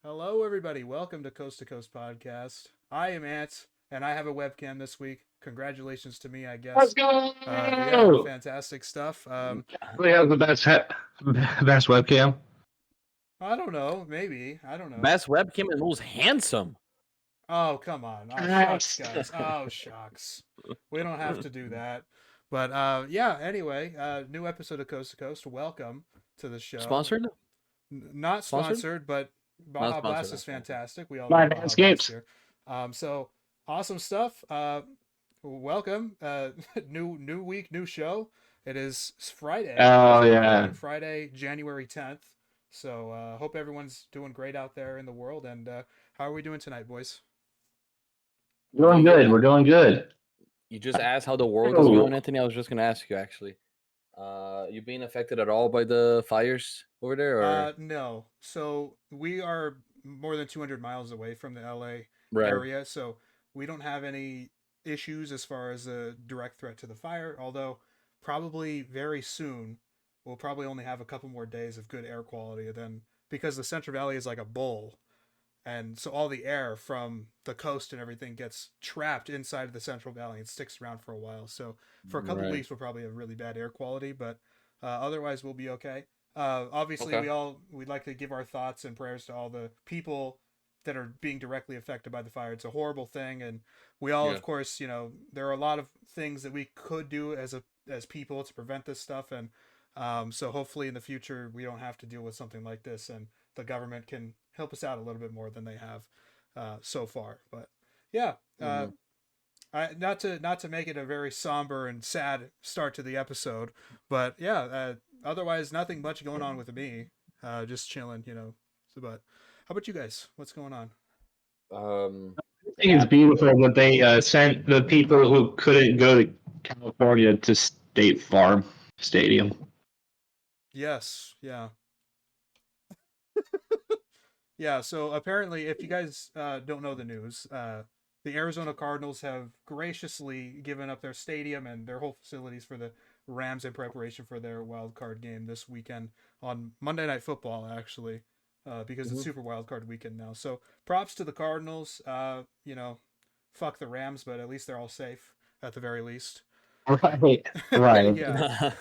Hello, everybody. Welcome to Coast to Coast podcast. I am Ant, and I have a webcam this week. Congratulations to me, I Let's guess. Yeah, go! fantastic stuff. Who has the best webcam? I don't know. Maybe. I don't know. Best webcam and most handsome. Oh, come on. Oh, shucks, Yes. guys. Oh, shucks. We don't have to do that. But yeah, anyway, new episode of Coast to Coast. Welcome to the show. Sponsored? Not Sponsored? sponsored, but Not Baja Blast sponsored. is fantastic. We all My love Baja Blast Escapes. here. So awesome stuff. Welcome. New week, new show. It is Friday. Oh, yeah. Friday, January 10th. So hope everyone's doing great out there in the world. And how are we doing tonight, boys? Doing good. We're doing good. You just asked how the world is going, Anthony. I was just gonna ask you actually. You being affected at all by the fires over there, or No. So we are more than 200 miles away from the LA right? area, so we don't have any issues as far as a direct threat to the fire. Although probably very soon we'll probably only have a couple more days of good air quality. Then because the Central Valley is like a bowl, and so all the air from the coast and everything gets trapped inside of the Central Valley and sticks around for a while. So for a couple Right. weeks we'll probably have really bad air quality, but otherwise we'll be okay. Obviously, Okay. we'd like to give our thoughts and prayers to all the people that are being directly affected by the fire. It's a horrible thing, and we all, Yeah. of course, there are a lot of things that we could do as people to prevent this stuff, and so hopefully in the future we don't have to deal with something like this, and the government can help us out a little bit more than they have so far. But yeah, Mhm. not to make it a very somber and sad start to the episode, but yeah, otherwise nothing much going on with me. Just chilling. So, but how about you guys? What's going on? Um, I think it's beautiful that they sent the people who couldn't go to California to State Farm Stadium. Yes, yeah. Yeah, so apparently, if you guys don't know the news, the Arizona Cardinals have graciously given up their stadium and their whole facilities for the Rams in preparation for their wild card game this weekend on Monday Night Football, actually, because it's Mhm. Super Wild Card weekend now. So props to the Cardinals. Fuck the Rams, but at least they're all safe at the very least. Right. Right. Yeah.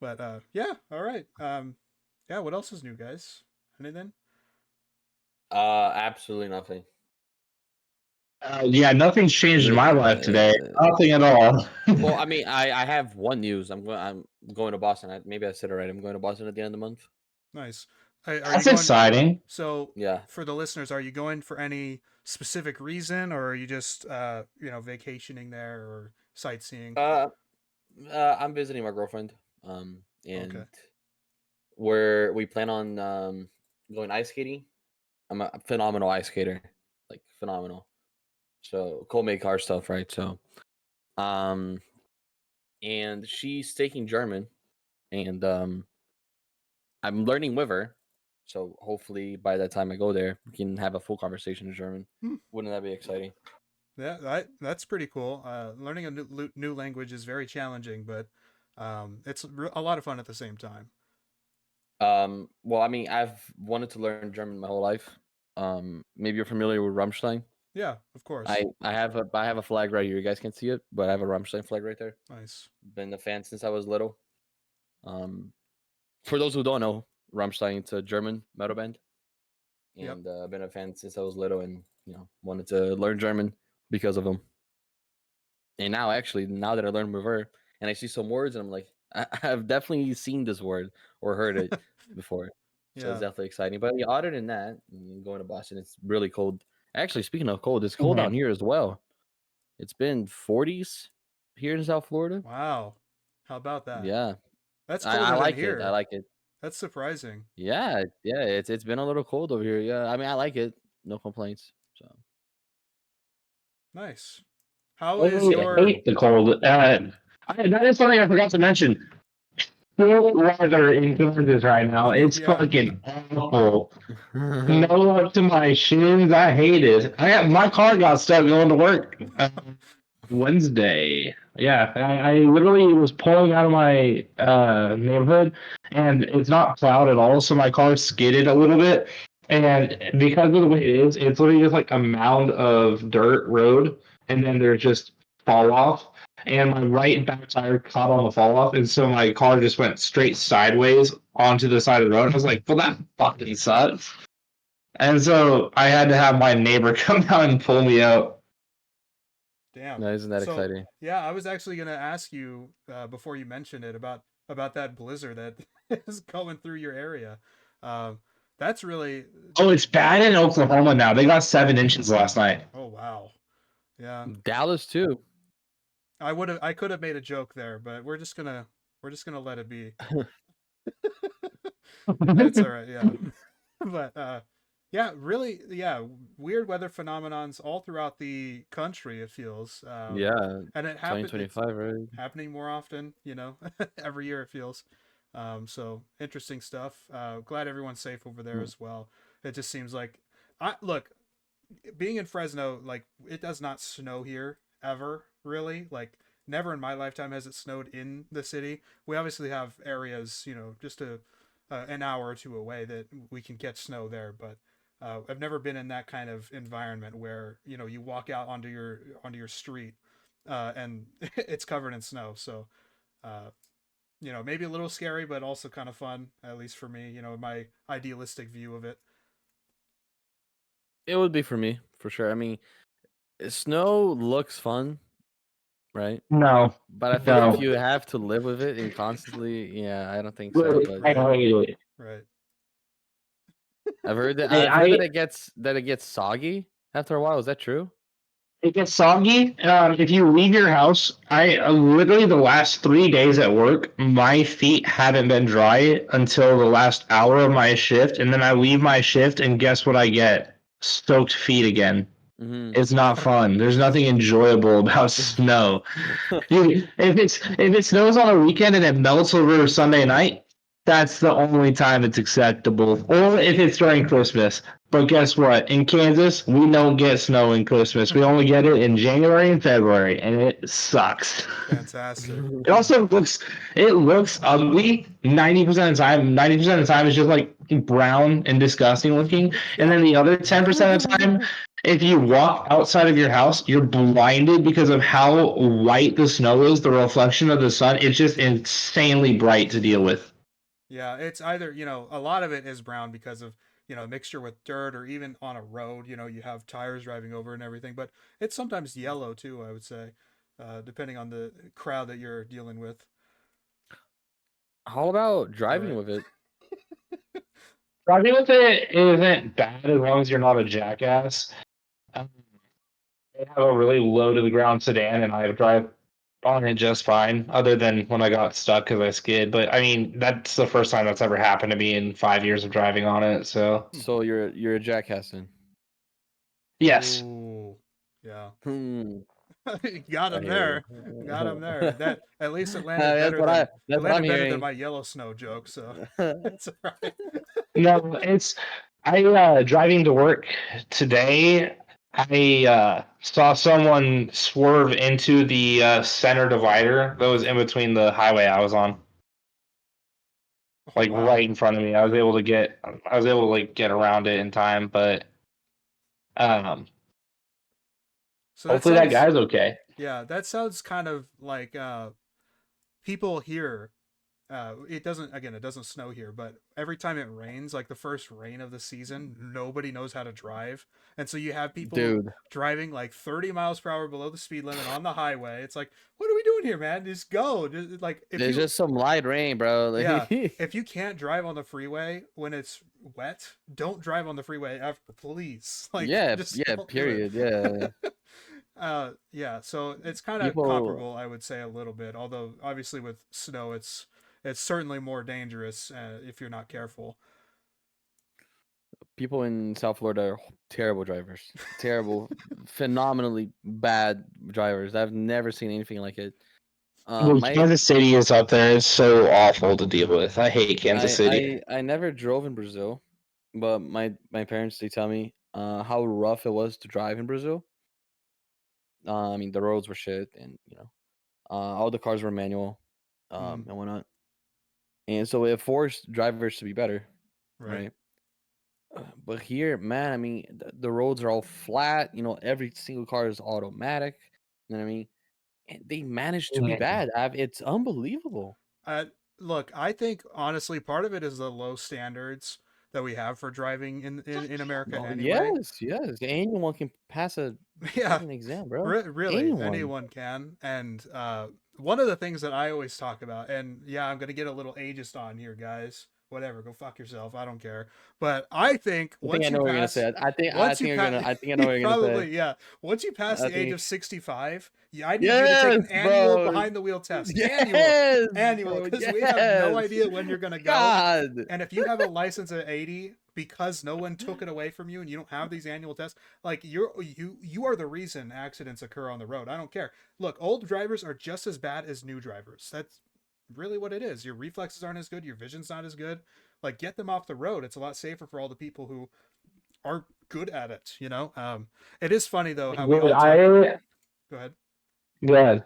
But yeah, all right. Yeah, what else is new, guys? Anything? Absolutely nothing. Yeah, nothing's changed in my life today. Nothing at all. Well, I mean, I have one news. I'm going to Boston. Maybe I said it right. I'm going to Boston at the end of the month. Nice. Are you That's going? exciting. So Yeah. for the listeners, are you going for any specific reason, or are you just vacationing there or sightseeing? I'm visiting my girlfriend. And Okay. we plan on going ice skating. I'm a phenomenal ice skater, like phenomenal. So cool made car stuff, right? So, um, and she's taking German, and I'm learning with her. So hopefully by the time I go there, we can have a full conversation in German. Hmm. Wouldn't that be exciting? Yeah, that's pretty cool. Learning a new language is very challenging, but it's a lot of fun at the same time. Well, I mean, I've wanted to learn German my whole life. Maybe you're familiar with Rammstein. Yeah, of course. I have a flag right here. You guys can't see it, but I have a Rammstein flag right there. Nice. Been a fan since I was little. For those who don't know, Rammstein it's a German metal band, Yep. and I've been a fan since I was little, and wanted to learn German because of them. And now, actually, now that I learned with her, and I see some words, and I'm like, I've definitely seen this word or heard it before. So it's Yeah. definitely exciting. But yeah, other than that, going to Boston, it's really cold. Actually, speaking of cold, it's Mm-hmm. cold down here as well. It's been 40s here in South Florida. Wow. How about that? Yeah, That's I colder than like here. it. I like it. That's surprising. Yeah, it's been a little cold over here. Yeah, I mean, I like it. No complaints. So Nice. How I is your hate the cold. That is something I forgot to mention. Cold weather in Kansas right now. It's Yeah. fucking awful. No up to my shins. I hate it. My car got stuck going to work Wednesday. Yeah, I literally was pulling out of my neighborhood, and it's not plowed at all, so my car skidded a little bit, And because of the way it is, it's literally just like a mound of dirt road, and then there's just fall off. And my right back tire caught on the fall off, and so my car just went straight sideways onto the side of the road. I was like, "Well, that fucking sucks." And so I had to have my neighbor come down and pull me out. Damn. No, isn't that So exciting? yeah, I was actually gonna ask you before you mentioned it about that blizzard that is going through your area. Um, that's really Oh, it's bad in Oklahoma now. They got 7 inches last night. oh wow. Yeah. Dallas too. I could have made a joke there, but we're just gonna let it be. It's all right, yeah. But yeah, really, yeah, weird weather phenomenons all throughout the country. It feels, Yeah, and it happen it's 2025, right? happening more often. Every year it feels. So interesting stuff. Glad everyone's safe over there as well. It just seems like I look being in Fresno, like it does not snow here ever, really. Like never in my lifetime has it snowed in the city. We obviously have areas, just an hour or two away that we can get snow there, but I've never been in that kind of environment where you walk out onto your street and it's covered in snow. So uh, maybe a little scary, but also kind of fun, at least for me. My idealistic view of it. It would be for me for sure. I mean, snow looks fun, right? No, But I feel like if no. you have to live with it and constantly, yeah, I don't think so. But I hate it. Right. I've heard that I it gets soggy after a while. Is that true? It gets soggy. If you leave your house, I literally the last 3 days at work, my feet haven't been dry until the last hour of my shift, and then I leave my shift, and guess what I get? Soaked feet again. Mm-hmm. It's not fun. There's nothing enjoyable about snow. If it snows on a weekend and it melts over Sunday night, that's the only time it's acceptable. Or if it's during Christmas. But guess what? In Kansas, we don't get snow in Christmas. We only get it in January and February, and it sucks. Fantastic. It also looks ugly 90% of the time. 90% of the time it's just like brown and disgusting looking. And Yeah. then the other 10% of the time, if you walk outside of your house, you're blinded because of how white the snow is, the reflection of the sun. It's just insanely bright to deal with. Yeah, it's either, a lot of it is brown because of, mixture with dirt or even on a road, you have tires driving over and everything, but it's sometimes yellow too, I would say, depending on the crowd that you're dealing with. How about All driving right. with it? Driving with it isn't bad as long as you're not a jackass. Um, I have a really low to the ground sedan, and I drive on it just fine, other than when I got stuck because I skid. But I mean, that's the first time that's ever happened to me in 5 years of driving on it. So So you're a jackass then. yes, Ooh. Yeah. Hmm. Got I him hear there. you. Got him there. That at least it landed better than That's what I'm hearing. my yellow snow joke, so it's all right. no, it's I driving to work today. I saw someone swerve into the center divider that was in between the highway I was on, Oh, like wow. right in front of me. I was able to like get around it in time, but um, So that hopefully that sounds guy's okay. yeah, that sounds kind of like people here it doesn't snow here, but every time it rains, like the first rain of the season, nobody knows how to drive, and so you have people Dude, driving like 30 miles per hour below the speed limit on the highway. It's like, what are we doing here, man? Just go. Like if there's you just some light rain, bro. yeah, Like, if you can't drive on the freeway when it's wet, don't drive on the freeway ever, please. Like yeah, just yeah, don't do period. Yeah. it. Yeah, so it's kind of People comparable, I would say, a little bit. Although obviously with snow, it's certainly more dangerous if you're not careful. people in South Florida are terrible drivers. Terrible, phenomenally bad drivers. I've never seen anything like it. Well, My Kansas City is up there. It's so awful to deal with. I hate Kansas City. I never drove in Brazil, but my parents they tell me how rough it was to drive in Brazil. I mean the roads were shit, and all the cars were manual, Mm, and whatnot, and so it forced drivers to be better, right. right? But here, man, I mean, the roads are all flat. You know, every single car is automatic. You know what I mean? And they managed to be bad. It's unbelievable. Look, I think honestly, part of it is the low standards that we have for driving in America Oh, anyway. yes. Anyone can pass a Yeah, fucking exam, bro. really, Anyone. anyone can. And one of the things that I always talk about, and yeah, I'm gonna get a little ageist on here, guys. Whatever, go fuck yourself. I don't care. But I think I think I once know you what you're gonna pass, say. once you pass, I think I know what you're gonna say. probably yeah. Once you pass I the age think of 65, I need you to take yes, an annual bro. behind the wheel test. Yes, Annual, bro. because we have no Yes. idea when you're gonna go. God. And if you have a license at 80 because no one took it away from you and you don't have these annual tests, like you are the reason accidents occur on the road. I don't care. Look, old drivers are just as bad as new drivers. That's really what it is. Your reflexes aren't as good, your vision's not as good. Like, get them off the road. It's a lot safer for all the people who are good at it, you know? It is funny though how we all talk. Go ahead. Yeah,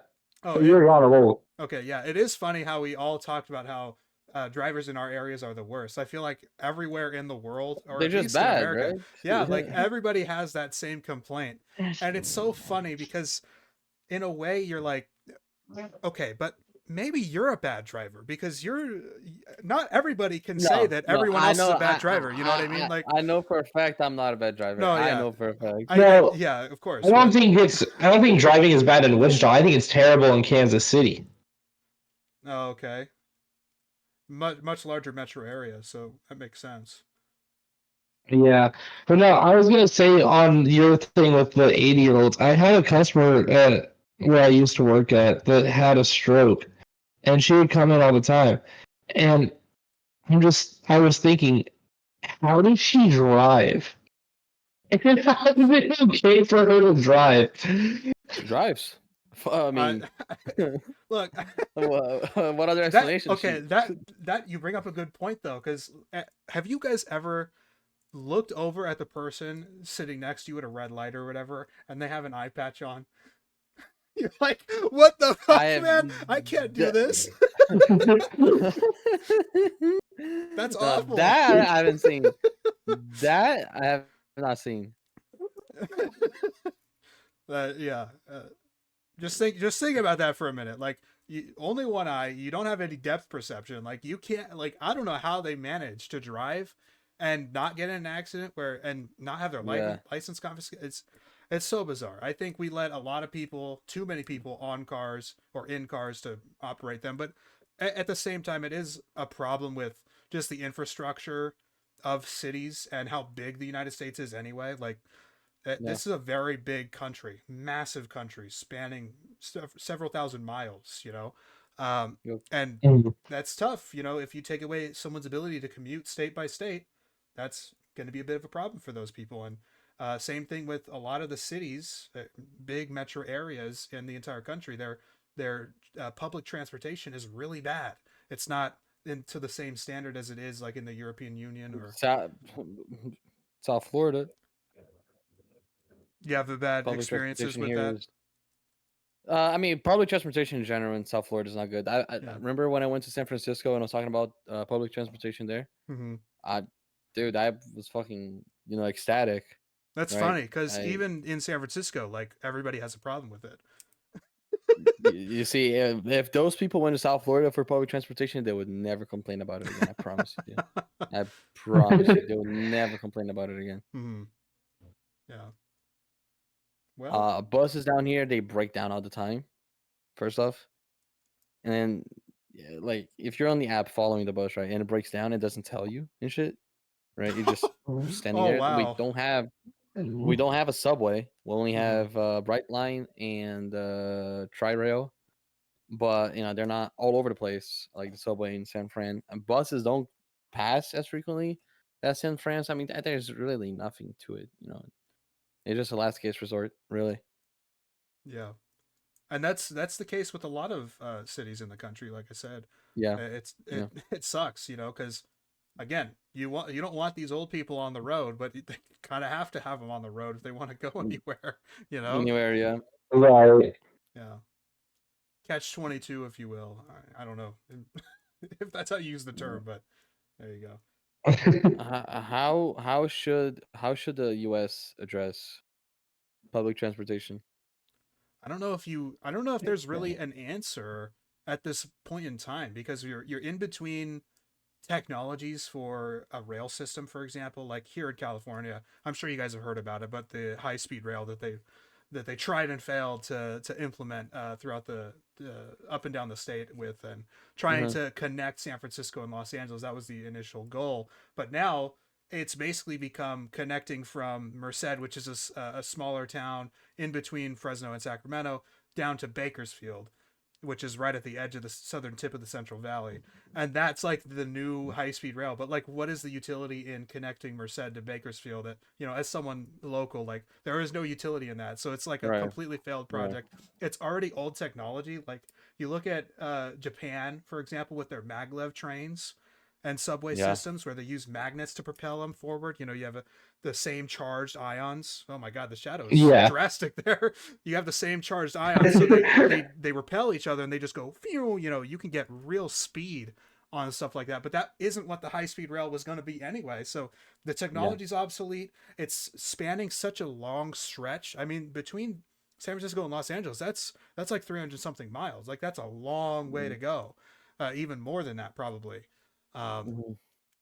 Oh, you're on a roll. okay, yeah. It is funny how we all talked about how drivers in our areas are the worst. I feel like everywhere in the world, or They're at just least in bad, America, right? yeah, like everybody has that same complaint. And it's so funny because in a way you're like, okay, but maybe you're a bad driver because you're not everybody can say that everyone I else is know. a bad driver. You know what I mean? Like, I know for a fact I'm not a bad driver. no, I yeah, know for a fact. Well, yeah, of course. I don't think driving is bad in Wichita. I think it's terrible in Kansas City. Oh, okay. Much larger metro area, so that makes sense. Yeah, but no, I was gonna say on your thing with the 80-year-olds. I had a customer at where I used to work at that had a stroke, and she would come in all the time. And I was thinking, how does she drive? And how is it okay for her to drive? She drives. I mean, Look, what other explanation? okay, that you bring up a good point though, because have you guys ever looked over at the person sitting next to you at a red light or whatever, and they have an eye patch on? You're like, what the fuck, man? I can't do this. That's awful. That I haven't seen. That I have not seen. Yeah. Just think about that for a minute. Like, only one eye. You don't have any depth perception. Like, you can't. Like, I don't know how they manage to drive and not get in an accident and not have their license confiscated. It's so bizarre. I think we let a lot of people, too many people, on cars or in cars to operate them. But at the same time, it is a problem with just the infrastructure of cities and how big the United States is anyway. Like, this is a very big country, massive country, spanning several thousand miles, you know? And that's tough, you know, if you take away someone's ability to commute state by state, that's going to be a bit of a problem for those people. And same thing with a lot of the cities, big metro areas in the entire country. Their public transportation is really bad. It's not to the same standard as it is like in the European Union or South Florida. You have the bad Public experiences transportation with here that? is. I mean, public transportation in general in South Florida is not good. I remember when I went to San Francisco and I was talking about public transportation there. Mm-hmm. Dude, I was fucking ecstatic. That's right? funny because even in San Francisco, like everybody has a problem with it. You see, if those people went to South Florida for public transportation, they would never complain about it again. I promise you. I promise you, they would never complain about it again. Mm-hmm. Yeah. Well, buses down here, they break down all the time. First off, and then like if you're on the app following the bus, right, and it breaks down, it doesn't tell you and shit, right? You're just standing there. Wow. We don't have a subway. We only have Brightline and Tri-Rail, but they're not all over the place like the subway in San Fran. And buses don't pass as frequently as San Fran. So, I mean, there's really nothing to it. It's just a last case resort, really. Yeah, and that's the case with a lot of cities in the country. Like I said, Yeah, it sucks, because again, you don't want these old people on the road, but they kind of have to have them on the road if they want to go anywhere. Anywhere, yeah. Right. Yeah. Catch-22, if you will. I don't know if that's how you use the term, but there you go. How should the U.S. address public transportation? I don't know if there's really an answer at this point in time because you're in between technologies for a rail system, for example, like here in California. I'm sure you guys have heard about it, but the high speed rail that they tried and failed to implement throughout the up and down the state with and trying Uh-huh. to connect San Francisco and Los Angeles. That was the initial goal, but now it's basically become connecting from Merced, which is a smaller town in between Fresno and Sacramento, down to Bakersfield, which is right at the edge of the southern tip of the Central Valley. And that's like the new high speed rail. But like, what is the utility in connecting Merced to Bakersfield? That, as someone local, like, there is no utility in that. So it's like a Right. completely failed Right. project. It's already old technology. Like, you look at Japan, for example, with their maglev trains and subway Yeah. systems where they use magnets to propel them forward. You have the same charged ions. Oh my God, the shadow is Yeah. drastic there. You have the same charged ions, so they repel each other and they just go phew. You can get real speed on stuff like that, but that isn't what the high speed rail was going to be anyway. So the Yeah. technology's obsolete. It's spanning such a long stretch. I mean, between San Francisco and Los Angeles, that's like 300 something miles. Like, that's a long way to go. Even more than that, probably. Um,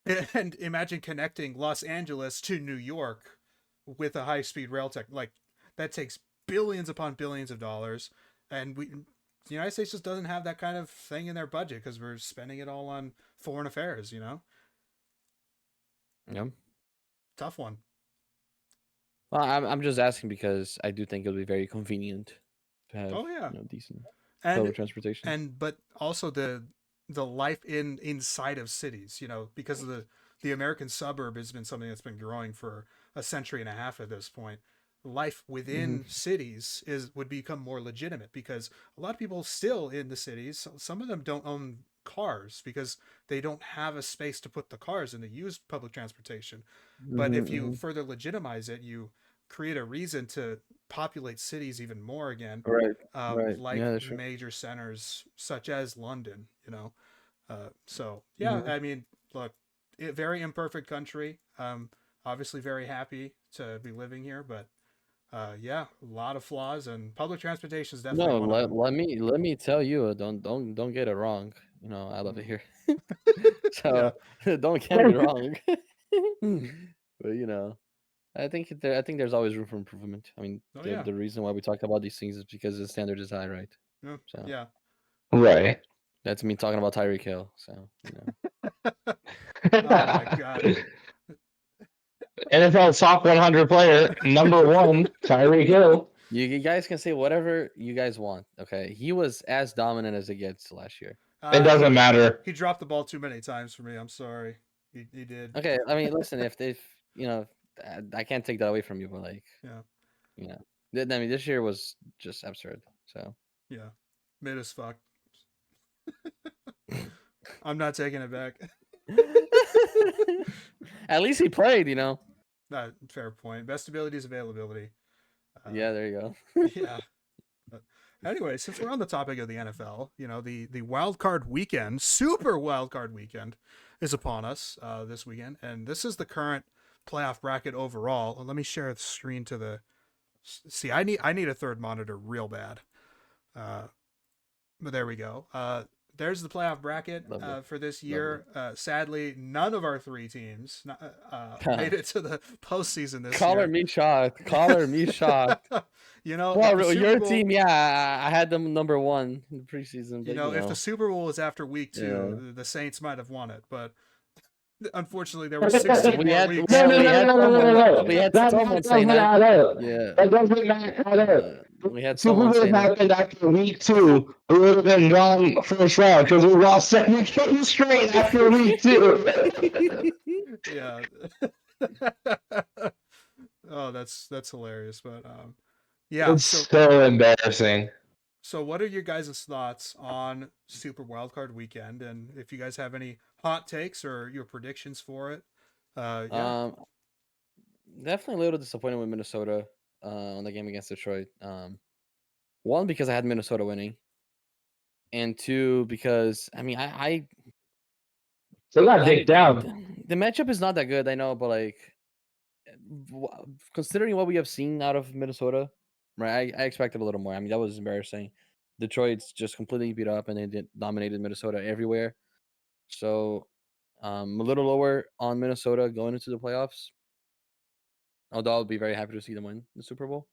Mhm. and imagine connecting Los Angeles to New York with a high speed rail tech. Like, that takes billions upon billions of dollars, and the United States just doesn't have that kind of thing in their budget because we're spending it all on foreign affairs. Yeah. Tough one. Well, I'm just asking because I do think it'll be very convenient to have Oh yeah, decent and public transportation. but also the life inside of cities. Because of the American suburb has been something that's been growing for a century and a half at this point. Life Hmm. within cities would become more legitimate because a lot of people still in the cities, some of them don't own cars because they don't have a space to put the cars and they use public transportation. But if you Hmm. further legitimize it, you create a reason to populate cities even more again, Right. Right. like Yeah, that's true. major centers such as London. So yeah, Hmm. I mean, look, very imperfect country. Obviously very happy to be living here, but yeah, a lot of flaws, and public transportation is definitely No, one of them. let me tell you, don't get it wrong. I love it Mm. here. Yeah. So don't get me wrong. But I think there's always room for improvement. I mean, Oh the yeah. the reason why we talk about these things is because the standard is high, right? Yeah. So Yeah. Right. that's me talking about Tyreek Hill. So Oh my God. NFL top 100 player, number one, Tyreek Hill. you guys can say whatever you guys want. Okay, he was as dominant as it gets last year. It He doesn't matter. he dropped the ball too many times for me. I'm sorry. He did. Okay, I mean, listen, if I can't take that away from you, but like, Yeah. you know, I mean, this year was just absurd. So Yeah. Mid as fuck. I'm not taking it back. at least he played. Fair point. Best ability is availability. Yeah, there you go. Yeah. But anyway, since we're on the topic of the NFL, the wild card weekend, super wild card weekend, is upon us this weekend, and this is the current playoff bracket overall. Let me share the screen to the. See, I need a third monitor real bad. But there we go. There's the playoff bracket Lovely, for this lovely. year. Sadly, none of our three teams made it to the postseason this Color year. me shocked. Color me shocked. If Well, the Super your Bowl, team, yeah, I had them number one in the preseason, but if the Super Bowl was after week yeah. two, the Saints might have won it. But unfortunately, there were 16 We more had weeks. No, yeah, no, we no, had no, no, no, someone no, we no. had That someone say doesn't that. add up. Yeah, That doesn't add up. we had Super someone Bowl say that. happened after week 2. We would have been gone first round because we lost 7 games straight after week 2. Yeah. Oh, that's hilarious. But yeah. It's So so embarrassing. what are your guys' thoughts on Super Wildcard Weekend, and if you guys have any hot takes or your predictions for it? Yeah. Um, definitely a little disappointed with Minnesota on the game against Detroit. One because I had Minnesota winning, and two because I mean They got that dicked down. the matchup is not that good, I know, but like considering what we have seen out of Minnesota, right? I expected a little more. I mean, that was embarrassing. Detroit's just completely beat up and they dominated Minnesota everywhere. So a little lower on Minnesota going into the playoffs. Although I'll be very happy to see them win the Super Bowl.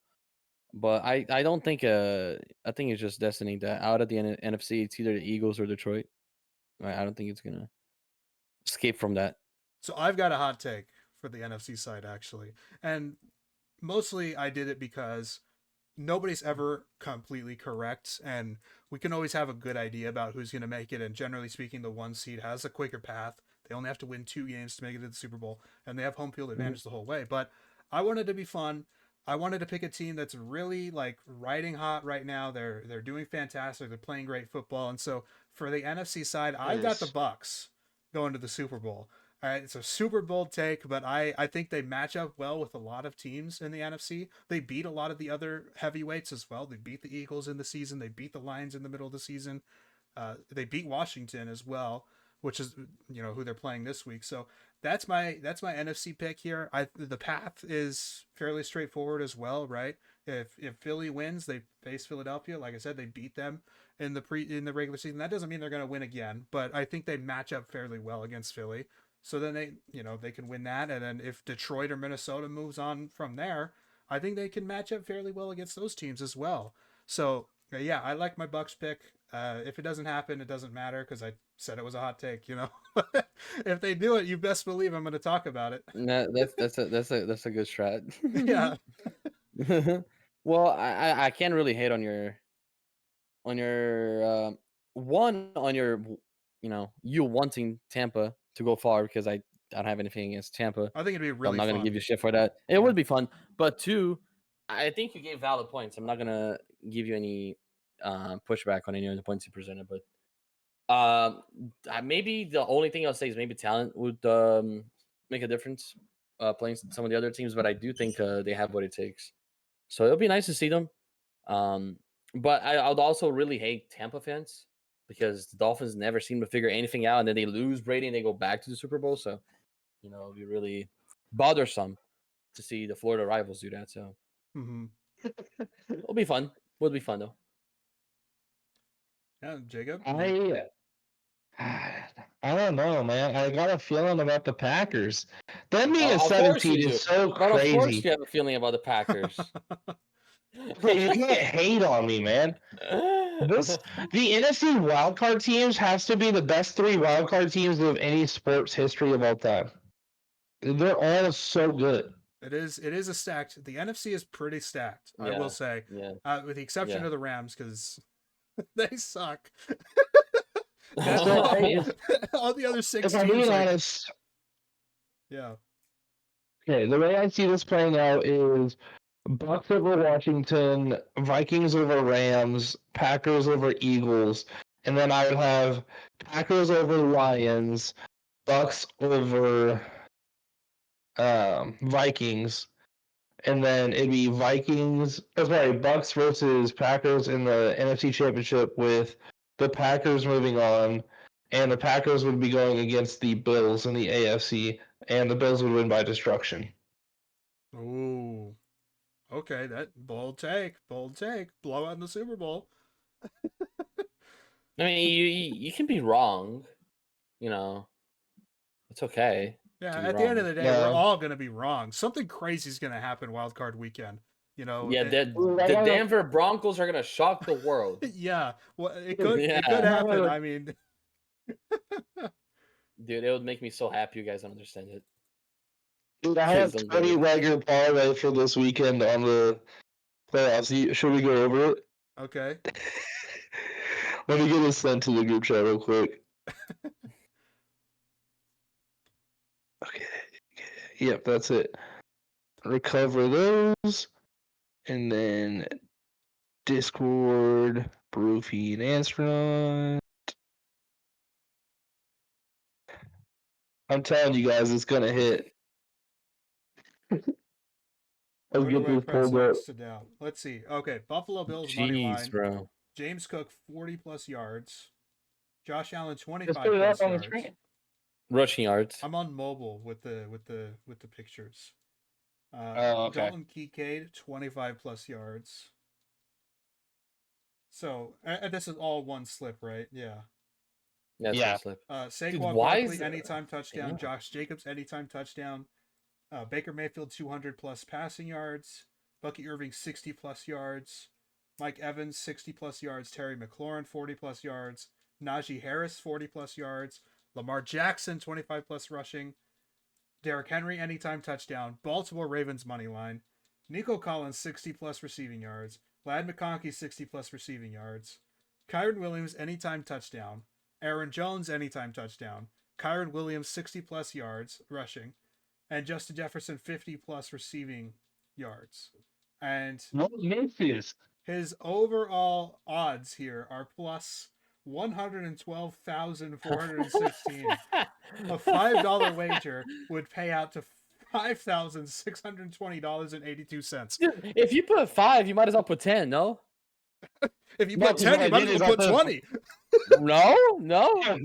But I don't think I think it's just destiny that out of the NFC it's either the Eagles or Detroit. I don't think it's gonna escape from that. So I've got a hot take for the NFC side actually, and mostly I did it because nobody's ever completely correct, and we can always have a good idea about who's going to make it. And generally speaking, the one seed has a quicker path. They only have to win 2 games to make it to the Super Bowl, and they have home field advantage the whole way. But I wanted to be fun. I wanted to pick a team that's really like riding hot right now. They're doing fantastic. They're playing great football, and so for the NFC side, I've got the Bucks going to the Super Bowl. All right, it's a super bold take, but I think they match up well with a lot of teams in the NFC. They beat a lot of the other heavyweights as well. They beat the Eagles in the season. They beat the Lions in the middle of the season. They beat Washington as well, which is who they're playing this week. So that's my NFC pick here. The path is fairly straightforward as well, right? If Philly wins, they face Philadelphia. Like I said, they beat them in the regular season. That doesn't mean they're going to win again, but I think they match up fairly well against Philly. So then they can win that, and then if Detroit or Minnesota moves on from there, I think they can match up fairly well against those teams as well. So yeah, I like my Bucks pick. If it doesn't happen, it doesn't matter because I said it was a hot take. If they do it, you best believe I'm going to talk about it. No, that's a good strat. Yeah. Well, I can't really hate on your one on your you wanting Tampa to go far because I don't have anything against Tampa. I think it'd be So really I'm not fun. gonna give you shit for that. It would be fun, but two, I think you gave valid points. I'm not gonna give you any pushback on any of the points you presented, but maybe the only thing I'll say is maybe talent would make a difference playing some of the other teams, but I do think they have what it takes. So it'll be nice to see them. But I would also really hate Tampa fans because the Dolphins never seem to figure anything out, and then they lose Brady and they go back to the Super Bowl. So, it'll be really bothersome to see the Florida rivals do that. So, it'll be fun. Would be fun though. Yeah, Jacob. I don't know, man. I got a feeling about the Packers. Them being a Of course 17 you do. is so But of course crazy. you have a feeling about the Packers. Hey, you can't hate on me, man. The NFC wildcard teams has to be the best 3 wildcard teams of any sports history of all time. They're all so good. It is a stacked. The NFC is pretty stacked, I will say. Yeah. With the exception of the Rams, because they suck. All the other 6 if I'm teams. being honest, yeah. Okay, the way I see this playing out is Bucks over Washington, Vikings over Rams, Packers over Eagles, and then I would have Packers over Lions, Bucks over Vikings, and then it'd be Bucks versus Packers in the NFC Championship with the Packers moving on, and the Packers would be going against the Bills in the AFC, and the Bills would win by destruction. Ooh. Okay, that bold take. Blow out in the Super Bowl. I mean, you can be wrong. It's okay. Yeah, at the end of the day, we're all going to be wrong. Something crazy is going to happen Wild Card Weekend. Yeah, the Denver Broncos are going to shock the world. Yeah, well, it could happen. I mean, dude, it would make me so happy. You guys don't understand it. Dude, I have 20 regular parlay for this weekend on the playoffs. Should we go over it? Okay. Let me get this sent to the group chat real quick. Okay. Yep, that's it. Recover those. And then Discord, Broofy, and Astronaut. I'm telling you guys, it's going to hit. Let's get this pulled up. Let's see. Okay, Buffalo Bills money line. Bro. James Cook 40+ yards. Josh Allen 25+ yards. Rushing yards. I'm on mobile with the pictures. Oh, okay. Dalton Kincaid, 25 plus yards. So this is all one slip, right? Yeah. That's Yeah. one slip. Dude, Saquon why Barkley, is anytime touchdown. Damn. Josh Jacobs, anytime touchdown. Baker Mayfield, 200 plus passing yards. Bucky Irving, 60 plus yards. Mike Evans, 60 plus yards. Terry McLaurin, 40 plus yards. Najee Harris, 40 plus yards. Lamar Jackson, 25 plus rushing. Derrick Henry, anytime touchdown. Baltimore Ravens money line. Nico Collins, 60 plus receiving yards. Lad McConkey, 60 plus receiving yards. Kyron Williams, anytime touchdown. Aaron Jones, anytime touchdown. Kyron Williams, 60 plus yards rushing. And Justin Jefferson, 50 plus receiving yards. And What was Memphis? his overall odds here are plus 112,416. A $5 wager would pay out to $5,620.82. Dude, if you put 5, you might as well put 10. No, If you No, put 'cause 10, what you I might did as is well I put put 20. no.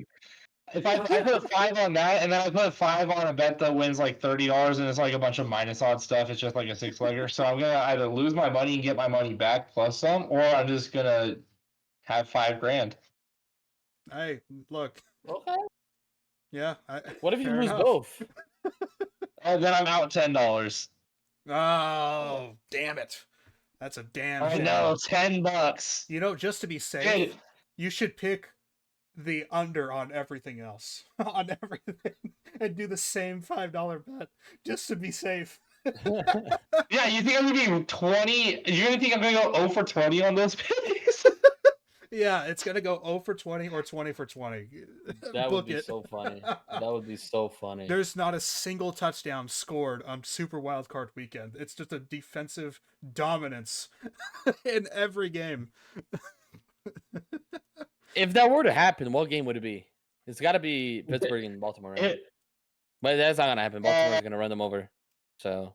If I put 5 on that, and then I put 5 on a bet that wins like $30, and it's like a bunch of minus odd stuff. It's just like a 6-legger. So I'm gonna either lose my money and get my money back plus some, or I'm just gonna have $5 grand. Hey, look. Okay. Yeah. What if you fair lose enough. both? And then I'm out $10. Oh, damn it. That's a damn I shame. know, $10. You know, just to be safe, Hey, you should pick the under on everything else. On everything. And do the same $5 bet just to be safe. yeah, you think I'm gonna be 20? You're gonna think I'm gonna go 0 for 20 on those picks? Yeah, it's gonna go 0 for 20 or 20 for 20. That would Book be it. so funny. That would be so funny. There's not a single touchdown scored on Super Wildcard Weekend. It's just a defensive dominance in every game. If that were to happen, what game would it be? It's got to be Pittsburgh and Baltimore, right? But that's not gonna happen. Baltimore's gonna run them over. So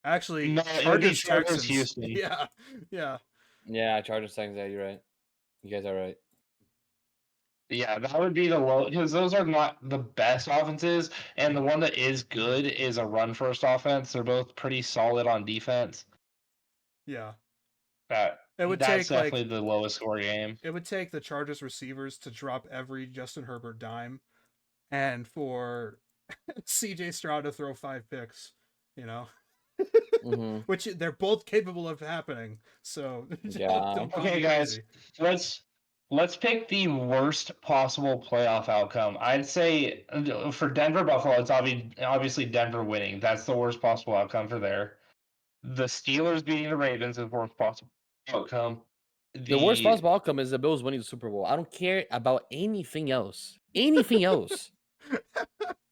Actually, No, it would be Chargers Chargers, Texans. Houston. Yeah, yeah. yeah, Chargers Texans. Yeah, you're right. You guys are right. Yeah, that would be the low, because those are not the best offenses, and the one that is good is a run first offense. They're both pretty solid on defense. Yeah. That It would that's take like definitely the lowest score game. it would take the Chargers receivers to drop every Justin Herbert dime and for CJ Stroud to throw 5 picks, you know. Mhm. Which they're both capable of happening. So Yeah. don't call Okay, me guys, crazy. let's pick the worst possible playoff outcome. I'd say for Denver Buffalo, it's obviously Denver winning. That's the worst possible outcome for there. The Steelers beating the Ravens is the worst possible outcome. The worst possible outcome is the Bills winning the Super Bowl. I don't care about anything else. Anything else.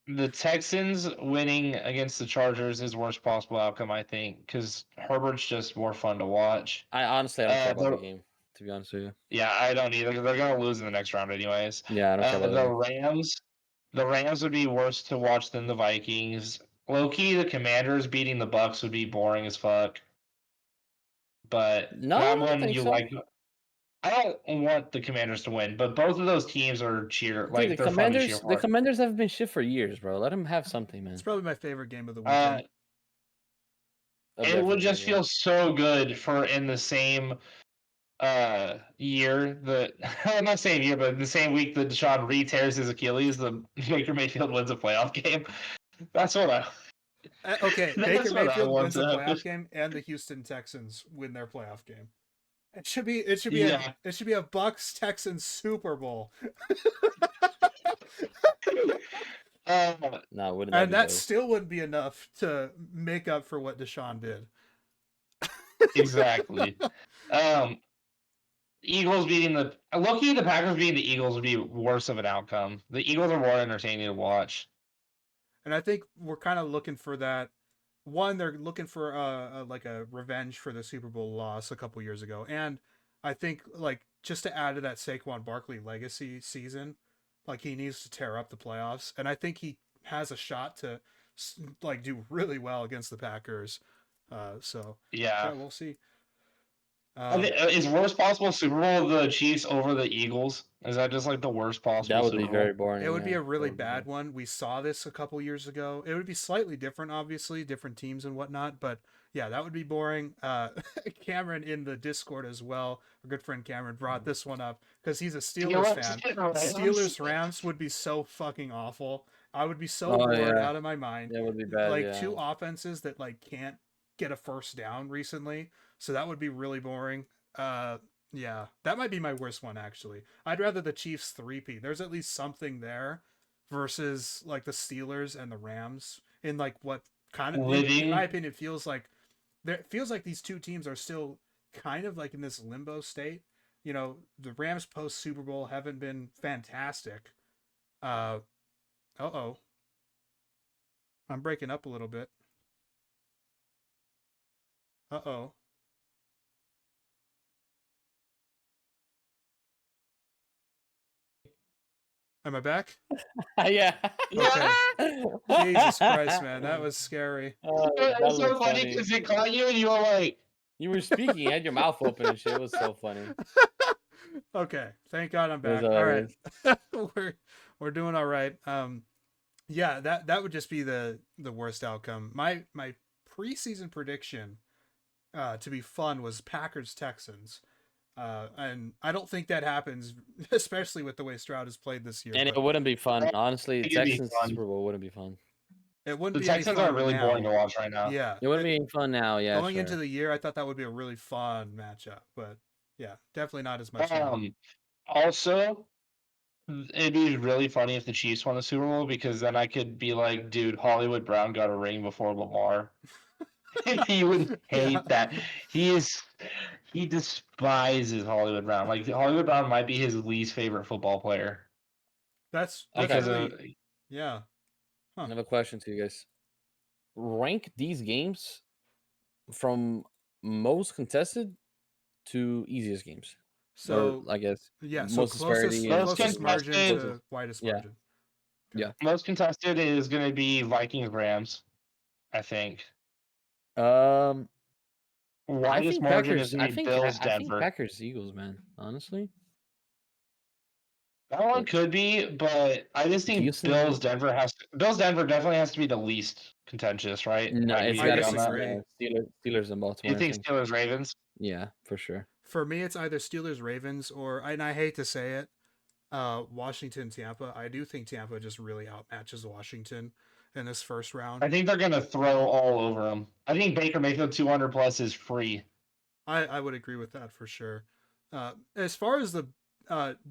The Texans winning against the Chargers is worst possible outcome, I think, because Herbert's just more fun to watch. I honestly don't care about the game, to be honest with you. Yeah, I don't either. They're gonna lose in the next round, anyways. Yeah, I don't care about The Rams would be worse to watch than the Vikings. Low key, the Commanders beating the Bucks would be boring as fuck. But No, I that don't one think you so. like. I don't want the Commanders to win, but both of those teams are Dude, like they're fun to cheer for. the Commanders have been shit for years, bro. Let them have something, man. It's probably my favorite game of the weekend. It would just feel so good for in the same year that not same year, but the same week that Deshaun re-tears his Achilles, the Baker Mayfield wins a playoff game. That's what I. Okay, That's Baker what I Mayfield want wins a to playoff happen. game, and the Houston Texans win their playoff game. It should be Yeah. a Bucks Texans Super Bowl. No, wouldn't And be that dope? still wouldn't be enough to make up for what Deshaun did. Exactly. Eagles beating the Packers beating the Eagles would be worse of an outcome. The Eagles are more entertaining to watch. And I think we're kind of looking for that. One, they're looking for like a revenge for the Super Bowl loss a couple years ago, and I think like just to add to that Saquon Barkley legacy season, like he needs to tear up the playoffs, and I think he has a shot to like do really well against the Packers. So Yeah. we'll see. Is worst possible Super Bowl the Chiefs over the Eagles? Is that just like the worst possible That would Super be Bowl? very boring. It would be yeah. a really That would be bad boring. one. We saw this a couple years ago. It would be slightly different, obviously, different teams and whatnot. But yeah, that would be boring. Cameron in the Discord as well, our good friend Cameron brought this one up because he's a Steelers fan. Steelers Rams would be so fucking awful. I would be so Oh bored yeah, out of my mind. that would be bad. Like Yeah. two offenses that like can't get a first down recently, so that would be really boring. Yeah, that might be my worst one actually. I'd rather the Chiefs three-peat. There's at least something there versus like the Steelers and the Rams in like what kind of in my opinion feels like these two teams are still kind of like in this limbo state. You know, the Rams post Super Bowl haven't been fantastic. Uh-oh. I'm breaking up a little bit. Uh-oh. Am I back? Yeah. Okay. Jesus Christ, man, that was scary. It was so funny because it caught you and you were like, You were speaking, you had your mouth open and shit. It was so funny. Okay, thank God I'm It was back. All right, hilarious. we're doing all right. Yeah, that would just be the worst outcome. My preseason prediction, to be fun, was Packers Texans. And I don't think that happens, especially with the way Stroud has played this year. And but it wouldn't be fun. Honestly, think it'd be Texans fun. Super Bowl wouldn't be fun. it wouldn't the be any Texans fun are really now. boring to watch right now. Yeah, It wouldn't be fun now, yeah. going into sure. the year, I thought that would be a really fun matchup, but yeah, definitely not as much now. Also, it'd be really funny if the Chiefs won the Super Bowl because then I could be like, dude, Hollywood Brown got a ring before Lamar. He would hate Yeah. that. He despises Hollywood Brown. Like Hollywood Brown might be his least favorite football player That's because really, of yeah. I have a question to you guys. Rank these games from most contested to easiest games. So or I guess yeah, so most disparity and closest margin contested- to widest Yeah. margin. most contested is going to be Vikings Rams, I think. I Widest think margin Packers. is going I to be think Bills I think Denver. Packers Eagles, man. Honestly, That one could be, but I just think Houston- Bills Denver definitely has to be the least contentious, right? no, Like, it's we I got agree to on be disagree. that? Steelers and Baltimore. You I think think. Steelers Ravens? Yeah, for sure. For me, it's either Steelers Ravens or, and I hate to say it, Washington Tampa. I do think Tampa just really outmatches Washington in this first round. I think they're going to throw all over them. I think Baker Mayfield 200 plus is free. I would agree with that for sure. As far as the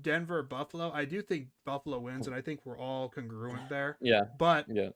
Denver Buffalo, I do think Buffalo wins, and I think we're all congruent there. Yeah, But yeah.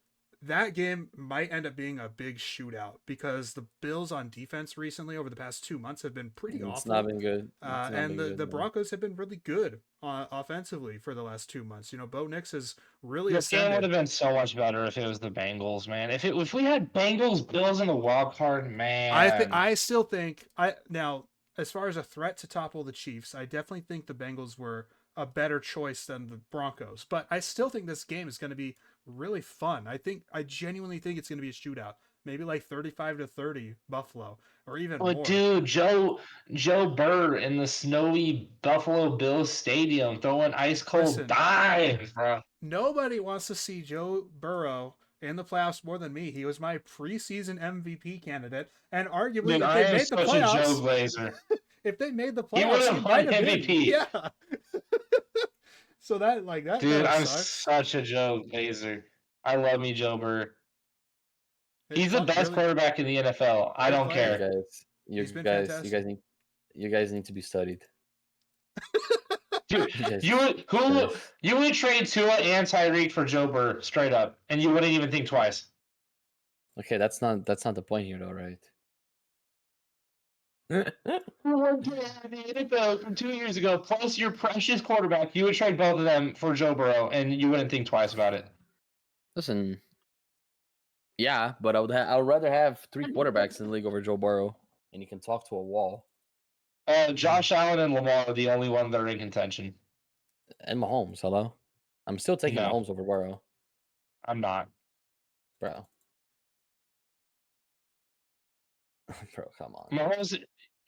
that game might end up being a big shootout because the Bills on defense recently over the past 2 months have been pretty It's awful. not been good. It's not And been the good, no. Broncos have been really good offensively for the last 2 months. You know, Bo Nix has really This game would ascended. have been so much better if it was the Bengals, man. If we had Bengals Bills in the wild card, man. I still think now as far as a threat to topple the Chiefs, I definitely think the Bengals were a better choice than the Broncos. But I still think this game is going to be really fun. I genuinely think it's going to be a shootout. Maybe like 35-30 Buffalo or even more. Dude, Joe Burr in the snowy Buffalo Bills stadium throwing ice cold Listen, dives, bro. Nobody wants to see Joe Burrow in the playoffs more than me. He was my preseason MVP candidate, and arguably, Dude, if I they am made the such a Joe playoffs, Glazer. if they made the He playoffs, would've he might won have been. MVP. Yeah. So that that Dude, would I'm suck. such a Joe Glazer. I love me Joe Burr. It's He's the fun, best really- quarterback in the NFL. I Good don't player. care. He's been fantastic. You guys need to be studied. Dude, Yes. you would trade Tua and Tyreek for Joe Burr straight up, and you wouldn't even think twice. Okay, that's not the point here, though, right? One player in the NFL from 2 years ago, plus your precious quarterback, you would trade both of them for Joe Burrow, and you wouldn't think twice about it. Listen, yeah, but I would rather have 3 quarterbacks in the league over Joe Burrow, and you can talk to a wall. Josh Allen and Lamar are the only ones that are in contention. And Mahomes, hello. I'm still taking No. Mahomes over Burrow, I'm not. bro. Bro, come on. Mahomes,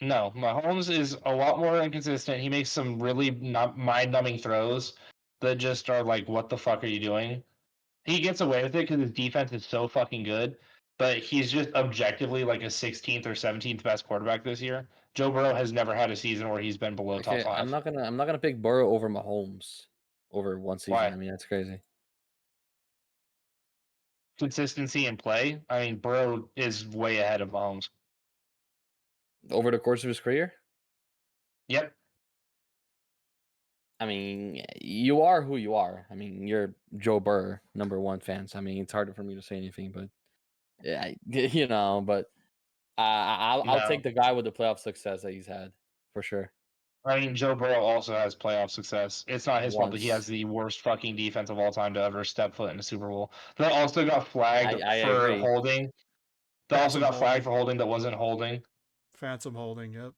No, Mahomes is a lot more inconsistent. He makes some really mind-numbing throws that just are like, "What the fuck are you doing?" He gets away with it because his defense is so fucking good, but he's just objectively like a 16th or 17th best quarterback this year. Joe Burrow has never had a season where he's been below top Okay, five. I'm not gonna pick Burrow over Mahomes over one season. Why? I mean, that's crazy. Consistency in play. I mean, Burrow is way ahead of Mahomes. Over the course of his career, Yep. I mean, you are who you are. I mean, you're Joe Burr, #1 fans. I mean, it's harder for me to say anything, but yeah, you know, but I'll No. take the guy with the playoff success that he's had for sure. I mean, Joe Burrow also has playoff success. It's not his fault that he has Once the worst fucking defense of all time to ever step foot in a Super Bowl. They also got flagged I for agree. holding. They also Phantom got flagged holding. for holding that wasn't holding. Phantom holding. Yep.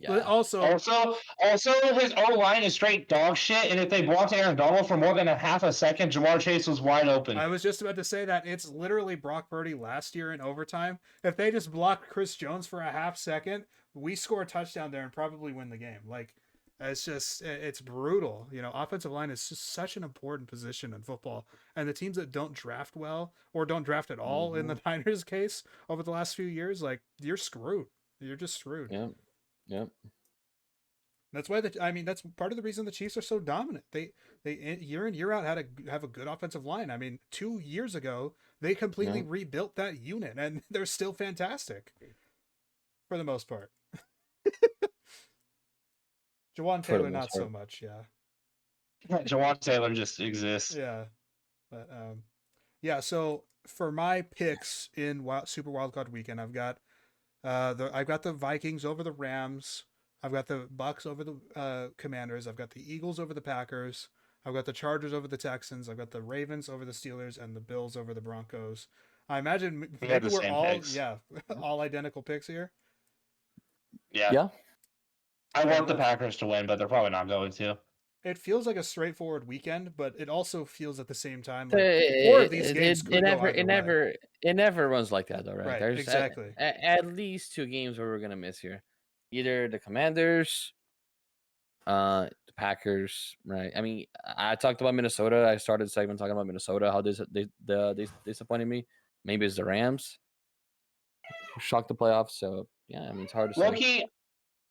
But Yeah, also, Also, his O line is straight dog shit. And if they blocked Aaron Donald for more than a half a second, Jamar Chase was wide open. I was just about to say that it's literally Brock Purdy last year in overtime. If they just blocked Chris Jones for a half second, we score a touchdown there and probably win the game. Like, it's brutal. You know, offensive line is just such an important position in football. And the teams that don't draft well or don't draft at all, in the Niners case over the last few years, like, you're screwed. You're just screwed. Yep. That's why that's part of the reason the Chiefs are so dominant. They year in year out have a good offensive line. I mean, 2 years ago they completely rebuilt that unit, and they're still fantastic for the most part. Jawan For the Taylor, most not so part. much. Yeah, Jawan Taylor just exists. yeah, but yeah. So for my picks in Super Wildcard Weekend, I've got the Vikings over the Rams. I've got the Bucks over the Commanders. I've got the Eagles over the Packers. I've got the Chargers over the Texans. I've got the Ravens over the Steelers and the Bills over the Broncos. I imagine We had maybe the we're same all picks. all identical picks here. Yeah. I Yeah, want the Packers to win, but they're probably not going to. It feels like a straightforward weekend, but it also feels at the same time like 4 of these games could go either way. It never runs like that though, right? Right, There's exactly. at least 2 games where we're gonna miss here. Either the Commanders, the Packers, right? I mean, I talked about Minnesota. I started the segment talking about Minnesota, how they disappointed me. Maybe it's the Rams who shocked the playoffs. So yeah, I mean it's hard to say. Loki,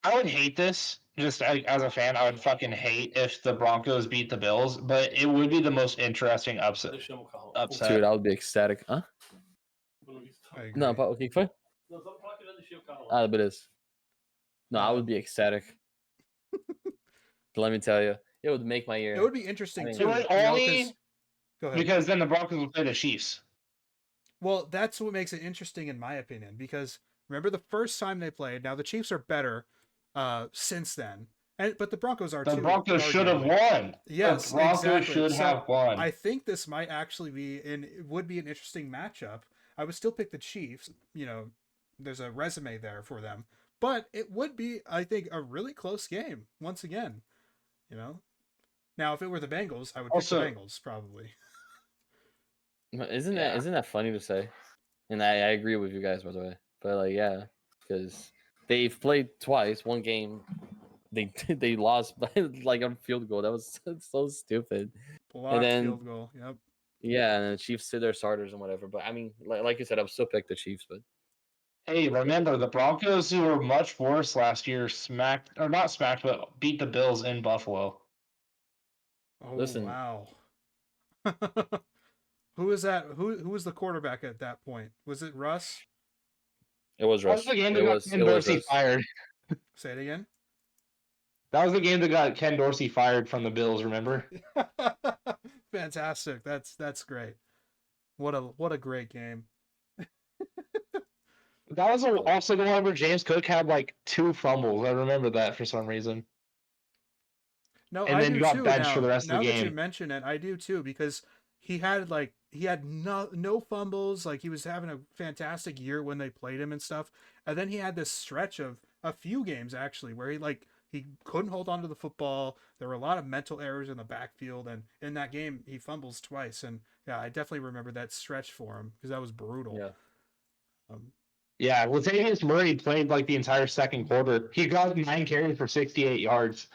I would hate this. Just as a fan, I would fucking hate if the Broncos beat the Bills, but it would be the most interesting upset. Dude, I would be ecstatic. Huh? I agree. No, but okay, fine. Ah, but it is. No, I would be ecstatic. Let me tell you, it would make my year. It would be interesting too. It would only go ahead. because then the Broncos will play the Chiefs. Well, that's what makes it interesting in my opinion, because remember the first time they played. Now the Chiefs are better since then, but the Broncos are too. The Broncos should have arguably. won. Yes, the Broncos exactly. should have won. I think this might actually be it would be an interesting matchup. I would still pick the Chiefs. You know, there's a resume there for them, but it would be, I think, a really close game once again. You know, now if it were the Bengals, I would pick the Bengals probably. Isn't that funny to say? And I agree with you guys, by the way. But like, yeah, because they've played twice. One game, they lost by like a field goal. That was so stupid. Blocked field goal. Yep. Yeah, and the Chiefs did their starters and whatever. But I mean, like you said, I would still pick the Chiefs. But hey, remember the Broncos, who were much worse last year, but beat the Bills in Buffalo. Oh, listen, wow. Who was that? Who was the quarterback at that point? Was it Russ? It was Russ. That was the game that got Ken Dorsey fired. Say it again. That was the game that got Ken Dorsey fired from the Bills. Remember? Fantastic. That's great. What a great game. That was also the one where James Cook had like 2 fumbles. I remember that for some reason. No, and I then do got too. benched for the rest of the game. Now that you mention it, I do too, because he had no fumbles. Like, he was having a fantastic year when they played him and stuff. And then he had this stretch of a few games actually where he couldn't hold on to the football. There were a lot of mental errors in the backfield, and in that game he fumbles twice. And yeah, I definitely remember that stretch for him because that was brutal. Yeah. Yeah, Latavius Murray played like the entire second quarter. He got 9 carries for 68 yards.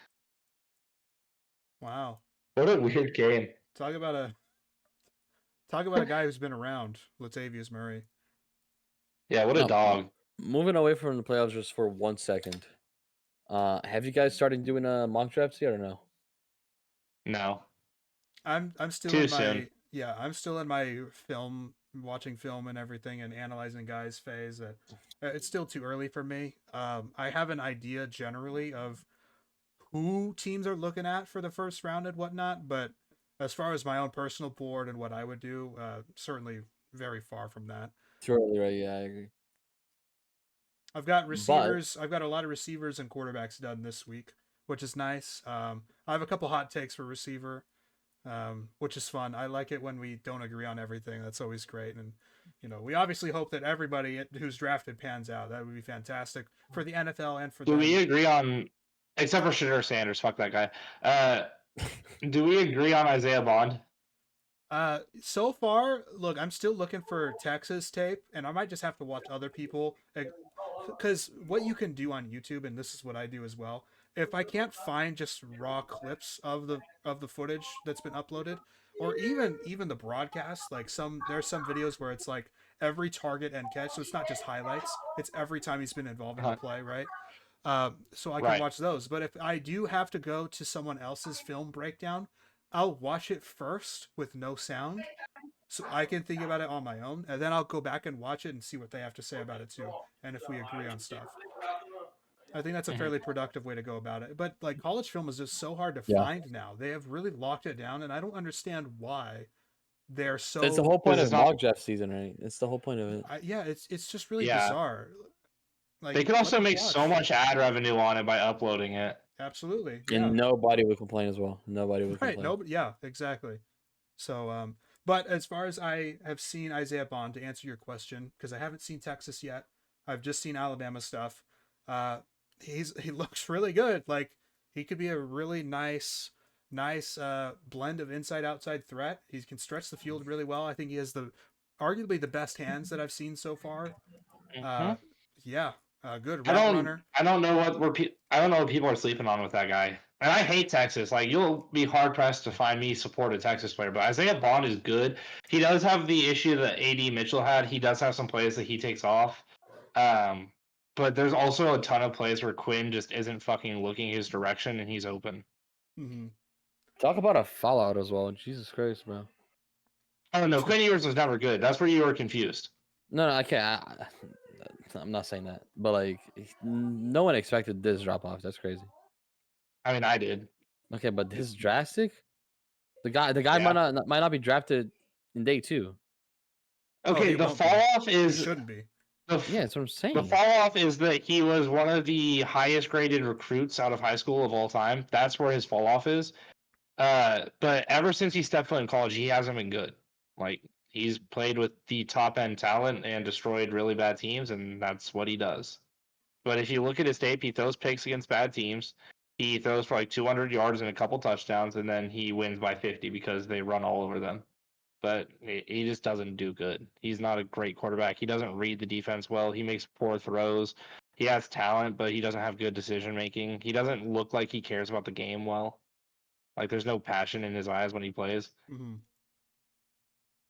Wow. What a weird game. Talk about a guy who's been around, Latavius Murray. Yeah, what a No, dog. moving away from the playoffs just for 1 second. Have you guys started doing mock drafts yet or no? No. I'm still Too in soon. I'm still in my watching film and everything and analyzing guys phase. It's still too early for me. I have an idea generally of who teams are looking at for the first round and whatnot, but as far as my own personal board and what I would do, certainly very far from that. Too early, right? Yeah, I agree. I've got But receivers. I've got a lot of receivers and quarterbacks done this week, which is nice. I have a couple hot takes for receiver, which is fun. I like it when we don't agree on everything. That's always great. And, we obviously hope that everybody who's drafted pans out. That would be fantastic for the NFL and for Do we them. agree on, except for Shadur Sanders, fuck that guy. Do we agree on Isaiah Bond? So far, look, I'm still looking for Texas tape, and I might just have to watch other people. Because what you can do on YouTube, and this is what I do as well, if I can't find just raw clips of the footage that's been uploaded, or even the broadcast, like there's some videos where it's like every target and catch, so it's not just highlights, it's every time he's been involved in the play, right? So I can Right. watch those. But if I do have to go to someone else's film breakdown, I'll watch it first with no sound so I can think about it on my own, and then I'll go back and watch it and see what they have to say about it too, and if we agree on stuff. I think that's a fairly productive way to go about it. But like college film is just so hard to yeah, find now. They have really locked it down, and I don't understand why they're it's the so. whole point Because of it's not, mock draft season, right? It's the whole point of it. Yeah, it's just really yeah. bizarre. Like, They could let also people make so watch. much ad revenue on it by uploading it. Absolutely, yeah. And nobody would complain as well. Nobody would Right. complain. No, yeah, exactly. So, but as far as I have seen Isaiah Bond, to answer your question, because I haven't seen Texas yet, I've just seen Alabama stuff. Uh, he looks really good. Like he could be a really nice blend of inside outside threat. He can stretch the field really well. I think he has arguably the best hands that I've seen so far. Mm-hmm. Uh, yeah, good I route don't runner. I don't know I don't know what people are sleeping on with that guy. And I hate Texas. Like you'll be hard pressed to find me support a Texas player, but Isaiah Bond is good. He does have the issue that AD Mitchell had. He does have some plays that he takes off. Um, but there's also a ton of plays where Quinn just isn't fucking looking his direction and he's open. Mm-hmm. Talk about a fallout as well. Jesus Christ, bro. I don't know. Quinn Ewers was never good. That's where you were confused. No, I can't. I'm not saying that, but like, no one expected this drop off. That's crazy. I mean, I did. Okay, but this is drastic. The guy Yeah. might not be drafted in day 2. Oh, Okay, he the won't be. fall off He is shouldn't be. Yeah, that's what I'm the saying. fall off is that he was one of the highest graded recruits out of high school of all time. That's where his fall off is. But ever since he stepped foot in college, he hasn't been good. Like he's played with the top end talent and destroyed really bad teams, and that's what he does. But if you look at his tape, he throws picks against bad teams. He throws for like 200 yards and a couple touchdowns, and then he wins by 50 because they run all over them. But he just doesn't do good. He's not a great quarterback. He doesn't read the defense well. He makes poor throws. He has talent, but he doesn't have good decision making. He doesn't look like he cares about the game well. Like there's no passion in his eyes when he plays. Mm-hmm.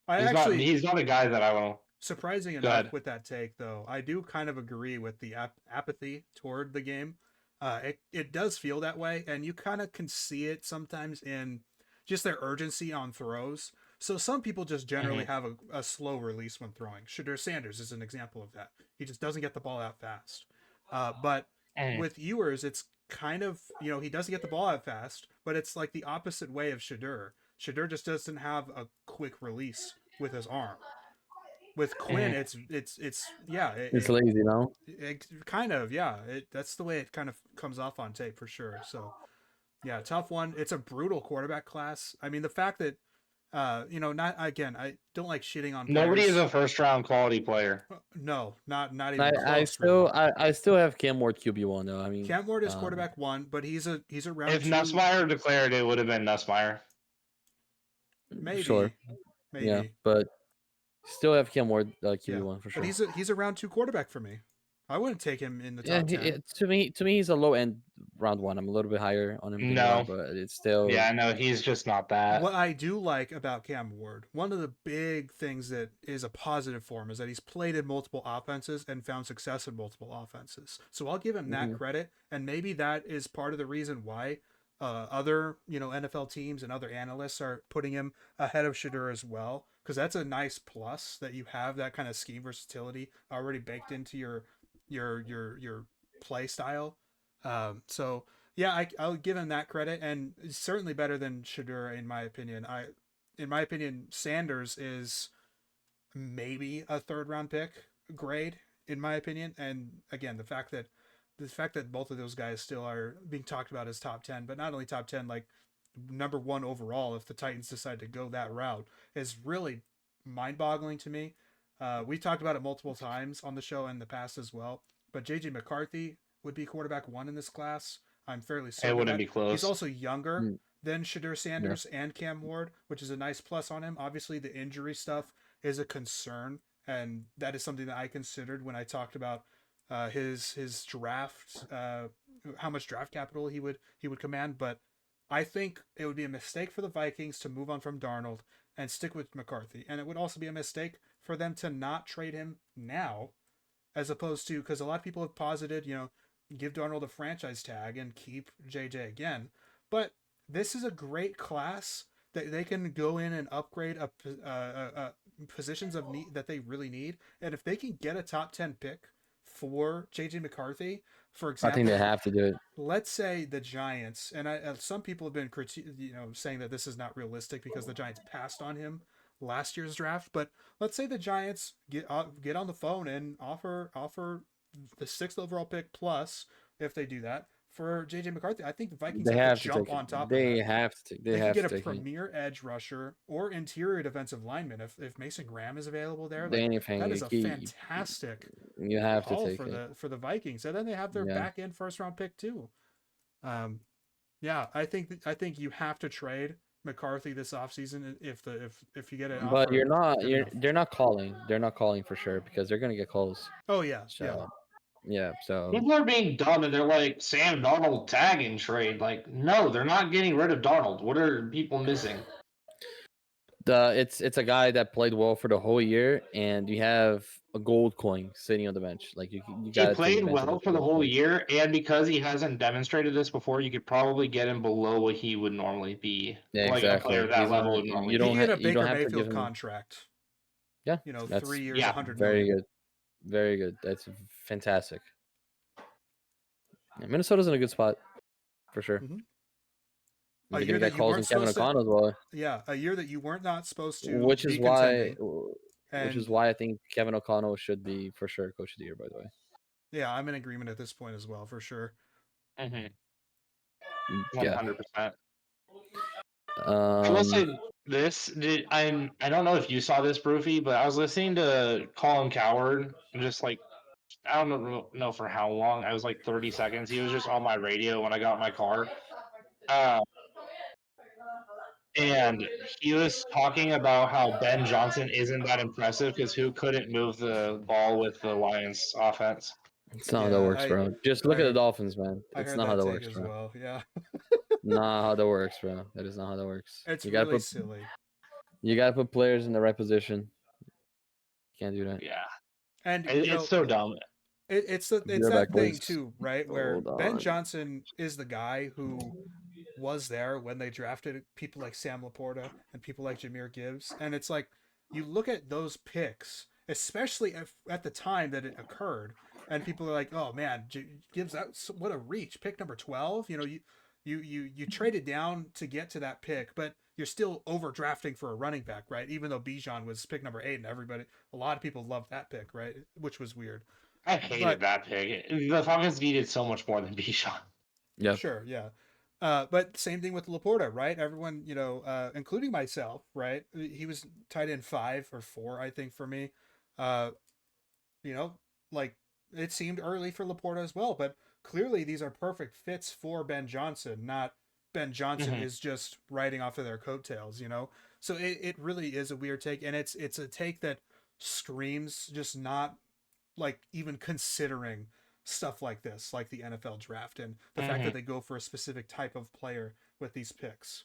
I actually, He's not a guy that I want to. surprising Go enough ahead. with that take, though, I do kind of agree with the apathy toward the game. It does feel that way, and you kind of can see it sometimes in just their urgency on throws. So some people just generally have a slow release when throwing. Shadur Sanders is an example of that. He just doesn't get the ball out fast. But Mhm. with Ewers, it's kind of, he doesn't get the ball out fast, but it's like the opposite way of Shadur. Shadur just doesn't have a quick release with his arm. With Quinn, Mhm. it's yeah, It's lazy, no? it kind of, yeah. That's the way it kind of comes off on tape for sure. So yeah, tough one. It's a brutal quarterback class. I mean, the fact that not again, I don't like shitting on Nobody is players. a first round quality player. No, not I even I close, really. still I still have Cam Ward QB1 though. I mean, Cam Ward is quarterback one, but he's a round If two, Nussmeier declared, it would have been Nussmeier. sure, maybe, yeah, maybe. but Still have Cam Ward Yeah, QB1 for but sure. he's a round 2 quarterback for me. I wouldn't take him in the Yeah, top 10. to me, he's a low end round 1. I'm a little bit higher on him than you are, No. but it's still. Yeah, no, he's just not that. What I do like about Cam Ward, one of the big things that is a positive for him is that he's played in multiple offenses and found success in multiple offenses. So I'll give him that Mhm. credit, and maybe that is part of the reason why other NFL teams and other analysts are putting him ahead of Shadur as well, because that's a nice plus that you have that kind of scheme versatility already baked into your play style. So yeah, I'll give him that credit, and it's certainly better than Shadur in my opinion. In my opinion, Sanders is maybe a third round pick grade in my opinion, and again, the fact that both of those guys still are being talked about as top 10, but not only top 10, like number 1 overall if the Titans decide to go that route is really mind-boggling to me. We talked about it multiple times on the show in the past as well, but JJ McCarthy would be quarterback 1 in this class. I'm fairly It certain of wouldn't that. be He's close. also younger Mm, than Shadur yeah. Sanders and Cam Ward, which is a nice plus on him. Obviously, the injury stuff is a concern, and that is something that I considered when I talked about his draft, how much draft capital he would command. But I think it would be a mistake for the Vikings to move on from Darnold and stick with McCarthy, and it would also be a mistake for them to not trade him now, as opposed to, because a lot of people have posited, give Darnold a franchise tag and keep JJ again. But this is a great class that they can go in and upgrade positions of need that they really need. And if they can get a top 10 pick for JJ McCarthy, for I think they example, have to do it. let's say the Giants, and some people have been saying that this is not realistic because the Giants passed on him last year's draft. But let's say the Giants get on the phone and offer the 6th overall pick plus, if they do that, for JJ McCarthy. I think the Vikings They have to have to jump take it. on top of They that. have to. They They could have get to a take it. premier edge rusher or interior defensive lineman if Mason Graham is available there. Like, Anything. that is a fantastic You have to haul take it. for the Vikings. And then they have their Yeah. back end first round pick too. Um, yeah, I think you have to trade McCarthy this offseason if you get an But offer good you're enough. they're not calling. They're not calling for sure because they're gonna get calls. Oh yeah, yeah. So yeah. So People are being dumb and they're like, Sam Darnold tag and trade. Like, no, they're not getting rid of Darnold. What are people missing? it's a guy that played well for the whole year, and you have a gold coin sitting on the bench. Like you He gotta take played advantage well of for the the gold whole coin. year, and because he hasn't demonstrated this before, you could probably get him below what he would normally be. Yeah, Like a player exactly. of that He's level not. would normally You He don't can be. get a you don't Baker have to give Mayfield him. contract. Yeah, 3 that's years, Yeah, 100 very million. good. Very good. That's fantastic. Yeah, Minnesota's in a good spot for sure. Mm-hmm. A They're year gonna that get you calls weren't in Kevin supposed to. O'Connell as well, Yeah, a year that you weren't not supposed to which be is why, contending. And I think Kevin O'Connell should be for sure coach of the year. By the way. yeah, I'm in agreement at this point as well, for sure. Yeah. 100%. I will say Um. this. I don't know if you saw this, Broofy, but I was listening to Colin Coward, just like I don't know for how long. I was like 30 seconds. He was just on my radio when I got in my car. Uh, and he was talking about how Ben Johnson isn't that impressive because who couldn't move the ball with the Lions offense? It's not how that Yeah, works, bro. Just look at the Dolphins, man. I It's heard not how that that take works, as bro. well. Yeah. Not how that works, bro. That is not how that works. It's You gotta really put silly. players in the right position. Can't do that. Yeah, And it's so dumb. Be it's right back, that thing boys. too, right? Where Hold Ben on. Johnson is the guy who was there when they drafted people like Sam Laporta and people like Jahmyr Gibbs, and it's like you look at those picks, especially at the time that it occurred, and people are like, "Oh man, Gibbs, what a reach! Pick number 12." You traded down to get to that pick, but you're still overdrafting for a running back, right? Even though Bijan was pick number 8, and a lot of people loved that pick, right? Which was weird, I hated but that pick. The Falcons needed so much more than Bijan. Yep. sure, yeah. But same thing with Laporta, right? Everyone, including myself, right? He was tight end 5 or 4, I think, for me. Uh, you know, like it seemed early for Laporta as well, but clearly these are perfect fits for Ben Johnson, not Ben Johnson Mm-hmm. is just riding off of their coattails, So it really is a weird take, and it's a take that screams just not like even considering stuff like this, like the NFL draft and the fact that Mhm. they go for a specific type of player with these picks.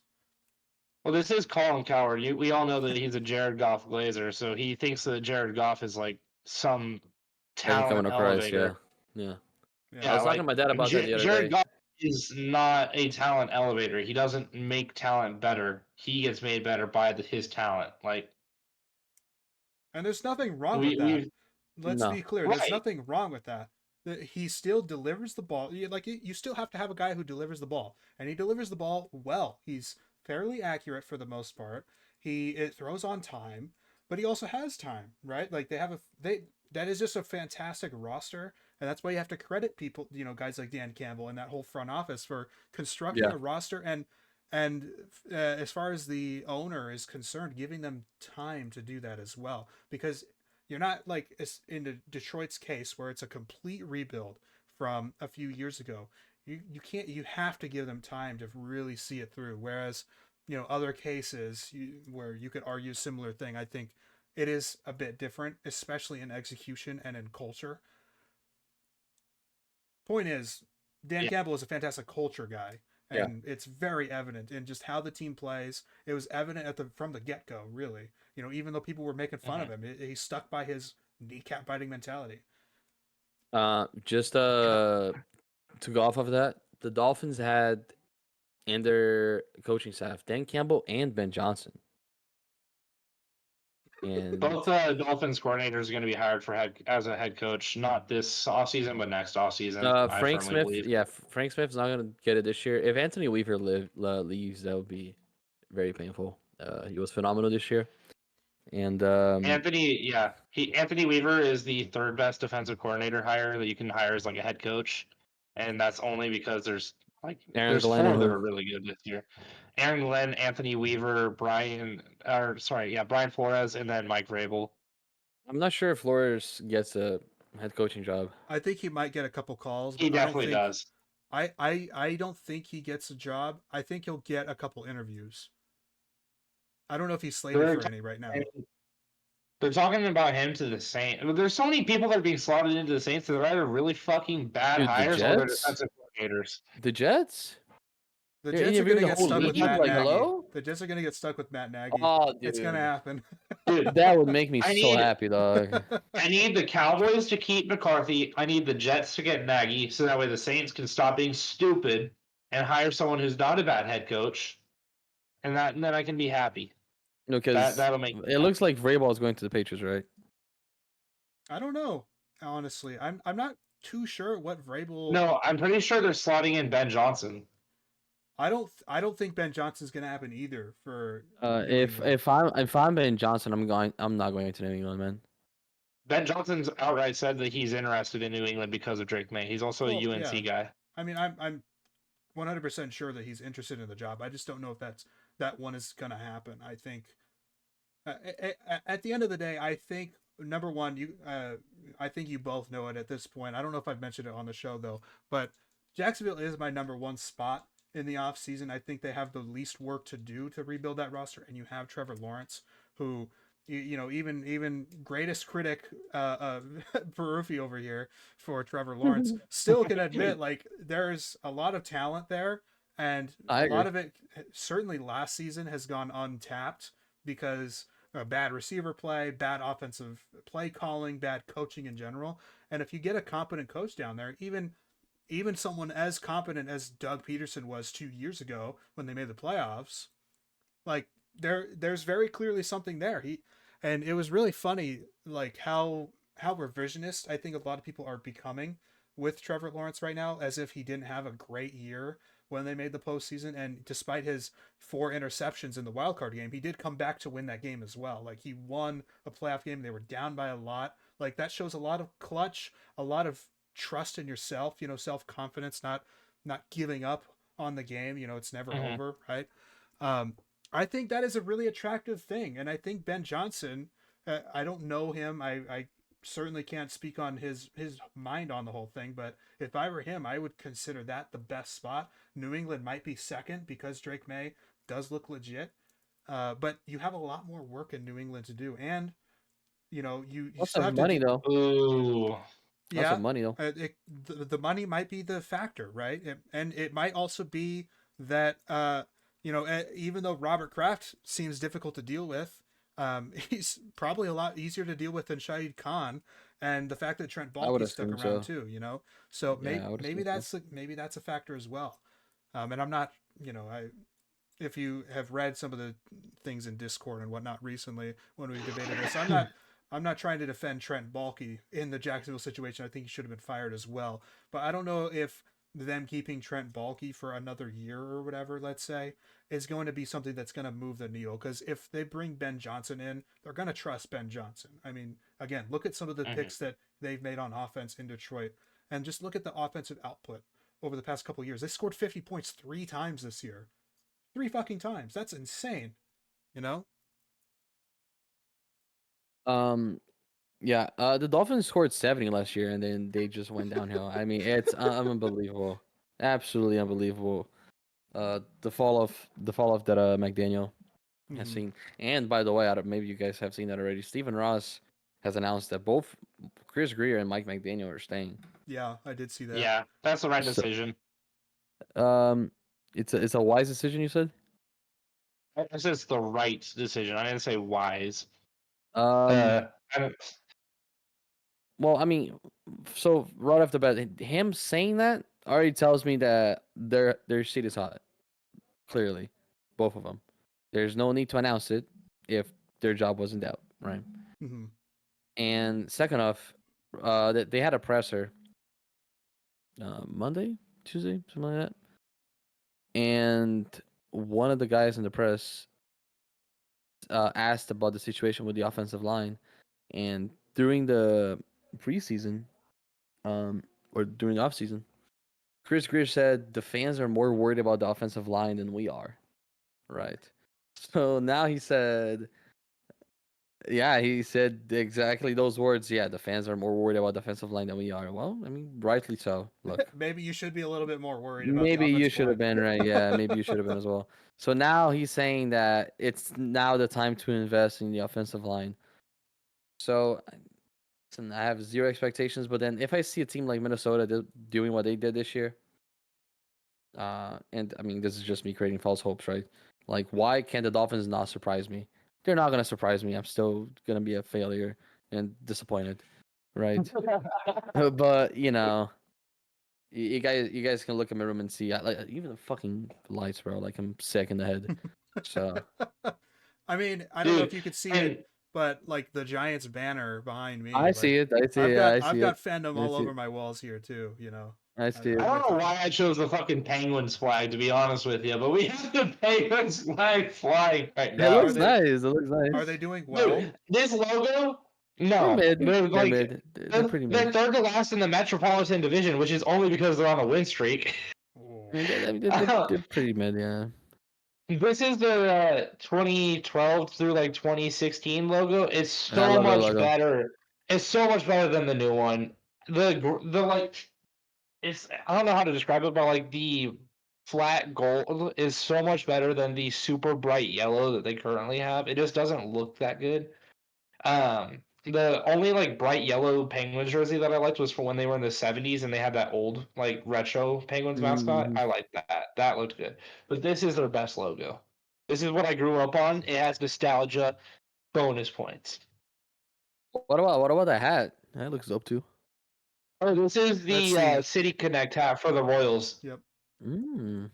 Well, this is Colin Coward. We all know that he's a Jared Goff glazer, so he thinks that Jared Goff is like some Like coming talent across, yeah, elevator. yeah. I Yeah. Yeah, was talking to like my dad about that the other Jared day. Goff is not a talent elevator. He doesn't make talent better. He gets made better by his talent. Like And there's nothing wrong with that. we Let's No, be clear. There's right. nothing wrong with that. He still delivers the ball. Like you still have to have a guy who delivers the ball, and he delivers the ball well. He's fairly accurate for the most part. It throws on time, but he also has time, right? Like they that is just a fantastic roster, and that's why you have to credit people, guys like Dan Campbell and that whole front office for constructing yeah, a roster and as far as the owner is concerned, giving them time to do that as well, because you're not like in Detroit's case where it's a complete rebuild from a few years ago. You have to give them time to really see it through. Whereas, other cases where you could argue a similar thing, I think it is a bit different, especially in execution and in culture. Point is, Dan Yeah. Campbell is a fantastic culture guy, yeah. and it's very evident in just how the team plays. It was evident from the get go, really. Even though people were making fun of Mhm. him, he stuck by his kneecap biting mentality. Just Yeah. to go off of that, the Dolphins had in their coaching staff Dan Campbell and Ben Johnson, and Both Dolphins coordinators are going to be hired as a head coach, not this offseason, but next offseason. I Frank firmly Smith. believe. Yeah, Frank Smith's not gonna get it this year. If Anthony Weaver leaves, that would be very painful. He was phenomenal this year, and Anthony Weaver is the third best defensive coordinator hire that you can hire as like a head coach, and that's only because Aaron there's Glenn and four that who? are really good this year. Aaron Glenn, Anthony Weaver, Brian Flores, and then Mike Vrabel. I'm not sure if Flores gets a head coaching job. I think he might get a couple calls, He but I don't definitely think does. I don't think he gets a job. I think he'll get a couple interviews. I don't know if he's slated They're for any right now. they're talking about him to the Saints. There's so many people that are being slotted into the Saints that are either really fucking bad Dude, the hires or they're Jets, defensive coordinators. the Jets, The they're Jets are going interviewing to the get whole stuck with league. Matt Like, Nagy. hello? The Jets are going to get stuck with Matt Nagy. Oh, It's going to dude, happen. Dude, that would make me I so need happy, dog. I need the Cowboys to keep McCarthy. I need the Jets to get Nagy, so that way the Saints can stop being stupid and hire someone who's not a bad head coach, and then I can be happy. No, because That'll make me it looks happy. like Vrabel is going to the Patriots, right? I don't know, honestly. I'm not too sure what Vrabel. No, I'm pretty sure they're slotting in Ben Johnson. I don't think Ben Johnson's going to happen either for New If England. I'm Ben Johnson, I'm not going to New England, man. Ben Johnson's outright said that he's interested in New England because of Drake May. He's also a Well, yeah. UNC guy. I mean, I'm 100% sure that he's interested in the job. I just don't know if that one is going to happen. I think at the end of the day, I think number one, I think you both know it at this point. I don't know if I've mentioned it on the show though, but Jacksonville is my number one spot in the offseason. I think they have the least work to do to rebuild that roster, and you have Trevor Lawrence, who even greatest critic Barufi over here for Trevor Lawrence still can admit like there's a lot of talent there, and I a agree. lot of it certainly last season has gone untapped because bad receiver play, bad offensive play calling, bad coaching in general. And if you get a competent coach down there, even someone as competent as Doug Peterson was 2 years ago when they made the playoffs, like there's very clearly something there. And it was really funny, like how revisionist I think a lot of people are becoming with Trevor Lawrence right now, as if he didn't have a great year when they made the postseason. And despite his 4 interceptions in the wild card game, he did come back to win that game as well. Like he won a playoff game. They were down by a lot. Like that shows a lot of clutch, a lot of trust in yourself. Self confidence, not giving up on the game. It's never Mhm. over, right? Um, I think that is a really attractive thing, and I think Ben Johnson. I don't know him. I certainly can't speak on his mind on the whole thing, but if I were him, I would consider that the best spot. New England might be second because Drake May does look legit, but you have a lot more work in New England to do, and you know, you Lots still of have to money do. though. Ooh. Lots of Yeah, money though. the money might be the factor, right? And it might also be that you know, even though Robert Kraft seems difficult to deal with, he's probably a lot easier to deal with than Shahid Khan, and the fact that Trent I would Baalke stuck assume around so. too, you know, so Yeah, I would assume so. maybe that's a factor as well. And I'm not, you know, I if you have read some of the things in Discord and whatnot recently when we've debated this, I'm not trying to defend Trent Baalke in the Jacksonville situation. I think he should have been fired as well. But I don't know if them keeping Trent Baalke for another year or whatever, let's say, is going to be something that's going to move the needle. Because if they bring Ben Johnson in, they're going to trust Ben Johnson. I mean, again, look at some of the Mhm. picks that they've made on offense in Detroit, and just look at the offensive output over the past couple of years. They scored 50 points 3 times this year. 3 fucking times. That's insane. You know? Um, yeah. The Dolphins scored 70 last year, and then they just went downhill. I mean, it's unbelievable, absolutely unbelievable. The fall of that McDaniel has Mm-hmm. seen. And by the way, maybe you guys have seen that already. Stephen Ross has announced that both Chris Greer and Mike McDaniel are staying. Yeah, I did see that. Yeah, that's the right So, decision. um, it's a wise decision, you said. I said it's the right decision. I didn't say wise. Um, I don't, well, I mean, so right off the bat, him saying that already tells me that their seat is hot. Clearly, both of them. There's no need to announce it if their job wasn't out, right? Mm-hmm. And second off, that they had a presser Monday, Tuesday, something like that. And one of the guys in the press asked about the situation with the offensive line, and during the preseason, or during the offseason, Chris Greer said the fans are more worried about the offensive line than we are, right? So now he said, yeah, he said exactly those words. Yeah, the fans are more worried about the defensive line than we are. Well, I mean, rightly so. Look, Maybe you should be a little bit more worried about the maybe you offensive should have line. been right. Yeah, maybe you should have been as well. So now he's saying that it's now the time to invest in the offensive line. So listen, I have zero expectations, but then if I see a team like Minnesota doing what they did this year, and I mean, this is just me creating false hopes, right? Like, why can't the Dolphins not surprise me? They're not gonna surprise me. I'm still gonna be a failure and disappointed, right? But you guys can look at my room and see, like even the fucking lights, bro. Like I'm sick in the head. So I mean, I don't know if dude, you could see it, and but like the Giants banner behind me, I like see it. I see it. Yeah, I I've see it. got fandom I all see over it. my walls here too. You know, I see I I'm it. with don't know you. why I chose the fucking Penguins flag, to be honest with you, but we have the Penguins flag flying right It now. Are looks they nice. It looks are nice. they doing well? Dude, this logo, They're no. mid. They're They're like mid. They're pretty they're mid. third to last in the Metropolitan Division, which is only because they're on a win streak. Oh. I mean, they're pretty mid. Yeah. This is the 2012 through like 2016 logo. It's And I so love their much logo. better. It's so much better than the new one. The like it's I don't know how to describe it, but like the flat gold is so much better than the super bright yellow that they currently have. It just doesn't look that good. The only like bright yellow Penguins jersey that I liked was for when they were in the 70s and they had that old like retro Penguins mascot. Hmm. I liked that. That looked good. But this is their best logo. This is what I grew up on. It has nostalgia, bonus points. What about that hat? That looks dope too. Oh, this is Let's the see it. City Connect hat for the Royals. Yep. Mm.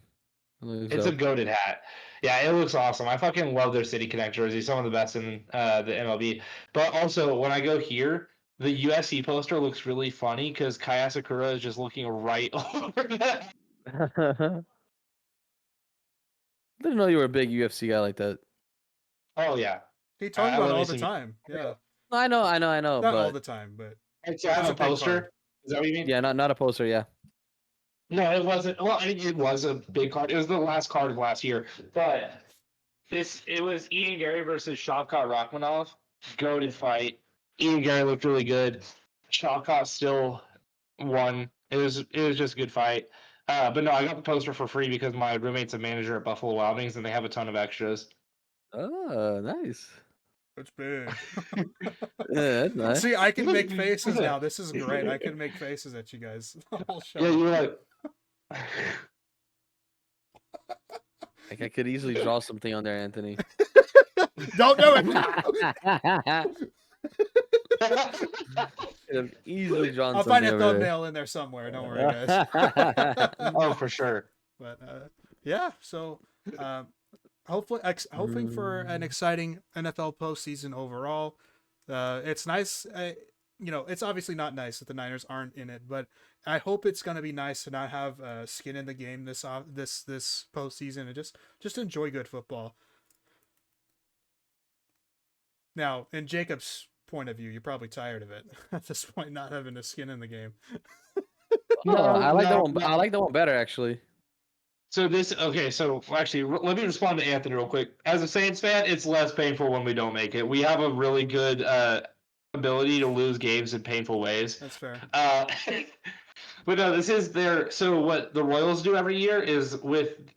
That looks It's a dope. goated hat. Yeah, it looks awesome. I fucking love their City Connect jerseys. Some of the best in the MLB. But also, when I go here, the USC poster looks really funny because Kaya Sakura is just looking right over that. Didn't know you were a big UFC guy like that. Oh yeah, He talks about it let me all the see. time. Yeah. I know, Not all but the time, but So I have it's a a big card. poster. Is that what you mean? yeah, not a poster. Yeah. No, it wasn't. Well, I mean, it was a big card. It was the last card of last year, but it was Ian Gary versus Shavkat Rachmanov. Goated fight. Ian Gary looked really good. Shavkat still won. It was just a good fight. But no, I got the poster for free because my roommate's a manager at Buffalo Wild Wings and they have a ton of extras. Oh, nice. It's big. Yeah, that's nice. See, I can make faces now. This is great. I can make faces at you guys the whole show. Yeah, you're like. Like I could easily draw something on there, Anthony. Don't do it. Could have easily drawn I'll find something a over thumbnail in there somewhere. Don't worry, guys. Oh, for sure. But yeah, so hopefully, hoping for an exciting NFL postseason overall. It's nice. It's obviously not nice that the Niners aren't in it, but I hope it's going to be nice to not have skin in the game this postseason and just enjoy good football. Now, in Jacob's point of view, you're probably tired of it at this point, not having a skin in the game. Oh, I like that No, one. no. I like that one better, actually. So actually, let me respond to Anthony real quick. As a Saints fan, it's less painful when we don't make it. We have a really good ability to lose games in painful ways. That's fair. But no, this is their. So what the Royals do every year is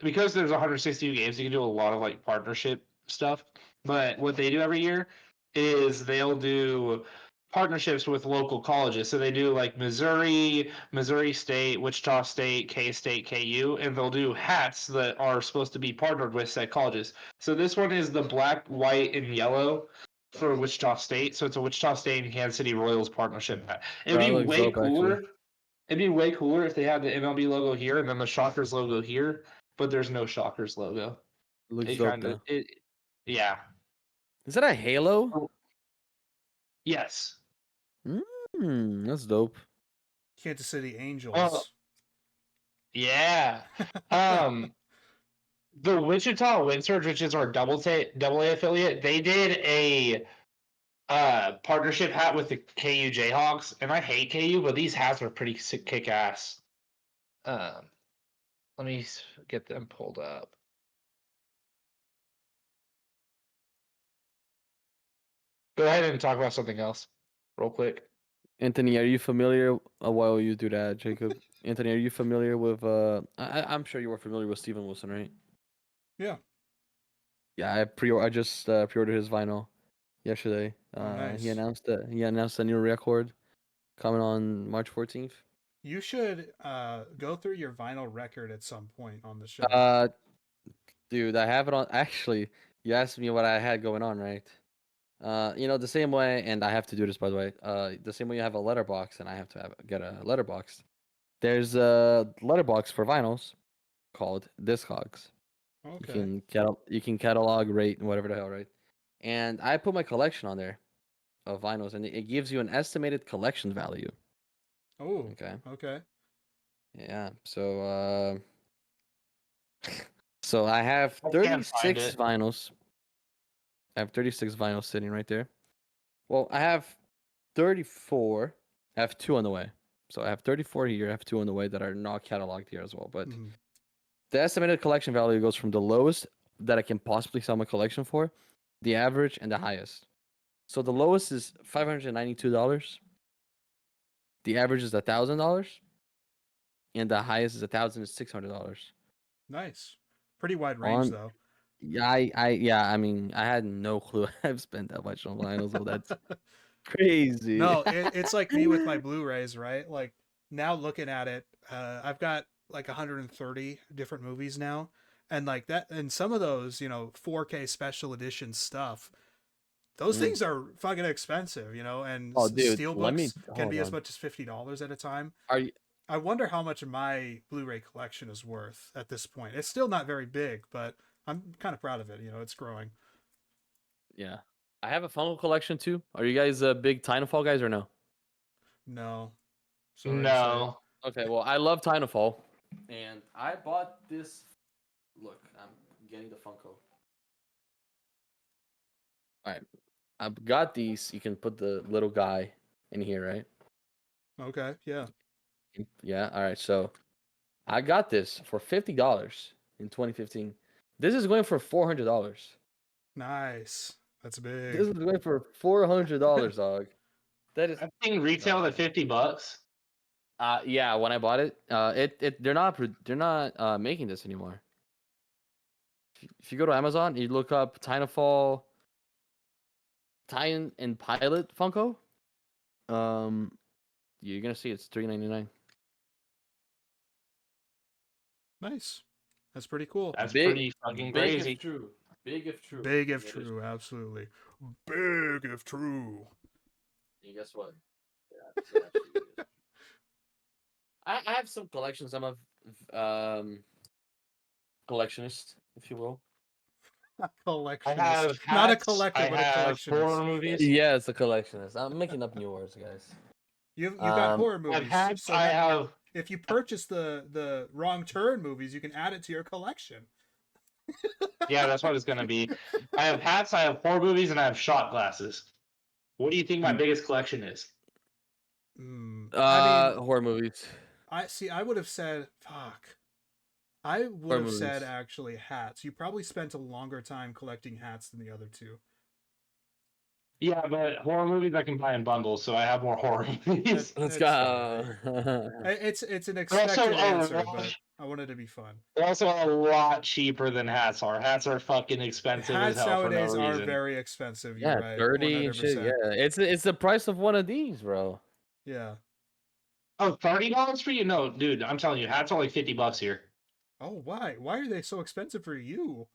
because there's 162 games, you can do a lot of like partnership stuff. But what they do every year is they'll do partnerships with local colleges. So they do like Missouri, Missouri State, Wichita State, K-State, KU, and they'll do hats that are supposed to be partnered with said colleges. So this one is the black, white, and yellow for Wichita State. So it's a Wichita State and Kansas City Royals partnership hat. It'd That be looks way dope, cooler. actually. It'd be way cooler if they had the MLB logo here and then the Shockers logo here, but there's no Shockers logo. It looks It dope kind of though. yeah. Is that a halo? Yes. That's dope. Kansas City Angels. Well, yeah. The Wichita Windsurge, which is our double A affiliate, they did a partnership hat with the KU Jayhawks, and I hate KU, but these hats are pretty kick ass. Let me get them pulled up. Go ahead and talk about something else, real quick. Anthony, are you familiar? While you do that, Jacob. Anthony, are you familiar with? I'm sure you were familiar with Steven Wilson, right? Yeah. Yeah, I just pre-ordered his vinyl yesterday. Nice. He announced a new record coming on March 14th. You should go through your vinyl record at some point on the show. Dude, I have it on. Actually, you asked me what I had going on, right? The same way, and I have to do this by the way. The same way you have a letterbox, and I have to get a letterbox. There's a letterbox for vinyls called Discogs. Okay. You can catalog, rate, and whatever the hell, right? And I put my collection on there of vinyls, and it gives you an estimated collection value. Oh. Okay. Okay. Yeah. So so I have I can't find 36 it. vinyls. I have 36 vinyls sitting right there. Well, I have 34. I have 2 on the way. So I have 34 here. I have 2 on the way that are not cataloged here as well. But the estimated collection value goes from the lowest that I can possibly sell my collection for, the average, and the highest. So the lowest is $592. The average is $1,000, and the highest is $1,600. Nice. Pretty wide range though. Yeah, I mean, I had no clue I've spent that much on vinyls, so that's crazy. No, it's like me with my Blu-rays, right? Like now looking at it, I've got like 130 different movies now, and like that, and some of those, 4K special edition stuff, those things are fucking expensive, and Oh, dude, steelbooks can hold be as on. much as $50 at a time. Are you? I wonder how much my Blu-ray collection is worth at this point. It's still not very big, but I'm kind of proud of it. It's growing. Yeah, I have a Funko collection too. Are you guys big Titanfall guys or no? No, sorry to No. Okay, well, I love Titanfall, and I bought this. Look, I'm getting the Funko. All right, I've got these. You can put the little guy in here, right? say. Okay, yeah. Yeah. All right. So I got this for $50 in 2015. This is going for $400. Nice. That's big. This is going for $400, dog. That is. That thing retailed at $50. Yeah. When I bought it, they're not making this anymore. If you go to Amazon, you look up Titanfall Titan and Pilot Funko. You're gonna see it's $3.99. Nice. That's pretty cool. That's Big- pretty fucking Big crazy. if true. Big if true. Big if That is- true, absolutely. Big if true. And guess what? Yeah, it actually is. I have some collections. I'm a collectionist, if you will. I Collectionist. have Not a hats, collector, I but a have horror collectionist. movies. Yeah, it's a collectionist. I'm making up new words, guys. You got Um, horror I've movies. had, So I that, have, if you purchase the Wrong Turn movies, you can add it to your collection. yeah, that's what it's gonna be. I have hats, I have horror movies, and I have shot glasses. What do you think my biggest collection is? I mean, horror movies. I would have said, fuck. I would Horror have said movies. actually hats. You probably spent a longer time collecting hats than the other two. Yeah, but horror movies I can buy in bundles, so I have more horror movies. Let's It's go. It's an They're also expected a answer, lot- but I wanted to be fun. They're also a lot cheaper than hats are. Hats are fucking expensive as Hats hell for no nowadays are reason. very expensive. You're Yeah, right. 30 and shit. 100%. Yeah, it's the price of one of these, bro. Yeah. Oh, $30 for you? No, dude, I'm telling you, hats are like $50 here. Oh, why? Why are they so expensive for you?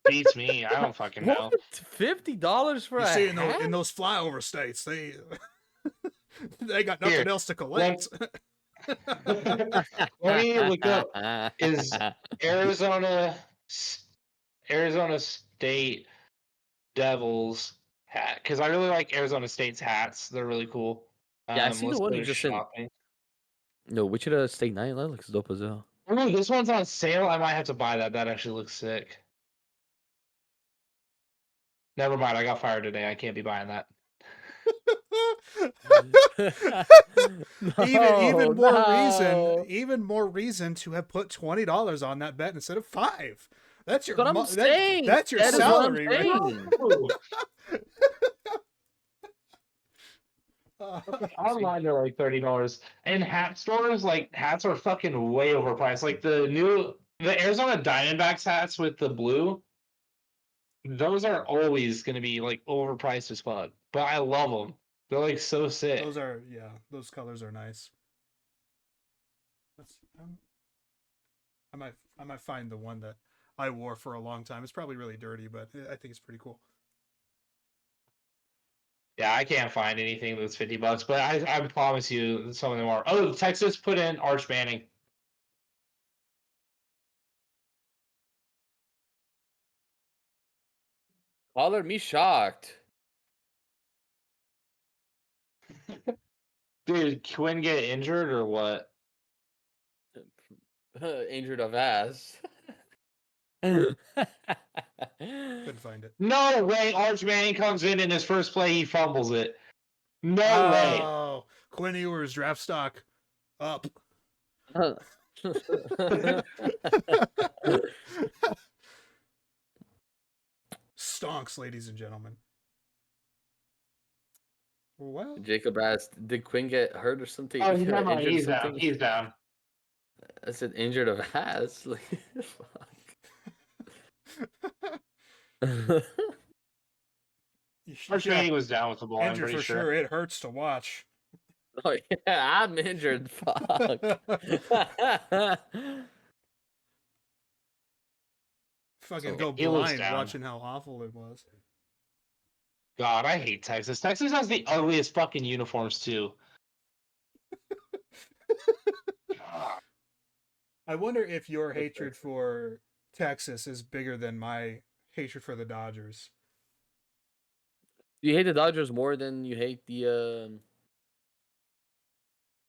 Beats me. I don't fucking know. What? $50 for You a see, hat? in those flyover states, they they got nothing Here, else to collect. Let me look up. Is Arizona State Devils hat? Because I really like Arizona State's hats. They're really cool. Yeah, I see the let's one go you to just sent. shopping. No, Wichita State Night. That looks dope as hell. Oh, this one's on sale. I might have to buy that. That actually looks sick. Never mind. I got fired today. I can't be buying that. Even more reason to have put $20 on that bet instead of $5. That's your That's what I'm saying. that's your That is what I'm salary, right? saying. Online they're like $30. And hat stores, like hats are fucking way overpriced. Like the Arizona Diamondbacks hats with the blue, those are always gonna be like overpriced as fuck. But I love them. They're like so sick. Those colors are nice. I might find the one that I wore for a long time. It's probably really dirty, but I think it's pretty cool. Yeah, I can't find anything that's $50, but I promise you some of them are. Oh, Texas put in Arch Manning. Color me shocked. Did Quinn get injured or what? Injured of ass. Couldn't find it. No way Arch Manning comes in his first play, he fumbles it. No way. Oh, Quinn Ewers draft stock up. Stonks, ladies and gentlemen. Well, Jacob asked, "Did Quinn get hurt or something?" Oh, Injured or he's down. something? He's down. I said injured of ass. Like, fuck. Arch Manning was down with the ball, I'm injured pretty for sure. sure. It hurts to watch. Oh yeah, I'm injured. Fuck. Fucking So, go it was blind down. watching how awful it was. God, I hate Texas. Texas has the ugliest fucking uniforms too. God. I wonder if your hatred for Texas is bigger than my hatred for the Dodgers. You hate the Dodgers more than you hate the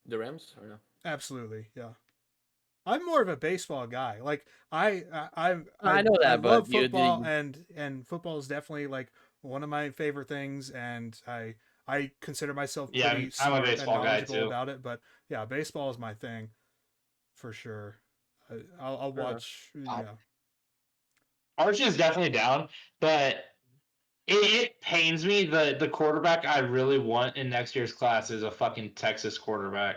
Rams, or no? Absolutely, yeah. I'm more of a baseball guy. Like I know that, I but love you- football, and football is definitely like one of my favorite things, and I consider myself Yeah, pretty I'm a smart and baseball guy, knowledgeable too. about it. But yeah, baseball is my thing for sure. I'll Fair enough. watch. Yeah, Arch is definitely down, but it pains me the quarterback I really want in next year's class is a fucking Texas quarterback.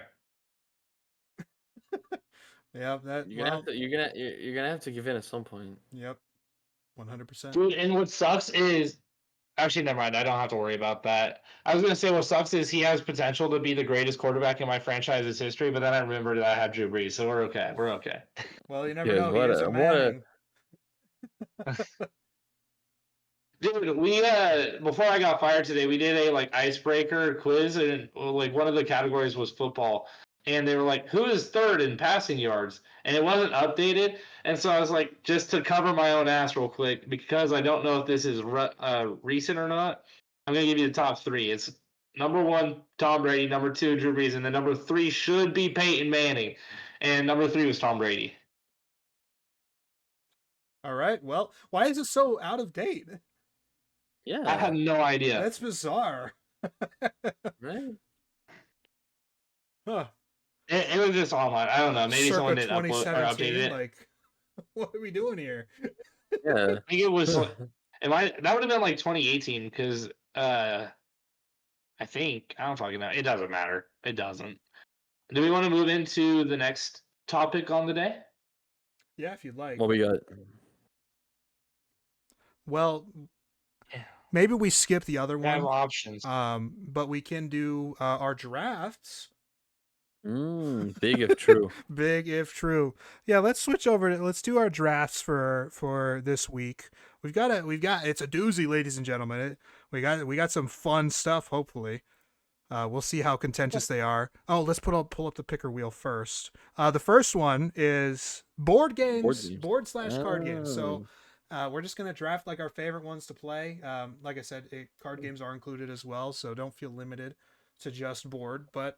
yeah. You're gonna have to give in at some point. Yep, 100%. Dude, and what sucks is Actually, never mind. I don't have to worry about that. I was gonna say what sucks is he has potential to be the greatest quarterback in my franchise's history, but then I remembered that I have Drew Brees, so we're okay. We're okay. Well, you never Yes, know. He is a what a Manning. Dude, we before I got fired today, we did a like icebreaker quiz, and like one of the categories was football, and they were like, "Who is third in passing yards?" And it wasn't updated, and so I was like, just to cover my own ass real quick, because I don't know if this is recent or not. I'm gonna give you the top three. It's number one, Tom Brady; number two, Drew Brees; and then number three should be Peyton Manning, and number three was Tom Brady. All right. Well, why is it so out of date? I have yeah, no idea. That's bizarre. right? Huh. It was just online. I don't know. Maybe Circa someone didn't upload or update 2017. it. Like, what are we doing here? Yeah. I think it was that would have been like 2018 because I think I don't fucking know. It doesn't matter. It doesn't. Do we want to move into the next topic on the day? Yeah, if you'd like. What we got? Well, Yeah. maybe we skip the other I have one. options. But we can do our drafts. Big if true. Big if true. Yeah, let's switch over to let's do our drafts for this week. We've got it's a doozy, ladies and gentlemen. We got some fun stuff, hopefully. We'll see how contentious they are. Oh, let's pull up the picker wheel first. The first one is board games, board/card games. So we're just gonna draft like our favorite ones to play. Like I said, card games are included as well, so don't feel limited to just board. But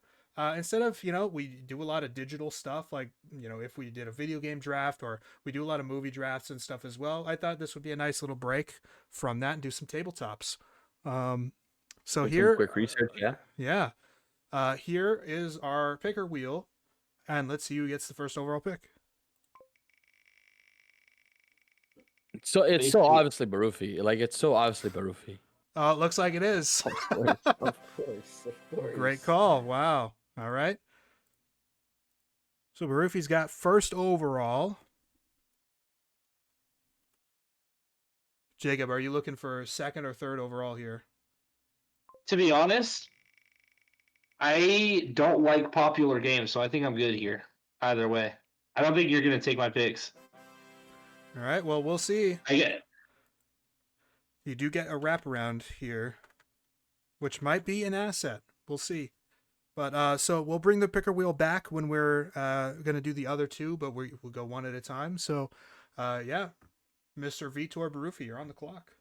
instead of we do a lot of digital stuff, like if we did a video game draft or we do a lot of movie drafts and stuff as well. I thought this would be a nice little break from that and do some tabletops. So Did some here, quick research, yeah. yeah. Here is our picker wheel, and let's see who gets the first overall pick. So it's so Basically. obviously Barufi. Like it's so obviously Barufi. Looks like it is. Of course, of course. Great call. Wow. All right. So Barufi's got first overall. Jacob, are you looking for second or third overall here? To be honest, I don't like popular games, so I think I'm good here. Either way, I don't think you're gonna take my picks. All right. Well, we'll see. I get. You do get a wraparound here, which might be an asset. We'll see. But so we'll bring the picker wheel back when we're going to do the other two, but we'll go one at a time. So, yeah, Mr. Vitor Barufi, you're on the clock.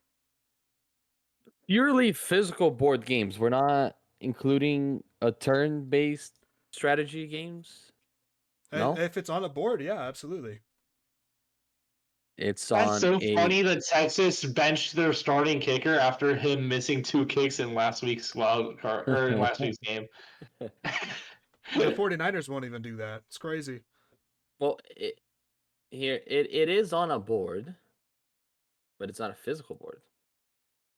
Purely physical board games. We're not including a turn-based strategy games. No? If it's on a board, yeah, absolutely. It's That's on so a funny that Texas benched their starting kicker after him missing 2 kicks in last week's wild card or in last week's game. The 49ers won't even do that. It's crazy. Well, it is on a board, but it's not a physical board.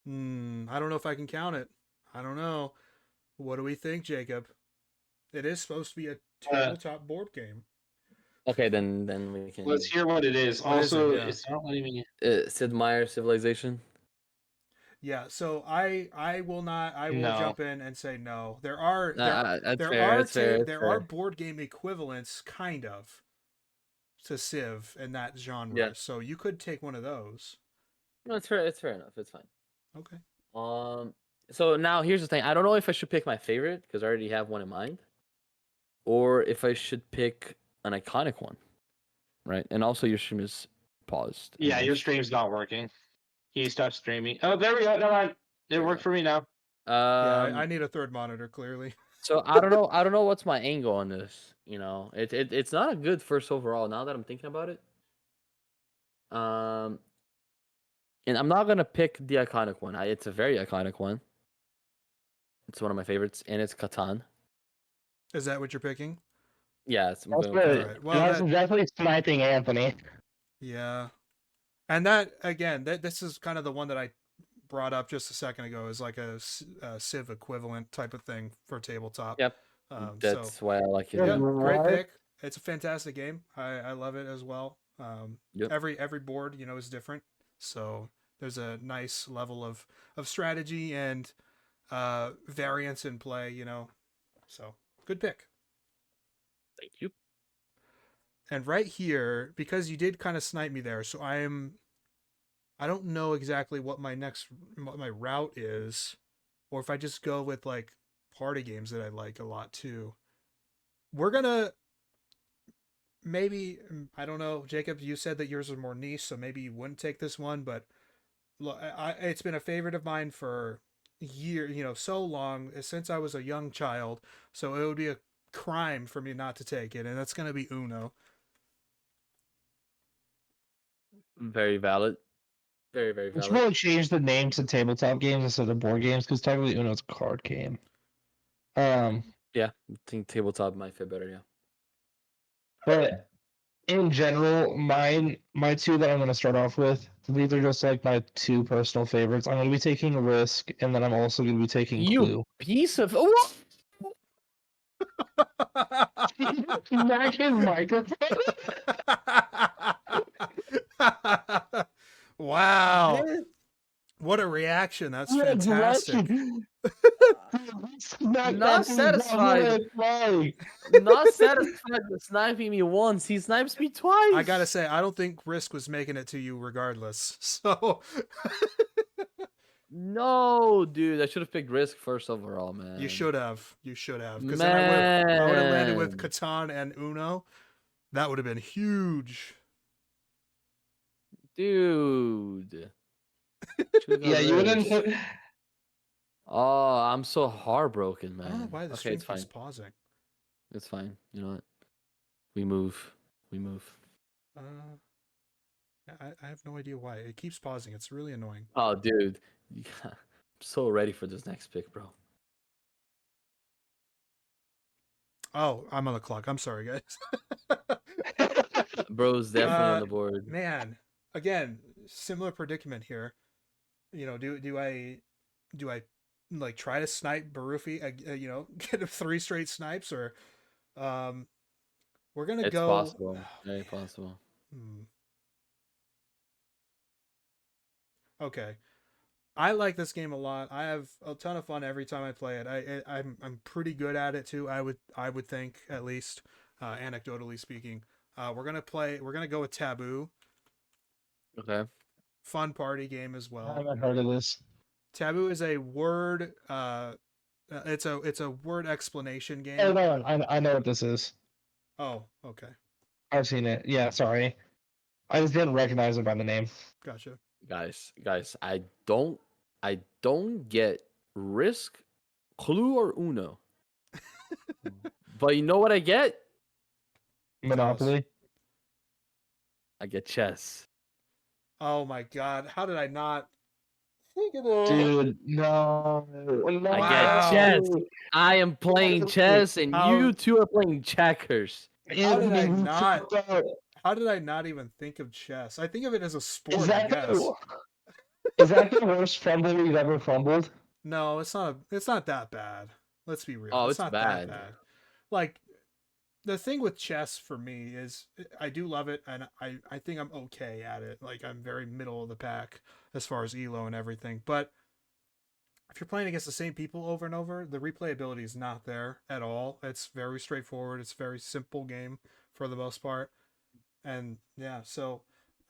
I don't know if I can count it. I don't know. What do we think, Jacob? It is supposed to be a tabletop board game. Okay, then we can. Let's hear what it is. What is Also, it? Yeah. it's not letting me. Sid Meier's Civilization. Yeah, so I will not. I will No. jump in and say no. There are That's fair. there are board game equivalents, kind of, to Civ in that genre. Yeah. So you could take one of those. No, it's fair. It's fair enough. It's fine. Okay. So now here's the thing. I don't know if I should pick my favorite because I already have one in mind, or if I should pick an iconic one, right? And also, your stream is paused. Yeah, your stream's not working. Can you stop streaming? Oh, there we go. Never mind. It worked for me now. Yeah, I need a third monitor, clearly. So I don't know. I don't know what's my angle on this. It's not a good first overall. Now that I'm thinking about it. And I'm not gonna pick the iconic one. It's a very iconic one. It's one of my favorites, and it's Catan. Is that what you're picking? Yeah, it's That's Catan. good. Alright, well, That's definitely sniping Anthony. Yeah, and that again, this is kind of the one that I brought up just a second ago, is like a Civ equivalent type of thing for tabletop. Yep. That's why I like it. Yeah, great pick. It's a fantastic game. I love it as well. Yep. Every board is different, so There's a nice level of strategy and variance in play. So good pick. Thank you. And right here, because you did kind of snipe me there, so I don't know exactly what my route is, or if I just go with like party games that I like a lot too. We're gonna maybe, I don't know, Jacob. You said that yours was more niche, so maybe you wouldn't take this one, but it's been a favorite of mine for so long since I was a young child. So it would be a crime for me not to take it, and that's gonna be Uno. Very valid. Very, very We should valid. probably change the name to tabletop games instead of board games because technically Uno's a card game. Yeah, I think tabletop might fit better. Yeah. But in general, my two that I'm going to start off with, these are just like my two personal favorites. I'm going to be taking Risk, and then I'm also going to be taking You Clue. piece of what? Smack his microphone. Wow. This- What a reaction. That's Yeah, fantastic. direction. Smack Not that thing down satisfied. with a flag. Not satisfied with sniping me once. He snipes me twice. I gotta say, I don't think Risk was making it to you regardless. So No, dude. I should have picked Risk first overall, man. you should have. You should have. Because then I would have landed with Man. Catan and Uno. That would have been huge. Dude. Should've Yeah, gone you Risk. wouldn't. Oh, I'm so heartbroken, man. I don't know why the Okay, stream it's fine. keeps pausing. It's fine. You know what? We move. We move. I have no idea why. It keeps pausing. It's really annoying. Oh, dude. I'm so ready for this next pick, bro. Oh, I'm on the clock. I'm sorry, guys. Bro's definitely on the board. Man, again, similar predicament here. Do I like try to snipe Barufi? Get him 3 straight snipes, or we're gonna It's go. possible. Very possible. Okay, I like this game a lot. I have a ton of fun every time I play it. I'm pretty good at it too. I would think, at least, anecdotally speaking. We're gonna go with Taboo. Okay. Fun party game as I well. haven't heard of this. Taboo is a word. It's a word explanation game. Oh no, I know what this is. Oh, okay, I've seen it. Yeah, sorry. I just didn't recognize it by the name. gotcha. Guys, I don't get Risk, Clue, or Uno. But you know what I get? Monopoly. I get chess. Oh my god, how did I not think of that? Dude, no. No. I Wow. get chess. I am playing chess, and How- you two are playing checkers. How did I Anthony, not? shut up. How did I not even think of chess? I think of it as a Is sport, I that guess. is that the worst fumble you've ever fumbled? No, it's not. It's not that bad. Let's be real. Oh, it's it's not bad. that bad. Like, the thing with chess for me is I do love it, and I think I'm okay at it. Like, I'm very middle of the pack as far as elo and everything. But if you're playing against the same people over and over, the replayability is not there at all. It's very straightforward. It's a very simple game for the most part. And yeah, so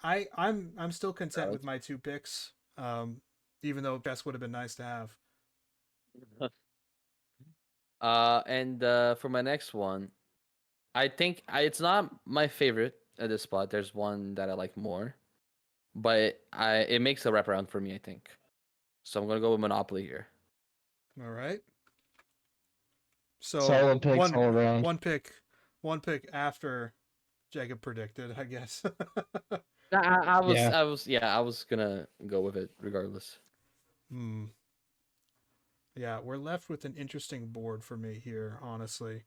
I'm still content with my 2 picks. Even though best would have been nice to have. And for my next one, I think it's not my favorite at this spot. There's one that I like more, but it makes a wraparound for me, I think. So I'm gonna go with Monopoly here. All right. So Solid picks all around. one pick after Jacob predicted, I guess. I Yeah. was gonna go with it regardless. Yeah, we're left with an interesting board for me here, honestly.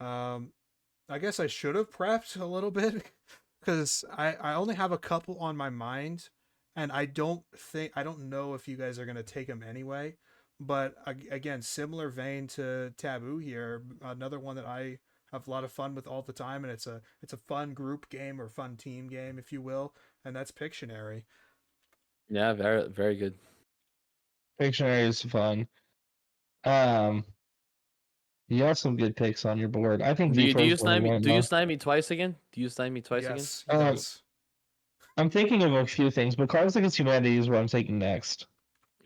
I guess I should have prepped a little bit because I only have a couple on my mind, and I don't know if you guys are gonna take them anyway. But again, similar vein to Taboo here, another one that I have a lot of fun with all the time, and it's a fun group game or fun team game, if you will, and that's Pictionary. Yeah, very very good. Pictionary is fun. You have some good picks on your board. I think Do you Vitor's going snipe to me? win Do you though. snipe me twice again? Do you snipe me twice again? Yes, he Um, does. I'm thinking of a few things, but Cards Against Humanity is what I'm taking next.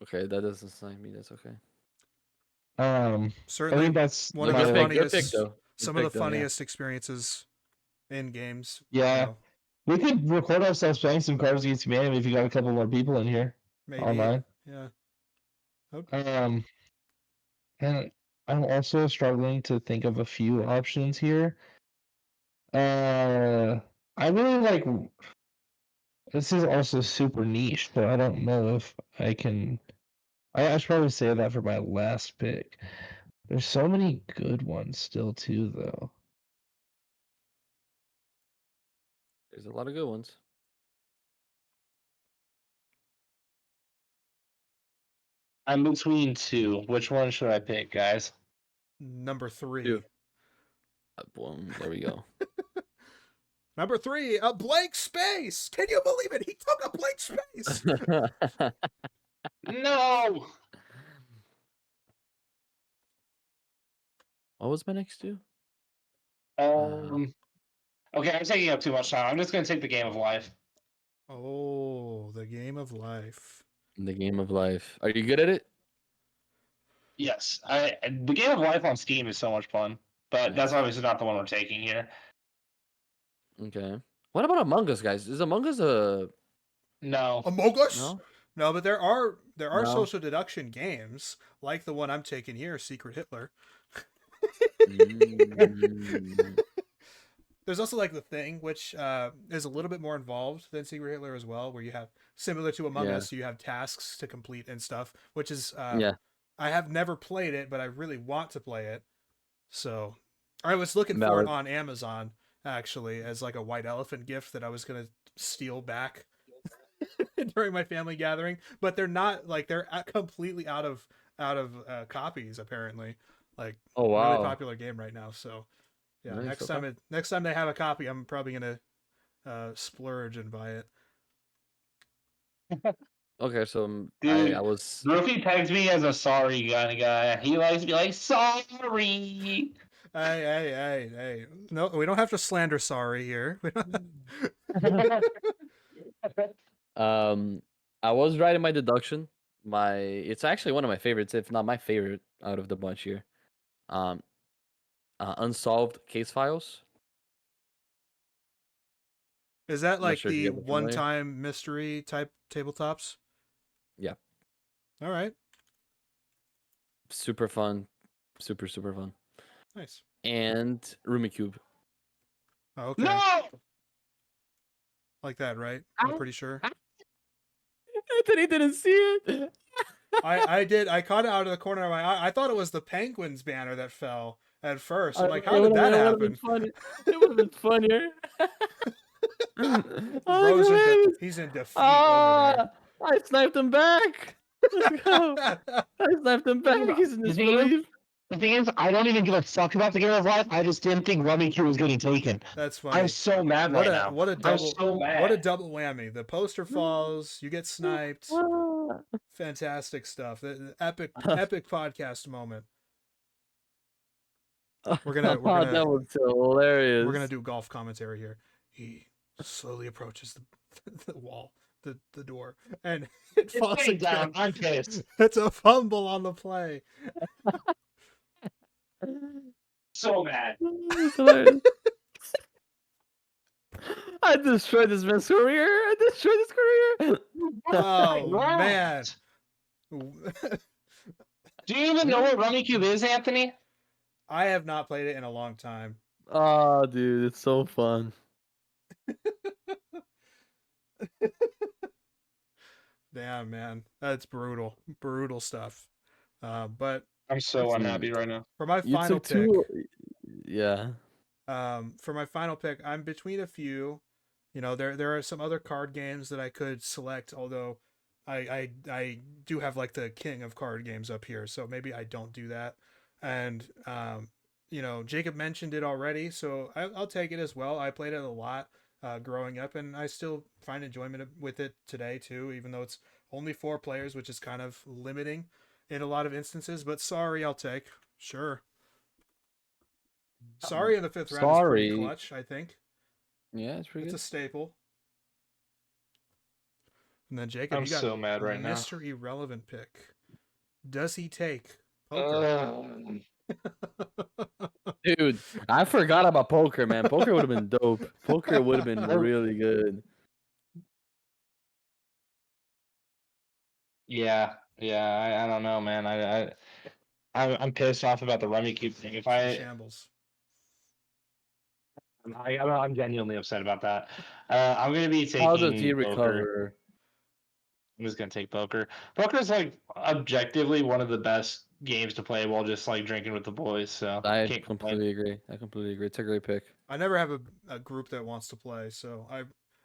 Okay, that doesn't snipe me. That's okay. I Certainly think that's one of my the Good pick. Good pick funniest, though. Good some of the pick though. Yeah. funniest experiences in games. Yeah. So We could record ourselves playing some Cards Against Humanity if you got a couple more people in here maybe, online. yeah. Oh, And I'm also struggling to think of a few options here. I really like. This is also super niche, so I don't know if I can. I should probably save that for my last pick. There's so many good ones still too, though. There's a lot of good ones. I'm between two. Which one should I pick, guys? number 3. Two. Boom. There we go. Number 3, a blank space. Can you believe it? He took a blank space. No. What was my next two? Okay, I'm taking up too much time. I'm just gonna take the game of life. Oh, the game of life. The game of life. Are you good at it? Yes, the game of life on Steam is so much fun, but that's obviously not the one we're taking here. Okay. What about Among Us, guys? Is Among Us a No. Among Us? no? No, but there are No. social deduction games like the one I'm taking here, Secret Hitler. Mm. There's also like the Thing, which is a little bit more involved than Secret Hitler as well, where you have similar to Among Yeah. Us, you have tasks to complete and stuff, which is Yeah. I have never played it, but I really want to play it. So I was looking for Valid. it on Amazon actually as like a white elephant gift that I was gonna steal back during my family gathering, but they're not like they're completely out of copies apparently. Like Oh really wow. popular game right now. So yeah, Nice, next okay. time they have a copy, I'm probably gonna splurge and buy it. Okay, so Dude, I was Rookie pegs me as a sorry kind of guy. He likes to be like, sorry. Hey. No, we don't have to slander sorry here. I was right in my deduction. It's actually one of my favorites, if not my favorite out of the bunch here. Um Unsolved Case Files. Is that I'm not like sure if you the guys are familiar. one-time mystery type tabletops? Yeah. All right. Super fun. Super fun. Nice. And Rumicube. Oh, okay. No! Like that, right? I'm pretty sure. Anthony didn't see it. I did. I caught it out of the corner of my eye. I thought it was the Penguins banner that fell at first. I'm like, how did that happen? It would have been funnier. He's in defeat over I sniped him back. Let's go. there. I sniped him back. He's in disbelief. The thing is, I don't even give a fuck about the game of life. I just didn't think Rummy Q was getting taken. That's funny. I'm so mad right now. What a I'm double so mad. what a double whammy. The poster falls, you get sniped. Fantastic stuff. The epic podcast moment. We're gonna that was hilarious. we're gonna do golf commentary here. He slowly approaches the wall, the door, and it falls It's down. again. I'm pissed. It's a fumble on the play. So mad. I destroyed this man's career. I destroyed his career. Oh Right. man. Do you even know what Rummy Cube is, Anthony? I have not played it in a long time. Oh, dude, it's so fun. Damn, man, that's brutal stuff. But I'm so unhappy right now. for my You final took pick, yeah. for my final pick, I'm between a few. You know, there are some other card games that I could select, although I do have like the king of card games up here, so maybe I don't do that. And you know, Jacob mentioned it already, so I'll take it as well. I played it a lot growing up, and I still find enjoyment with it today too, even though it's only 4 players, which is kind of limiting in a lot of instances. But sorry, I'll take. Sure. Sorry in the 5th round is pretty Sorry. clutch, I think. Yeah, it's pretty It's a good. staple. And then Jacob, I'm you got so mad right now. Mr. Irrelevant pick. Does he take poker? Dude, I forgot about poker, man. Poker would have been dope. Poker would have been really good. Yeah, I don't know, man. I'm pissed off about the Rummy Cube thing. If It's in shambles. I'm genuinely upset about that. I'm gonna be How does he taking poker. recover? I'm just gonna take poker. Poker is like objectively one of the best games to play while just like drinking with the boys. So I can't complain. completely agree. I completely agree. It's a great pick. I never have a group that wants to play, so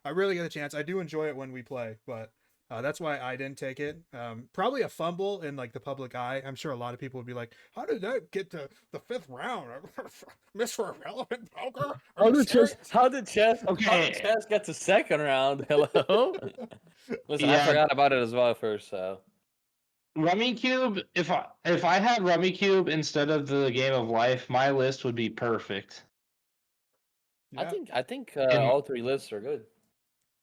I really get a chance. I do enjoy it when we play, but that's why I didn't take it. Probably a fumble in like the public eye. I'm sure a lot of people would be like, "How did that get to the 5th round, Mr. Irrelevant Poker?" How did chess Okay. get to 2nd round? Hello. Listen, I Yeah. forgot about it as well first. So Rummy Cube. If I had Rummy Cube instead of the Game of Life, my list would be perfect. Yeah. I think And- all 3 lists are good.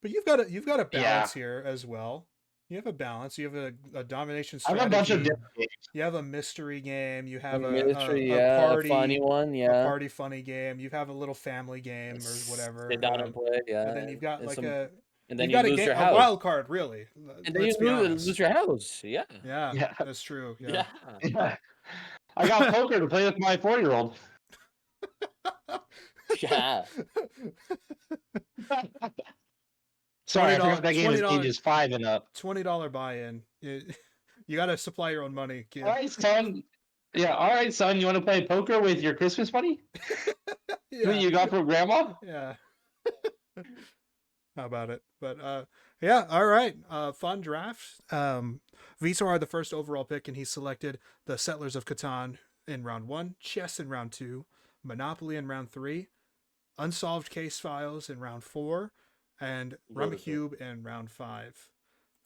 But you've got a balance here as well. You have a balance. You have a domination I strategy. have a bunch of different games. You have a mystery game. You have Mystery, a party, a funny one, a party funny game. You have a little family game or whatever. Sit down and play, yeah. And then you've got like and then you've you got lose your a house. wild card, really. And then Let's be you honest. lose your house. Yeah. Yeah, that's true. Yeah. Yeah. I got poker to play with my 4-year-old. Yeah. Sorry, I forgot that game is $20 ages 5 and up. $20 buy-in. You got to supply your own money, kid. All right, son. Yeah, all right, son. You want to play poker with your Christmas money? Yeah. That you got from grandma? Yeah. How about it? But yeah, all right. Fun draft. Vitor had the first overall pick, and he selected the Settlers of Catan in round 1, Chess in round 2, Monopoly in round 3, Unsolved Case Files in round 4, and Rummy Cube in round 5.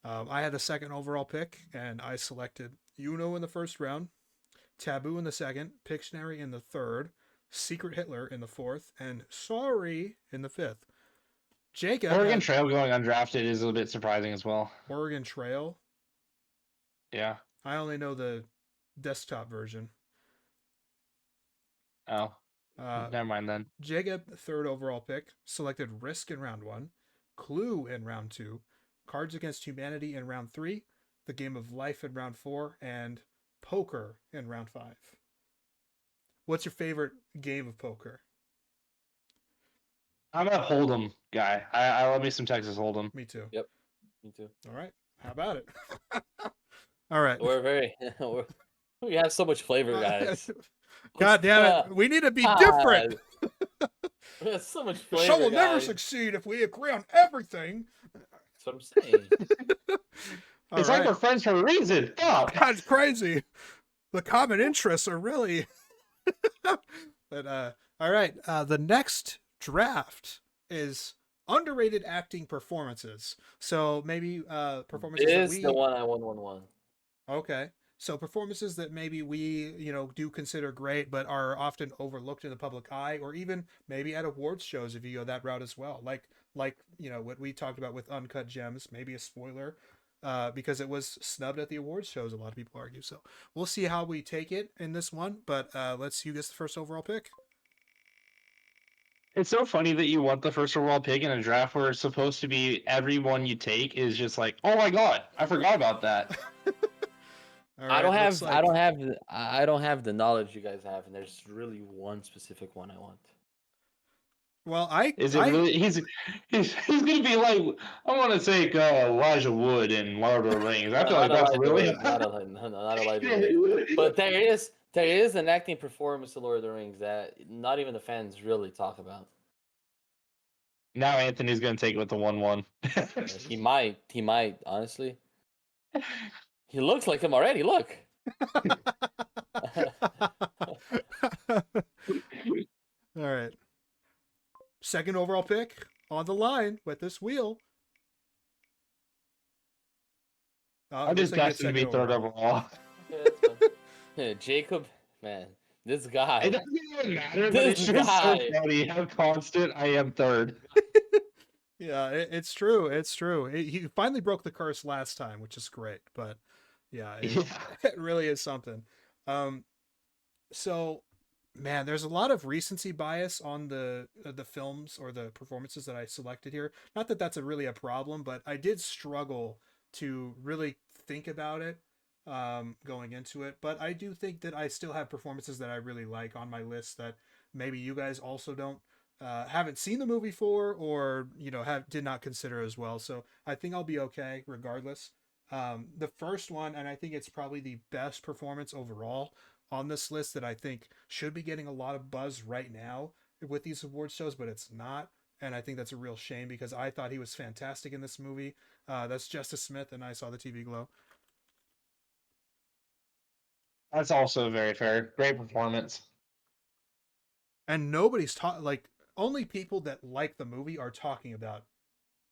I had the second overall pick, and I selected Uno in the first round, Taboo in the second, Pictionary in the third, Secret Hitler in the fourth, and Sorry in the fifth. Jacob. Oregon Trail going undrafted is a bit surprising as well. Oregon Trail? Yeah. I only know the desktop version. Oh. Never mind then. Jacob, third overall pick, selected Risk in round 1, Clue in round 2, Cards Against Humanity in round 3, The Game of Life in round 4, and Poker in round 5. What's your favorite game of poker? I'm a Hold'em guy. I love me some Texas Hold'em. Me too. Yep. Me too. All right. How about it? All right. We're very we have so much flavor, guys. God damn it. We need to be different. We have so much flavor. The show will never guys. succeed if we agree on everything. That's what I'm saying. It's like we're friends for a reason. God. That's crazy. The common interests are really. But all right. The next draft is underrated acting performances. So maybe performances It that is the one I won. Okay. So performances that maybe we, do consider great, but are often overlooked in the public eye, or even maybe at awards shows if you go that route as well. Like what we talked about with Uncut Gems, maybe a spoiler, because it was snubbed at the awards shows. A lot of people argue. So we'll see how we take it in this one. But let's you guess the first overall pick. It's so funny that you want the first overall pick in a draft where it's supposed to be everyone you take is just like, oh my god, I forgot about that. Right, I don't have the knowledge you guys have, and there's really one specific one I want. Well, Is it really? He's gonna be like, I want to take Elijah Wood in Lord of the Rings. I feel like that's really not Elijah Wood. But there is an acting performance to Lord of the Rings that not even the fans really talk about. Now Anthony's gonna take it with the 1-1. He might, honestly. He looks like him already. Look. All right. Second overall pick on the line with this wheel. I'm Looks just like you get destined to second be third overall. overall. Yeah, that's fine. Jacob, man, this It guy, doesn't even matter, but this it's just so guy. funny how constant I am third. Yeah, it's true. It's true. He finally broke the curse last time, which is great. But yeah, Yeah. it really is something. Um, so man, there's a lot of recency bias on the films or the performances that I selected here. Not that that's really a problem, but I did struggle to really think about it going into it. But I do think that I still have performances that I really like on my list that maybe you guys also don't haven't seen the movie for, or have did not consider as well. So I think I'll be okay regardless. The first one, and I think it's probably the best performance overall on this list that I think should be getting a lot of buzz right now with these award shows, but it's not. And I think that's a real shame because I thought he was fantastic in this movie. That's Justice Smith, and I Saw the TV Glow. That's also very fair. Great performance. And nobody's taught, like, only people that like the movie are talking about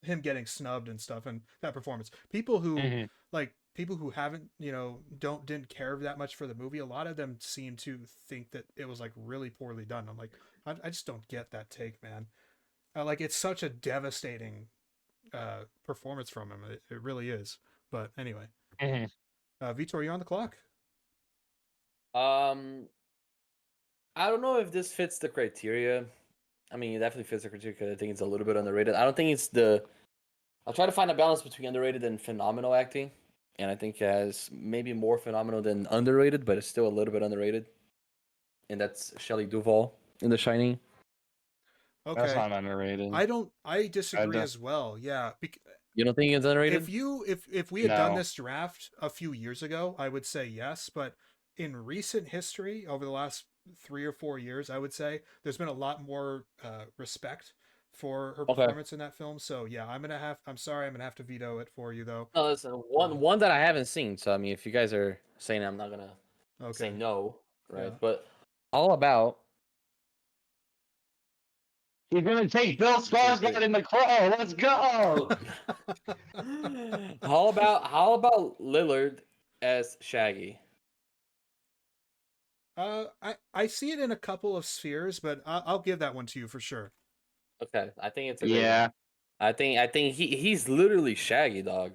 him getting snubbed and stuff and that performance. People who Mhm. like people who haven't didn't care that much for the movie, a lot of them seem to think that it was like really poorly done. I'm like, I just don't get that take, man. Like, it's such a devastating performance from him. It really is. But anyway, Mhm. Vitor, you're on the clock. Um, I don't know if this fits the criteria. I mean, it definitely fits the criteria because I think it's a little bit underrated. I don't think it's the. I'll try to find a balance between underrated and phenomenal acting, and I think it has maybe more phenomenal than underrated, but it's still a little bit underrated. And that's Shelley Duvall in The Shining. That's Okay. not underrated. I I disagree don't, as well. Yeah. You don't think it's underrated? If we had done no. this draft a few years ago, I would say yes, but in recent history over the last 3 or 4 years, I would say there's been a lot more respect for her Okay. performance in that film. So yeah, I'm sorry, I'm gonna have to veto it for you though. No, listen, one that I haven't seen. So I mean, if you guys are saying, I'm not gonna say Okay. no, right? Yeah. But all about He's gonna take Bill Skarsgård in The Crow. Let's go. how about Lillard as Shaggy? I see it in a couple of spheres, but I'll give that one to you for sure. Okay, I think it's a great one. Yeah. I think he's literally Shaggy, dog.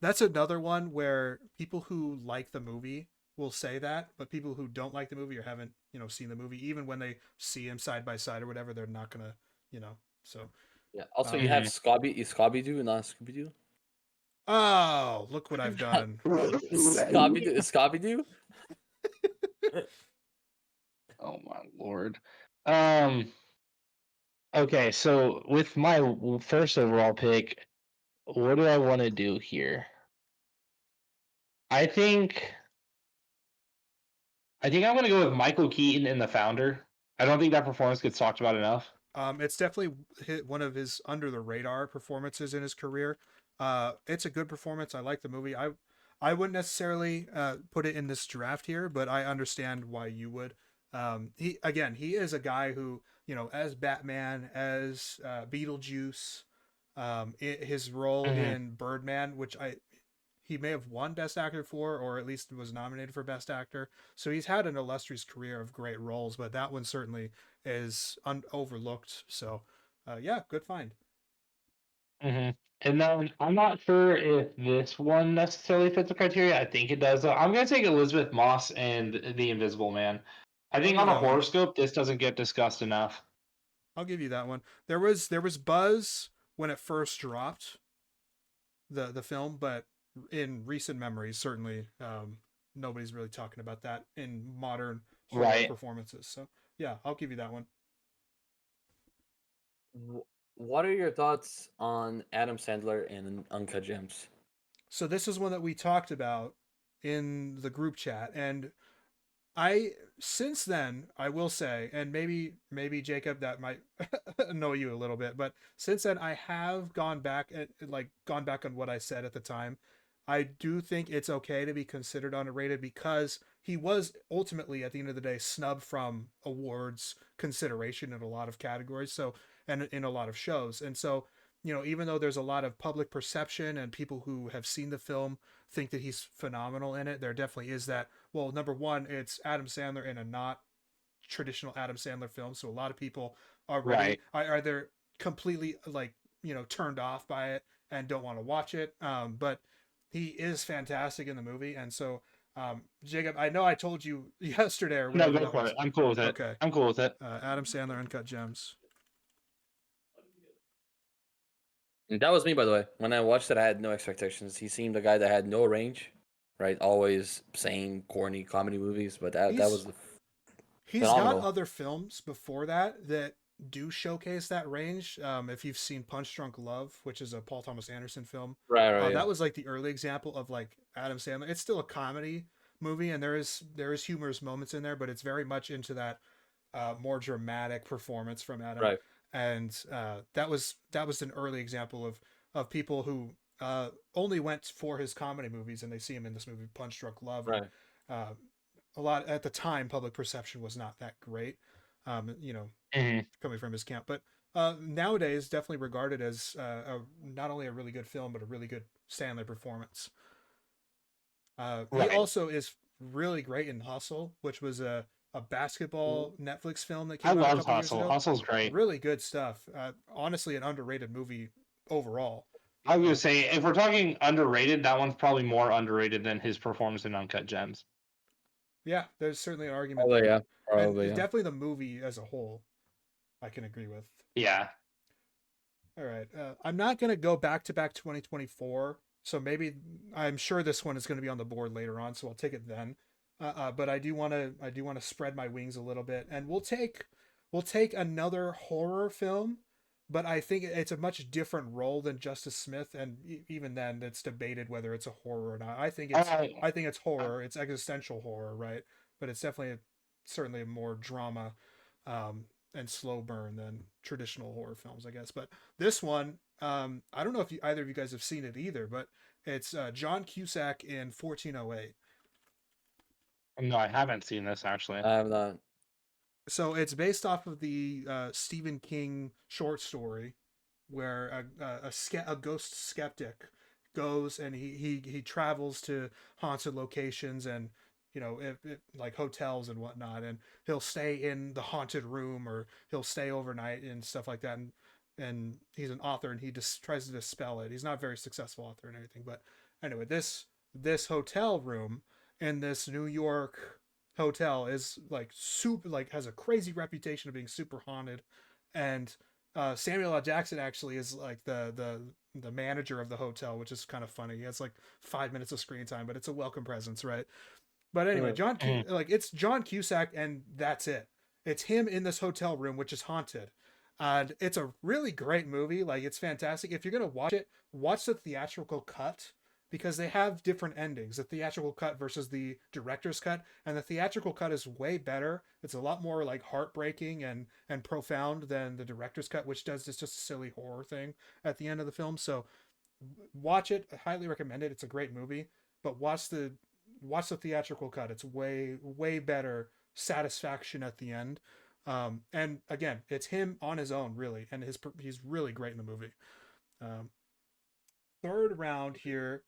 That's another one where people who like the movie will say that, but people who don't like the movie or haven't, seen the movie, even when they see him side by side or whatever, they're not gonna, so. Yeah. Also, you Um, have Mhm. Scooby Doo, not Scooby Doo. oh, look what I've done. Scooby Doo. Oh my lord. Um. Okay, so with my first overall pick, what do I want to do here? I think I think I'm gonna go with Michael Keaton in The Founder. I don't think that performance gets talked about enough. It's definitely one of his under the radar performances in his career. It's a good performance. I like the movie. I wouldn't necessarily put it in this draft here, but I understand why you would. He is a guy who, as Batman, as Beetlejuice, his role Mhm. in Birdman, which he may have won Best Actor for, or at least was nominated for Best Actor. So he's had an illustrious career of great roles, but that one certainly is overlooked. So, yeah, good find. Mhm. And then I'm not sure if this one necessarily fits the criteria. I think it does. Though. I'm gonna take Elizabeth Moss and The Invisible Man. I I'll think give on you a that one. horoscope, this doesn't get discussed enough. I'll give you that one. There was buzz when it first dropped the film, but in recent memories, certainly nobody's really talking about that in modern horror Right. performances. So yeah, I'll give you that one. What are your thoughts on Adam Sandler and Uncut Gems? So this is one that we talked about in the group chat, and I since then I will say, and maybe Jacob, that might annoy you a little bit, but since then I have gone back and like gone back on what I said at the time. I do think it's okay to be considered underrated because he was ultimately at the end of the day snubbed from awards consideration in a lot of categories. So, and in a lot of shows. And so, even though there's a lot of public perception and people who have seen the film think that he's phenomenal in it, there definitely is that. Well, number one, it's Adam Sandler in a not traditional Adam Sandler film, so a lot of people already Right. are either completely like turned off by it and don't want to watch it. But he is fantastic in the movie, and so Jacob, I know I told you yesterday or No, whatever go that for was. it. I'm cool with it. Okay, I'm cool with it. Adam Sandler Uncut Gems. And that was me, by the way. When I watched it, I had no expectations. He seemed a guy that had no range, right? Always same corny comedy movies, but that He's was he's got phenomenal. other films before that do showcase that range. If you've seen Punch Drunk Love, which is a Paul Thomas Anderson film, Right, yeah. that was like the early example of like Adam Sandler. It's still a comedy movie, and there is humorous moments in there, but it's very much into that more dramatic performance from Adam. Right, And that was an early example of people who only went for his comedy movies, and they see him in this movie Punch Drunk Love, and right. uh, a lot at the time public perception was not that great, you know, Mhm. coming from his camp, but nowadays definitely regarded as not only a really good film but a really good Stanley performance. He Right. also is really great in Hustle, which was a basketball Netflix film that I came out a love couple years Hustle. ago. Hustle's great. Really good stuff. Honestly, an underrated movie overall. I was gonna Uh, say, if we're talking underrated, that one's probably more underrated than his performance in Uncut Gems. yeah, there's certainly an argument Probably, there, yeah. and Probably, it's yeah. definitely the movie as a whole I can agree with. Yeah. All right. I'm not going to go back to back 2024. So maybe I'm sure this one is going to be on the board later on. So I'll take it then. But I do want to spread my wings a little bit, and we'll take another horror film, but I think it's a much different role than Justice Smith, and even then, it's debated whether it's a horror or not. I think it's Uh, I think it's horror. It's existential horror, right? But it's definitely certainly more drama, um, and slow burn than traditional horror films, I guess. But this one, I don't know if either of you guys have seen it either, but it's John Cusack in 1408. no, I haven't seen this actually. I have not. So it's based off of the Stephen King short story where a ghost skeptic goes and he travels to haunted locations and like hotels and whatnot, and he'll stay in the haunted room or he'll stay overnight and stuff like that, and he's an author and he just tries to dispel it. He's not a very successful author and everything, but anyway, this hotel room in this New York hotel is like super, like has a crazy reputation of being super haunted, and Samuel L. Jackson actually is like the manager of the hotel, which is kind of funny. He has like 5 minutes of screen time, but it's a welcome presence, right? But anyway, Mm. Like it's John Cusack, and that's it. It's him in this hotel room, which is haunted, and it's a really great movie. Like it's fantastic. If you're gonna watch it, watch the theatrical cut because they have different endings. The theatrical cut versus the director's cut, and the theatrical cut is way better. It's a lot more like heartbreaking and profound than the director's cut, which does just a silly horror thing at the end of the film. So watch it. I highly recommend it. It's a great movie, but watch the theatrical cut. It's way better satisfaction at the end. And again, it's him on his own really, and he's really great in the movie. Um, Third round here,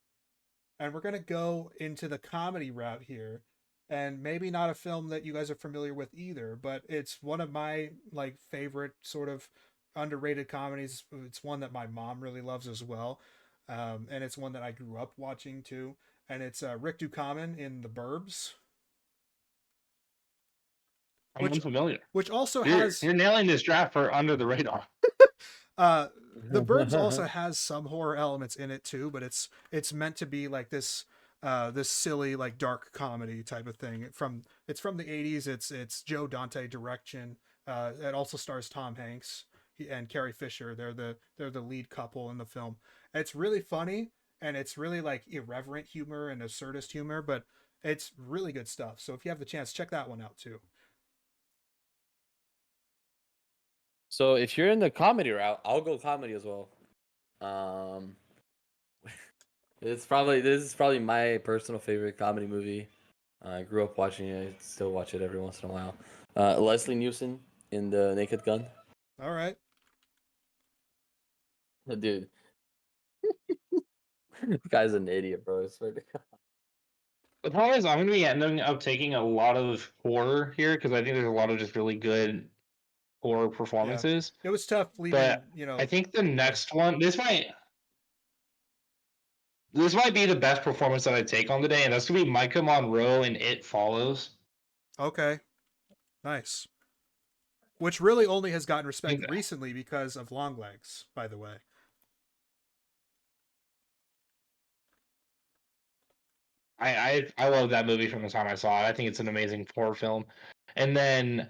and we're gonna go into the comedy route here, and maybe not a film that you guys are familiar with either, but it's one of my like favorite sort of underrated comedies. It's one that my mom really loves as well, and it's one that I grew up watching too. And it's Rick Ducommun in The Burbs, I'm which unfamiliar. which also You're has you're nailing this draft for under the radar. uh The Burbs also has some horror elements in it too, but it's meant to be like this silly like dark comedy type of thing. It's from the 80s. It's Joe Dante direction. It also stars Tom Hanks and Carrie Fisher. They're the lead couple in the film. It's really funny, and it's really like irreverent humor and absurdist humor, but it's really good stuff. So if you have the chance, check that one out too. So if you're in the comedy route, I'll go comedy as well. Um, this is probably my personal favorite comedy movie. I grew up watching it. I still watch it every once in a while. Leslie Nielsen in The Naked Gun. All right. Dude, this guy's an idiot, bro. I swear to God. The problem is, I'm going to be ending up taking a lot of horror here because I think there's a lot of just really good horror performances. It was tough leaving, But I think the next one, this might be the best performance that I take on the day, and that's gonna be Micah Monroe in It Follows. Okay. Nice. Which really only has gotten respect And recently because of Longlegs, by the way. I love that movie from the time I saw it. I think it's an amazing horror film. And then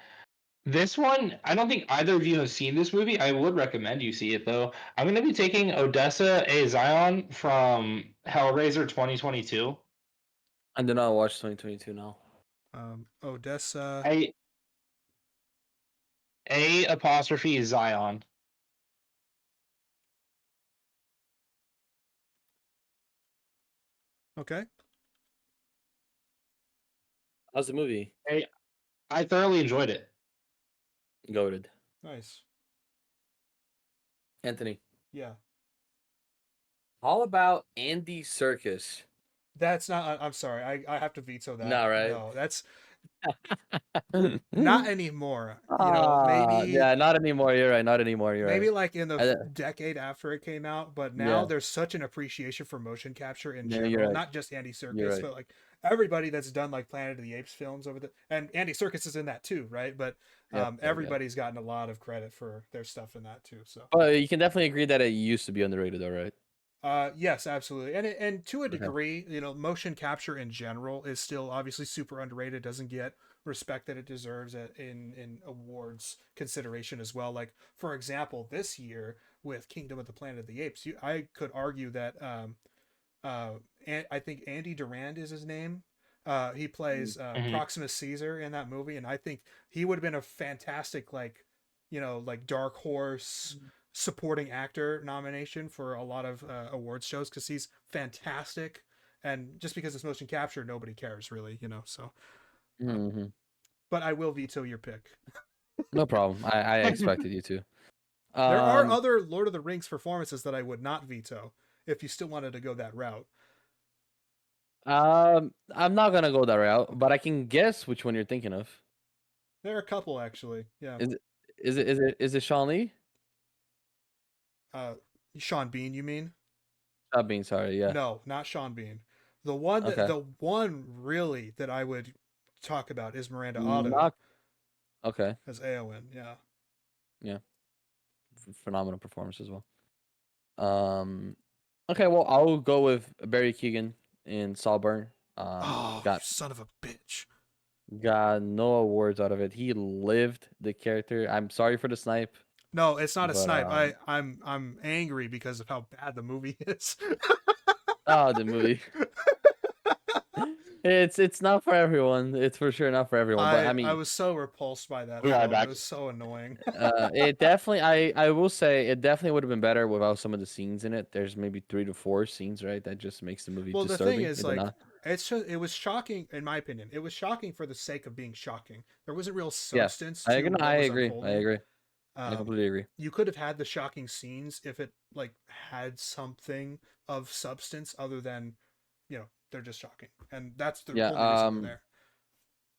this one, I don't think either of you have seen this movie. I would recommend you see it though. I'm gonna be taking Odessa A. Zion from Hellraiser 2022. I did not watch 2022 now. Odessa. A apostrophe Zion. Okay. How's the movie? I thoroughly enjoyed it. Goated. Nice. Anthony. Yeah. How about Andy Serkis? That's not. I'm sorry. I have to veto that. No, right? No, that's not anymore. Maybe. Yeah, not anymore. You're right. Not anymore. You're maybe right. like in the decade after it came out, but now Yeah. there's such an appreciation for motion capture in Yeah, you're general. right. Not just Andy You're Serkis, right. but like everybody that's done like Planet of the Apes films and Andy Serkis is in that too, right? But Yeah, everybody's gotten a lot of credit for their stuff in that too. So But you can definitely agree that it used to be underrated, though, right? yes, absolutely. And to a Okay. degree, motion capture in general is still obviously super underrated, doesn't get respect that it deserves in awards consideration as well. Like for example, this year with Kingdom of the Planet of the Apes, I could argue that and I think Andy Durand is his name. He plays Proximus Caesar in that movie, and I think he would have been a fantastic like dark horse supporting actor nomination for a lot of awards shows because he's fantastic, and just because it's motion capture, nobody cares really, so Mm-hmm. but I will veto your pick. No problem. I expected you to. There are other Lord of the Rings performances that I would not veto if you still wanted to go that route. I'm not gonna go that route, but I can guess which one you're thinking of. There are a couple actually. Yeah. Is it Sean Lee? Sean Bean, you mean? Not being sorry, yeah. No, not Sean Bean. The one really that I would talk about is Miranda Otto Okay. as Eowyn. Yeah. Yeah. Phenomenal performance as well. Okay, well I'll go with Barry Keoghan in Saltburn. Got son of a bitch. got no awards out of it. He lived the character. I'm sorry for the snipe. No, it's not a But, snipe. I'm angry because of how bad the movie is. Oh, the movie. It's not for everyone. It's for sure not for everyone. But I mean, I was so repulsed by that Yeah, film. back. It was so annoying. it definitely. I will say it definitely would have been better without some of the scenes in it. There's maybe 3 to 4 scenes, right? That just makes the movie Well, the disturbing. thing is, it was shocking in my opinion. It was shocking for the sake of being shocking. There wasn't real substance to what I was agree. unfolding. I agree. I completely agree. You could have had the shocking scenes if it like had something of substance other than, they're just shocking, and that's the only reason they're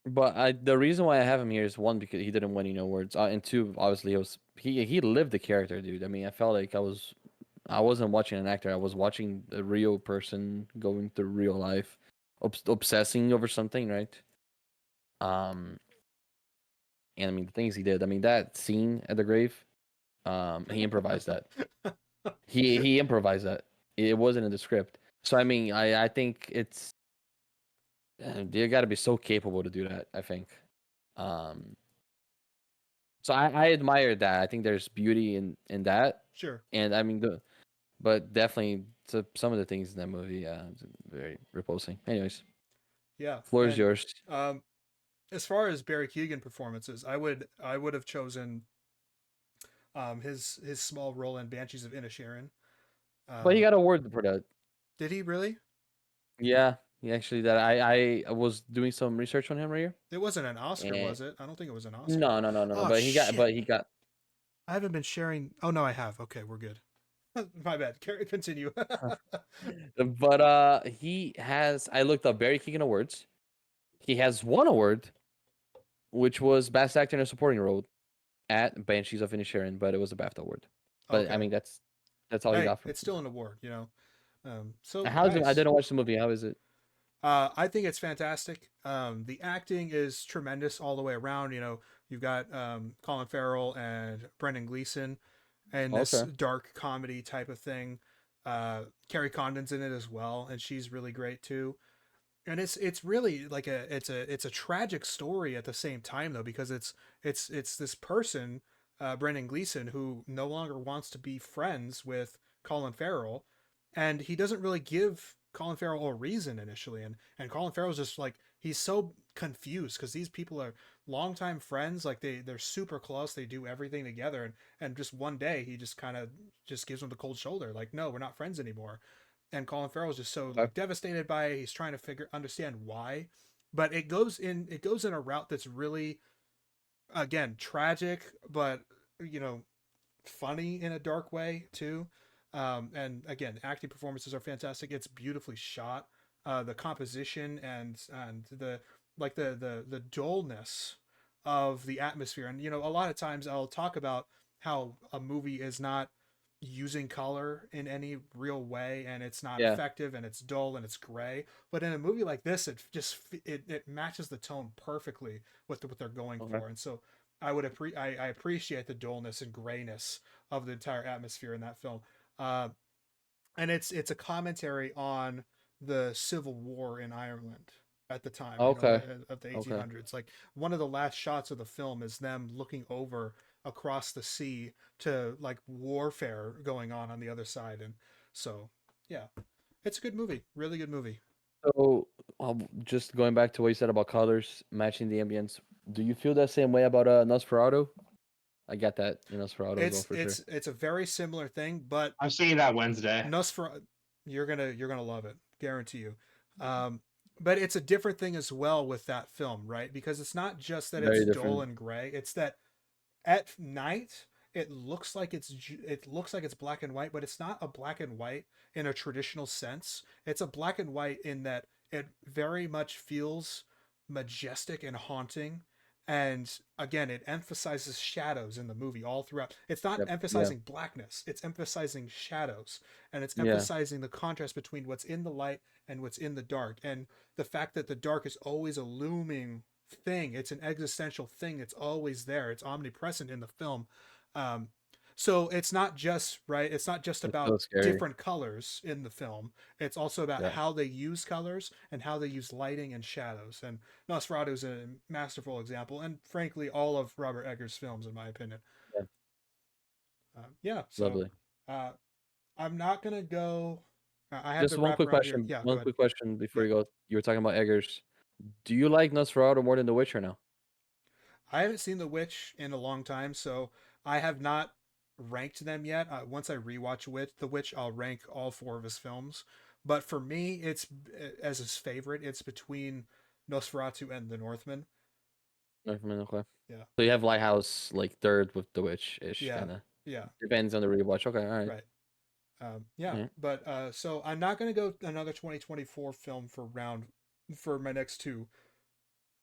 there. But the reason why I have him here is one, because he didn't win any awards, and two, obviously he lived the character, dude. I mean, I felt like I wasn't watching an actor. I was watching a real person going through real life, obsessing over something, right? And I mean the things he did. I mean that scene at the grave, he improvised that. He improvised that. It wasn't in the script. So I mean, I think it's you got to be so capable to do that. I think. So I admire that. I think there's beauty in that. Sure. And I mean but definitely some of the things in that movie, it's very repulsing. Anyways, Yeah. floor is yours. As far as Barry Keoghan performances, I would have chosen his small role in Banshees of Inisherin. But he got an award for that. Did he really? Yeah, actually, that I was doing some research on him right here. It wasn't an Oscar, And was it? I don't think it was an Oscar. no. Oh, But he got. shit. But he got. I haven't been sharing. Oh no, I have. Okay, we're good. My bad. Continue. But he has. I looked up Barry Keoghan awards. He has one award, which was Best Actor in a Supporting Role at Banshees of Inisherin, but it was a BAFTA award. But I Okay. mean, that's all he Hey, got from. it's still an award, you know. So How's it? I nice. didn't watch the movie. How is it? I think it's fantastic. The acting is tremendous all the way around. You know, you've got Colin Farrell and Brendan Gleeson, and this Okay. dark comedy type of thing. Carrie Condon's in it as well, and she's really great too. And it's really like it's a tragic story at the same time though, because it's this person, Brendan Gleeson, who no longer wants to be friends with Colin Farrell, and he doesn't really give Colin Farrell a reason initially, and Colin Farrell's just like he's so confused because these people are longtime friends, like they're super close, they do everything together, and just one day he just kind of just gives him the cold shoulder, like no, we're not friends anymore, and Colin Farrell's just so Okay. like devastated by it. He's trying to understand why, but it goes in a route that's really again tragic, but you know funny in a dark way too. And again, acting performances are fantastic. It's beautifully shot. The composition and the like the dullness of the atmosphere. And you know, a lot of times I'll talk about how a movie is not using color in any real way and it's not Yeah. effective and it's dull and it's gray, but in a movie like this it matches the tone perfectly with what they're going Okay. for. And so I appreciate the dullness and grayness of the entire atmosphere in that film. uh, and it's a commentary on the Civil War in Ireland at the time, you know, Okay. of the Okay. 1800s. Like one of the last shots of the film is them looking over across the sea to like warfare going on the other side, and so yeah, it's a good movie, really good movie. So, just going back to what you said about colors matching the ambience, do you feel that same way about Nosferatu? I get that in Nosferatu as well for sure. It's a very similar thing, but I'm seeing that Wednesday. Nosferatu, you're gonna love it, guarantee you. Um, but it's a different thing as well with that film, right? Because it's not just that it's Very dull different. and gray; it's that at night it looks like it's black and white, but it's not a black and white in a traditional sense. It's a black and white in that it very much feels majestic and haunting. And again, it emphasizes shadows in the movie all throughout. It's not Yep. Yeah. emphasizing blackness, it's emphasizing shadows, and it's Yeah. emphasizing the contrast between what's in the light and what's in the dark, and the fact that the dark is always a looming thing. It's an existential thing. It's always there. It's omnipresent in the film. Um, so it's not just right. It's not just It's about so scary. different colors in the film. It's also about Yeah. how they use colors and how they use lighting and shadows. And Nosferatu is a masterful example, and frankly, all of Robert Eggers' films, in my opinion. Yeah. Yeah. So Lovely. uh, I'm not gonna go. I have Just the one quick wraparound here. question. Yeah. Go One ahead. quick question before Yeah. you go. You were talking about Eggers. Do you like Nosferatu more than The Witcher now? I haven't seen The Witch in a long time, so I have not ranked them yet. Once I rewatch The Witch, I'll rank all four of his films. But for me, it's as his favorite. It's between Nosferatu and The Northman. Northman, okay. Yeah, So you have Lighthouse like third with The Witch ish yeah, kind of. yeah. Depends on the rewatch. Okay, all right. Right. Yeah, All right. but so I'm not gonna go another 2024 film for my next two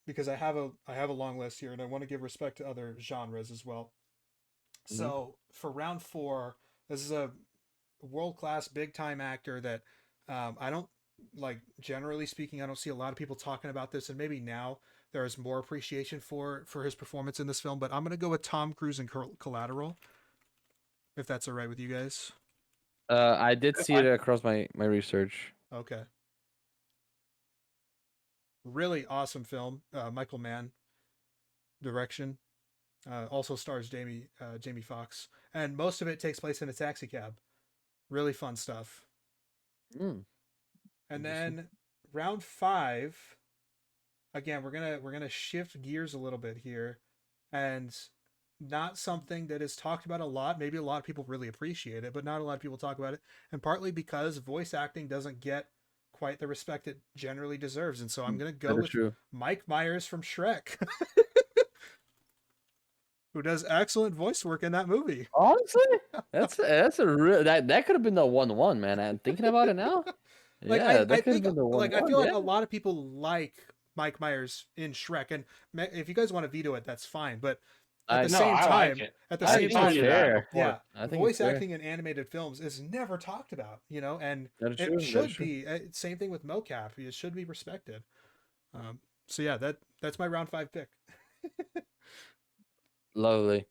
because I have a long list here and I want to give respect to other genres as well. Mm-hmm. So for round four, this is a world class big time actor that I don't like. Generally speaking, I don't see a lot of people talking about this, and maybe now there is more appreciation for his performance in this film. But I'm gonna go with Tom Cruise in Collateral, if that's all right with you guys. I did see it across my research. Okay, really awesome film. Michael Mann direction. Also stars Jamie Foxx, and most of it takes place in a taxi cab. Really fun stuff. Mm, And interesting. then round five, again, we're gonna shift gears a little bit here, and not something that is talked about a lot. Maybe a lot of people really appreciate it, but not a lot of people talk about it, and partly because voice acting doesn't get quite the respect it generally deserves. And so I'm gonna go That is with true. Mike Myers from Shrek. who does excellent voice work in that movie. Honestly, that's a real that could have been the 1-1, man. I'm thinking about it now. Like Yeah, that I could have think been the like I 1-1. feel like Yeah, a lot of people like Mike Myers in Shrek, and if you guys want to veto it, that's fine. But at the No, same I like time, it. at the I same think told it's time, you that fair. before. yeah, I think it's voice fair. acting in animated films is never talked about, and That is it true. That is should true. be. Same thing with mocap; it should be respected. So yeah, that's my round 5 pick. Lovely.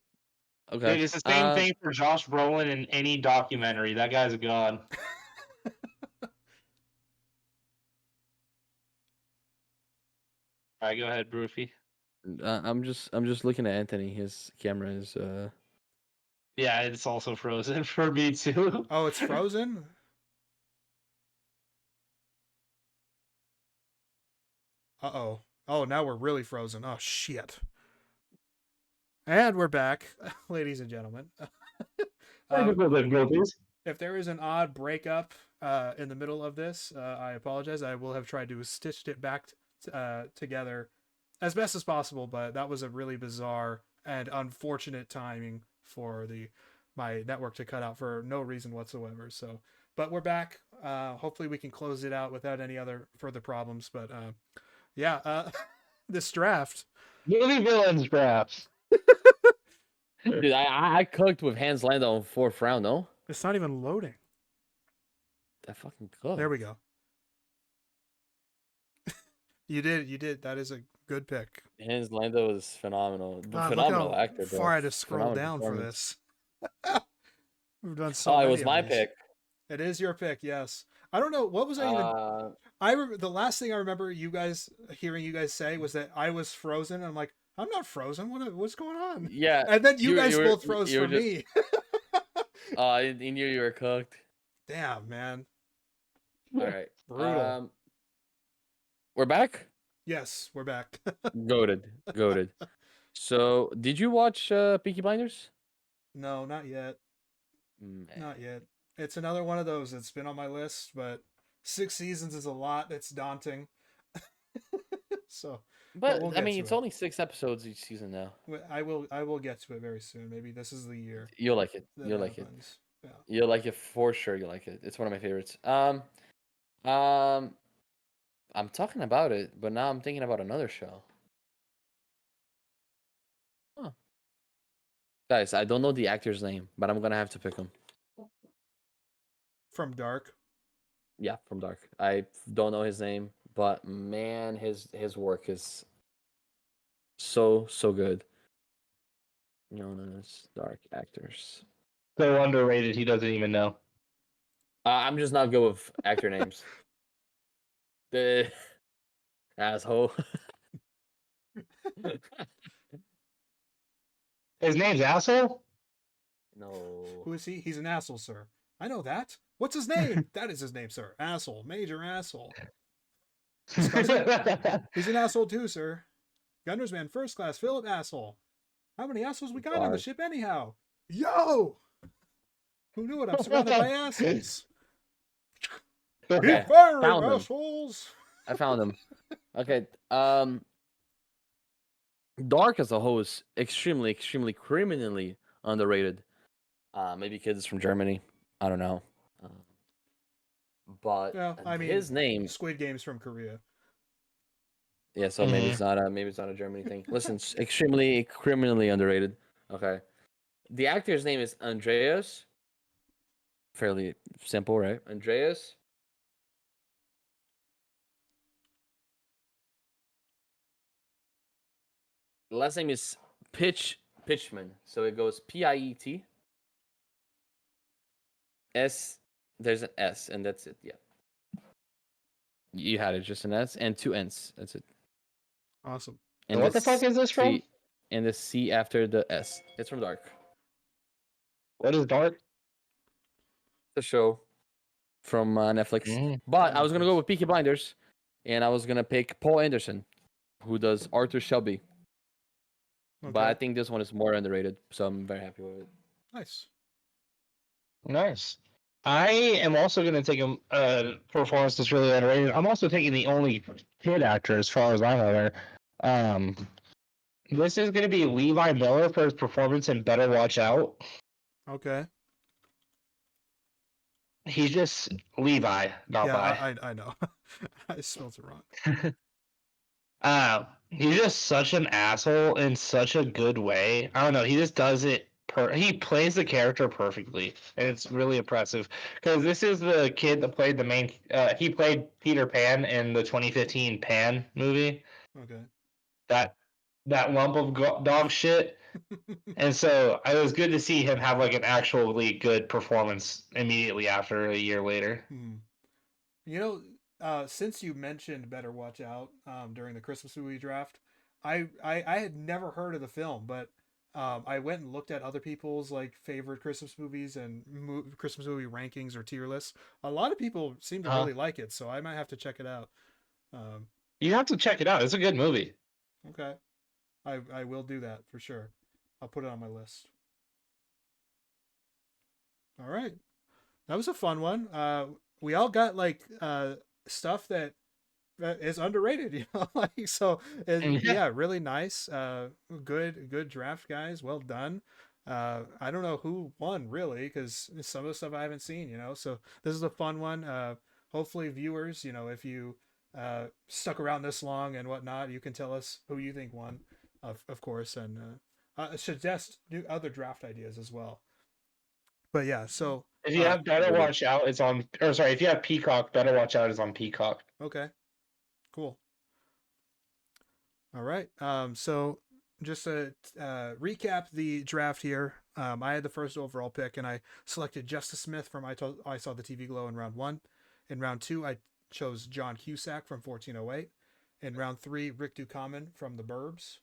Okay. Dude, it's the same thing for Josh Brolin in any documentary. That guy's a god. All right, go ahead, Broofy. I'm just looking at Anthony. His camera is Yeah, it's also frozen for me too. Oh, it's frozen. Uh-oh. Oh, now we're really frozen. Oh shit. And we're back, ladies and gentlemen. If there is an odd breakup in the middle of this, I apologize. I will have tried to stitch it back together as best as possible, but that was a really bizarre and unfortunate timing for my network to cut out for no reason whatsoever. So, but we're back. Hopefully, we can close it out without any other further problems. But yeah, this draft. Movie villains draft. dude. I cooked with Hans Landa on 4th round. No, It's not even loading. that fucking cooked. There we go. You did. That is a good pick. Hans Landa was phenomenal. God, Phenomenal look how actor, bro. far I had to scroll Phenomenal down for performance. this. We've done so Oh, it many was of my these. pick. It is your pick, yes. I don't know what was I even. The last thing I remember hearing you guys say was that I was frozen. And I'm like, I'm not frozen. What's going on? Yeah, And then you guys both were- froze you for were just- me. I knew you were cooked. Damn, man. All right. Brutal. We're back. Yes, we're back. Goated. So, did you watch Peaky Blinders? No, not yet. Man. Not yet. It's another one of those that's been on my list, but 6 seasons is a lot. It's daunting. So, But we'll I get mean, to it's it. only 6 episodes each season now. I will get to it very soon. Maybe this is the year. You'll like it. That You'll like it. happens. Yeah. You'll like it for sure. You'll like it. It's one of my favorites. I'm talking about it, but now I'm thinking about another show. Huh. Guys, I don't know the actor's name, but I'm gonna have to pick him. From Dark. Yeah, from Dark. I don't know his name, but man, his work is so good. Known as Dark actors. So underrated, he doesn't even know. I'm just not good with actor names. The asshole. His name's Asshole? No. Who is he? He's an asshole, sir. I know that. What's his name? That is his name, sir. Asshole. Major asshole. His cousin? He's an asshole too, sir. Gunner's man, first class, Philip asshole. How many assholes we got on the Dark. ship anyhow? Yo! Who knew it? I'm surrounded by assholes. Okay, Keep firing, found him. assholes! I found him. Okay. Dark as a whole is extremely criminally underrated. Maybe kids from Germany. I don't know. But Well, I mean, his name. Squid Game's from Korea. Yeah, so maybe it's not a Germany thing. Listen, it's extremely criminally underrated. Okay. The actor's name is Andreas. Fairly simple, right? Andreas. The last name is Pitchman. So it goes Piet. S. There's an S, and that's it. Yeah. You had it, just an S and 2 N's. That's it. Awesome. And What the fuck is this from? And the C after the S. It's from Dark. What is Dark? The show from Netflix. But I was gonna go with Peaky Blinders, and I was gonna pick Paul Anderson, who does Arthur Shelby. Okay. But I think this one is more underrated, so I'm very happy with it. Nice. Nice. I am also going to take a performance that's really underrated. I'm also taking the only kid actor, as far as I'm aware. This is going to be Levi Miller for his performance in Better Watch Out. Okay. He's just Levi, not Yeah, Vi. I know. I spelled it wrong. He's just such an asshole in such a good way. I don't know. He just does it. He plays the character perfectly, and it's really impressive. Because this is the kid that played the main. He played Peter Pan in the 2015 Pan movie. Okay. That lump of dog shit. And so it was good to see him have like an actually good performance immediately after a year later. You know, since you mentioned Better Watch Out during the Christmas movie draft, I had never heard of the film, but I went and looked at other people's like favorite Christmas movies and Christmas movie rankings or tier lists. A lot of people seem to really like it, so I might have to check it out. Um, You have to check it out. It's a good movie. okay, I will do that for sure. I'll put it on my list. All right, that was a fun one. We all got like stuff that is underrated, you know. Like so, yeah, really nice. Good draft, guys. Well done. I don't know who won really because some of the stuff I haven't seen, you know. So this is a fun one. Hopefully, viewers, you know, if you stuck around this long and whatnot, you can tell us who you think won, of course, and suggest new other draft ideas as well. But yeah, so if you have Better Watch Out, it's on. Or sorry, if you have Peacock, Better Watch Out is on Peacock. Okay, cool. All right. So just to recap the draft here, I had the first overall pick, and I selected Justice Smith from I Saw the TV Glow in round 1. In round 2, I chose John Cusack from 1408. In round 3, Rick Ducommun from The Burbs.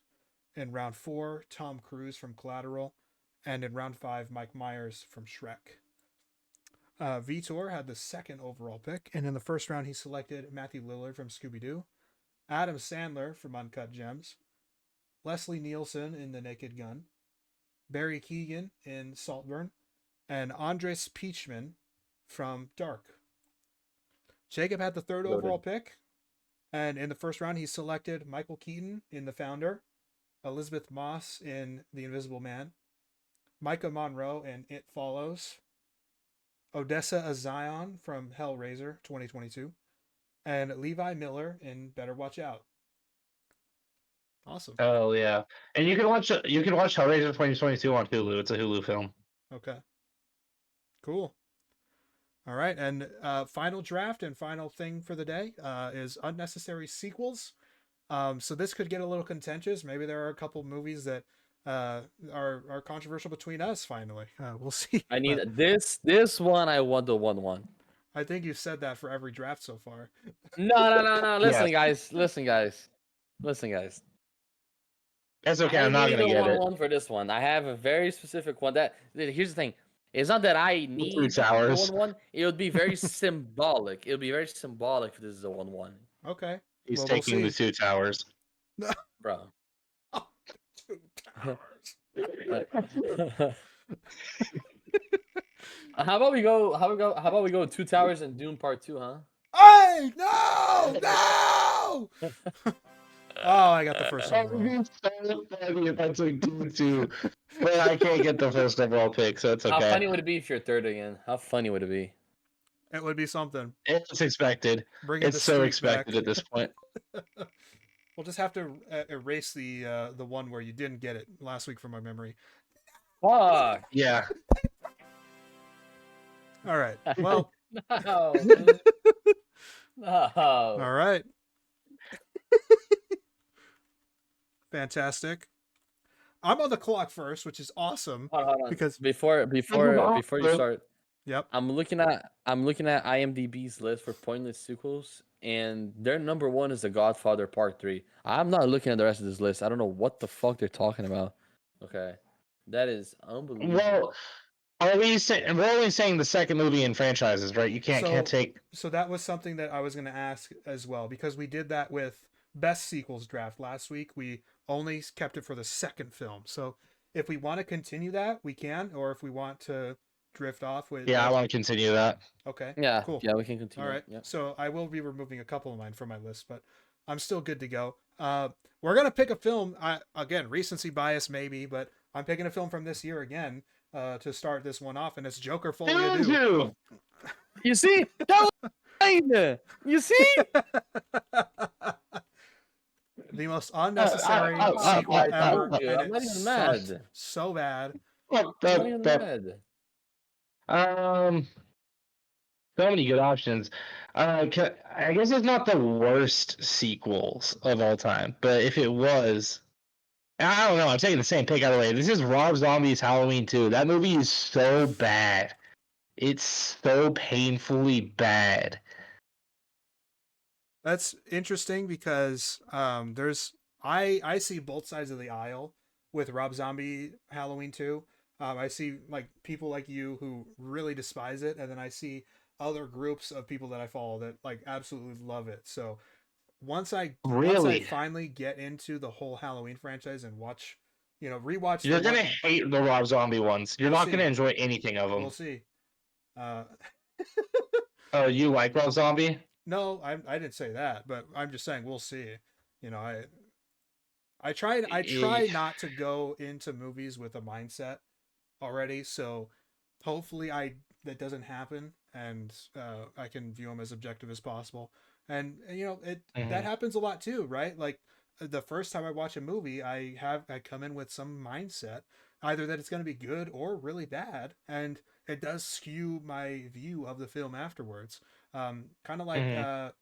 In round 4, Tom Cruise from Collateral. And in round 5, Mike Myers from Shrek. Vitor had the second overall pick, and in the first round, he selected Matthew Lillard from Scooby Doo, Adam Sandler from Uncut Gems, Leslie Nielsen in The Naked Gun, Barry Keoghan in Saltburn, and Andres Peachman from Dark. Jacob had the third overall pick, and in the first round, he selected Michael Keaton in The Founder, Elizabeth Moss in The Invisible Man, Micah Monroe in It Follows, Odessa Azion from Hellraiser 2022, and Levi Miller in Better Watch Out. Awesome. Oh yeah, and you can watch Hellraiser 2022 on Hulu. It's a Hulu film. Okay. Cool. All right, and final draft and final thing for the day is unnecessary sequels. So this could get a little contentious. Maybe there are a couple movies that are controversial between us. Finally, we'll see. I need this one. I want the 1-1. I think you've said that for every draft so far. No. Listen, Yes. guys. That's okay. I'm I not need gonna a get it. 1-1 for this one. I have a very specific one. Here's the thing. It's not that I need the Towers. 1-1. It would be very symbolic. It would be very symbolic if this is a 1-1. Okay. He's Well, taking we'll the two towers. Bro. Oh, 2 towers. How about we go 2 towers and Doom Part 2, huh? Hey, no! Oh, I got the first overall. That's a good too. But I can't get the first overall pick, so it's okay. How funny would it be if you're third again? How funny would it be? It would be something. It's expected. Bringing It's the so streak expected back. at this point. We'll just have to erase the one where you didn't get it last week from my memory. Fuck. Yeah. All right. Well. No. No. All right. Fantastic. I'm on the clock first, which is awesome. Hold on. Because before you start, yep. I'm looking at IMDb's list for pointless sequels, and their number 1 is The Godfather Part 3. I'm not looking at the rest of this list. I don't know what the fuck they're talking about. Okay, that is unbelievable. Well, we're only saying the second movie in franchises, right? You can't take. So that was something that I was going to ask as well, because we did that with best sequels draft last week. We only kept it for the second film. So if we want to continue that, we can, or if we want to drift off with. Yeah, I want to continue that. Okay. Yeah. Cool. Yeah, we can continue. All right. Yep. So I will be removing a couple of mine from my list, but I'm still good to go. We're gonna pick a film. Again, recency bias maybe, but I'm picking a film from this year again to start this one off, and it's Joker Folie Told Ado. you. You see? That was mine! You see? The most unnecessary sequel I ever, told you. and I'm it not even sucked mad. so bad. I'm not even mad. Um, so many good options. I guess it's not the worst sequels of all time, but if it was, I don't know. I'm taking the same pick out of the way. This is Rob Zombie's Halloween 2. That movie is so bad. It's so painfully bad. That's interesting because I see both sides of the aisle with Rob Zombie Halloween 2. I see like people like you who really despise it, and then I see other groups of people that I follow that like absolutely love it. So once I Really? finally get into the whole Halloween franchise and watch, rewatch the You're one, gonna hate the Rob Zombie ones. You're we'll not gonna see. enjoy anything of We'll them. see. Uh, Oh, you like Rob Zombie? no, I didn't say that, but I'm just saying we'll see. You know, I try Eh, not to go into movies with a mindset already, so hopefully I that doesn't happen, and I can view them as objective as possible. And it that mhm, happens a lot too, right? Like the first time I watch a movie, I come in with some mindset, either that it's going to be good or really bad, and it does skew my view of the film afterwards. Kind of like mhm,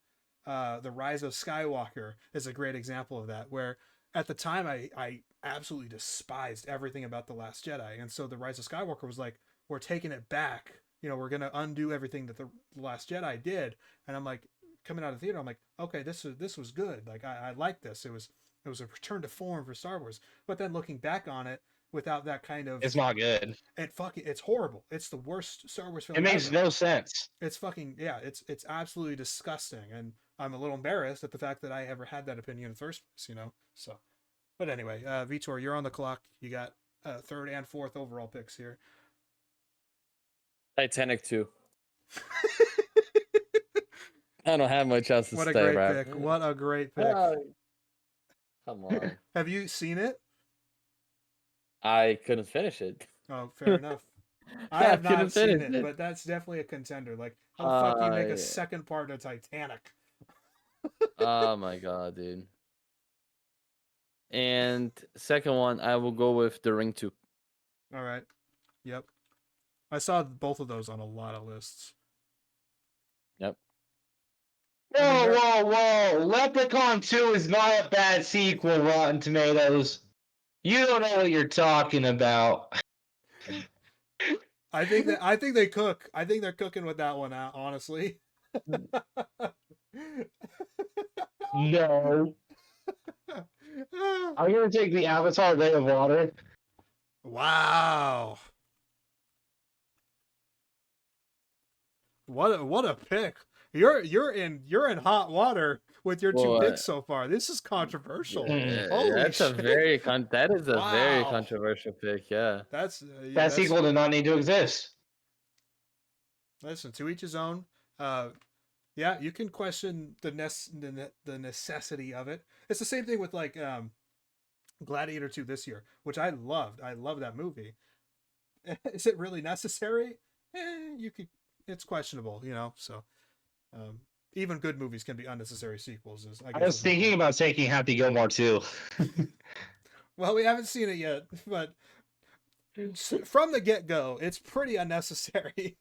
the Rise of Skywalker is a great example of that, where at the time I absolutely despised everything about The Last Jedi. And so the Rise of Skywalker was like, we're taking it back. We're going to undo everything that the Last Jedi did. And I'm like, coming out of the theater, I'm like, okay, this was good. Like I like this. It was a return to form for Star Wars. But then looking back on it without that kind of it's not good. it's horrible. It's the worst Star Wars It film makes ever. no sense. It's fucking yeah, it's absolutely disgusting, and I'm a little embarrassed at the fact that I ever had that opinion in the first place. So, but anyway, Vitor, you're on the clock. You got third and fourth overall picks here. Titanic 2. I don't have much else to What a say, great bro. pick! What a great pick! Oh, come on. Have you seen it? I couldn't finish it. Oh, fair enough. I I have couldn't not seen finish it, it. but that's definitely a contender. Like, how the fuck do you make a Yeah. second part of Titanic? Oh my god, dude. And second one, I will go with The Ring 2. All right. Yep. I saw both of those on a lot of lists. Yep. I mean, Whoa, whoa, whoa! Leprechaun 2 is not a bad sequel, Rotten Tomatoes. You don't know what you're talking about. I think they cook. I think they're cooking with that one out, honestly. No. I'm gonna take the Avatar Way of Water. Wow. What a pick. You're in hot water with your two Well, picks so far. This is controversial. Mm. Holy that's a shit. very that is a very Wow. controversial pick. Yeah. That's yeah, That sequel did not need to exist. listen, to each his own. Yeah, you can question the necessity of it. It's the same thing with like Gladiator 2 this year, which I loved. I love that movie. Is it really necessary? You could. It's questionable. So, um, even good movies can be unnecessary sequels. I I guess was is my thinking point. about taking Happy Gilmore too. Well, we haven't seen it yet, but from the get go, it's pretty unnecessary.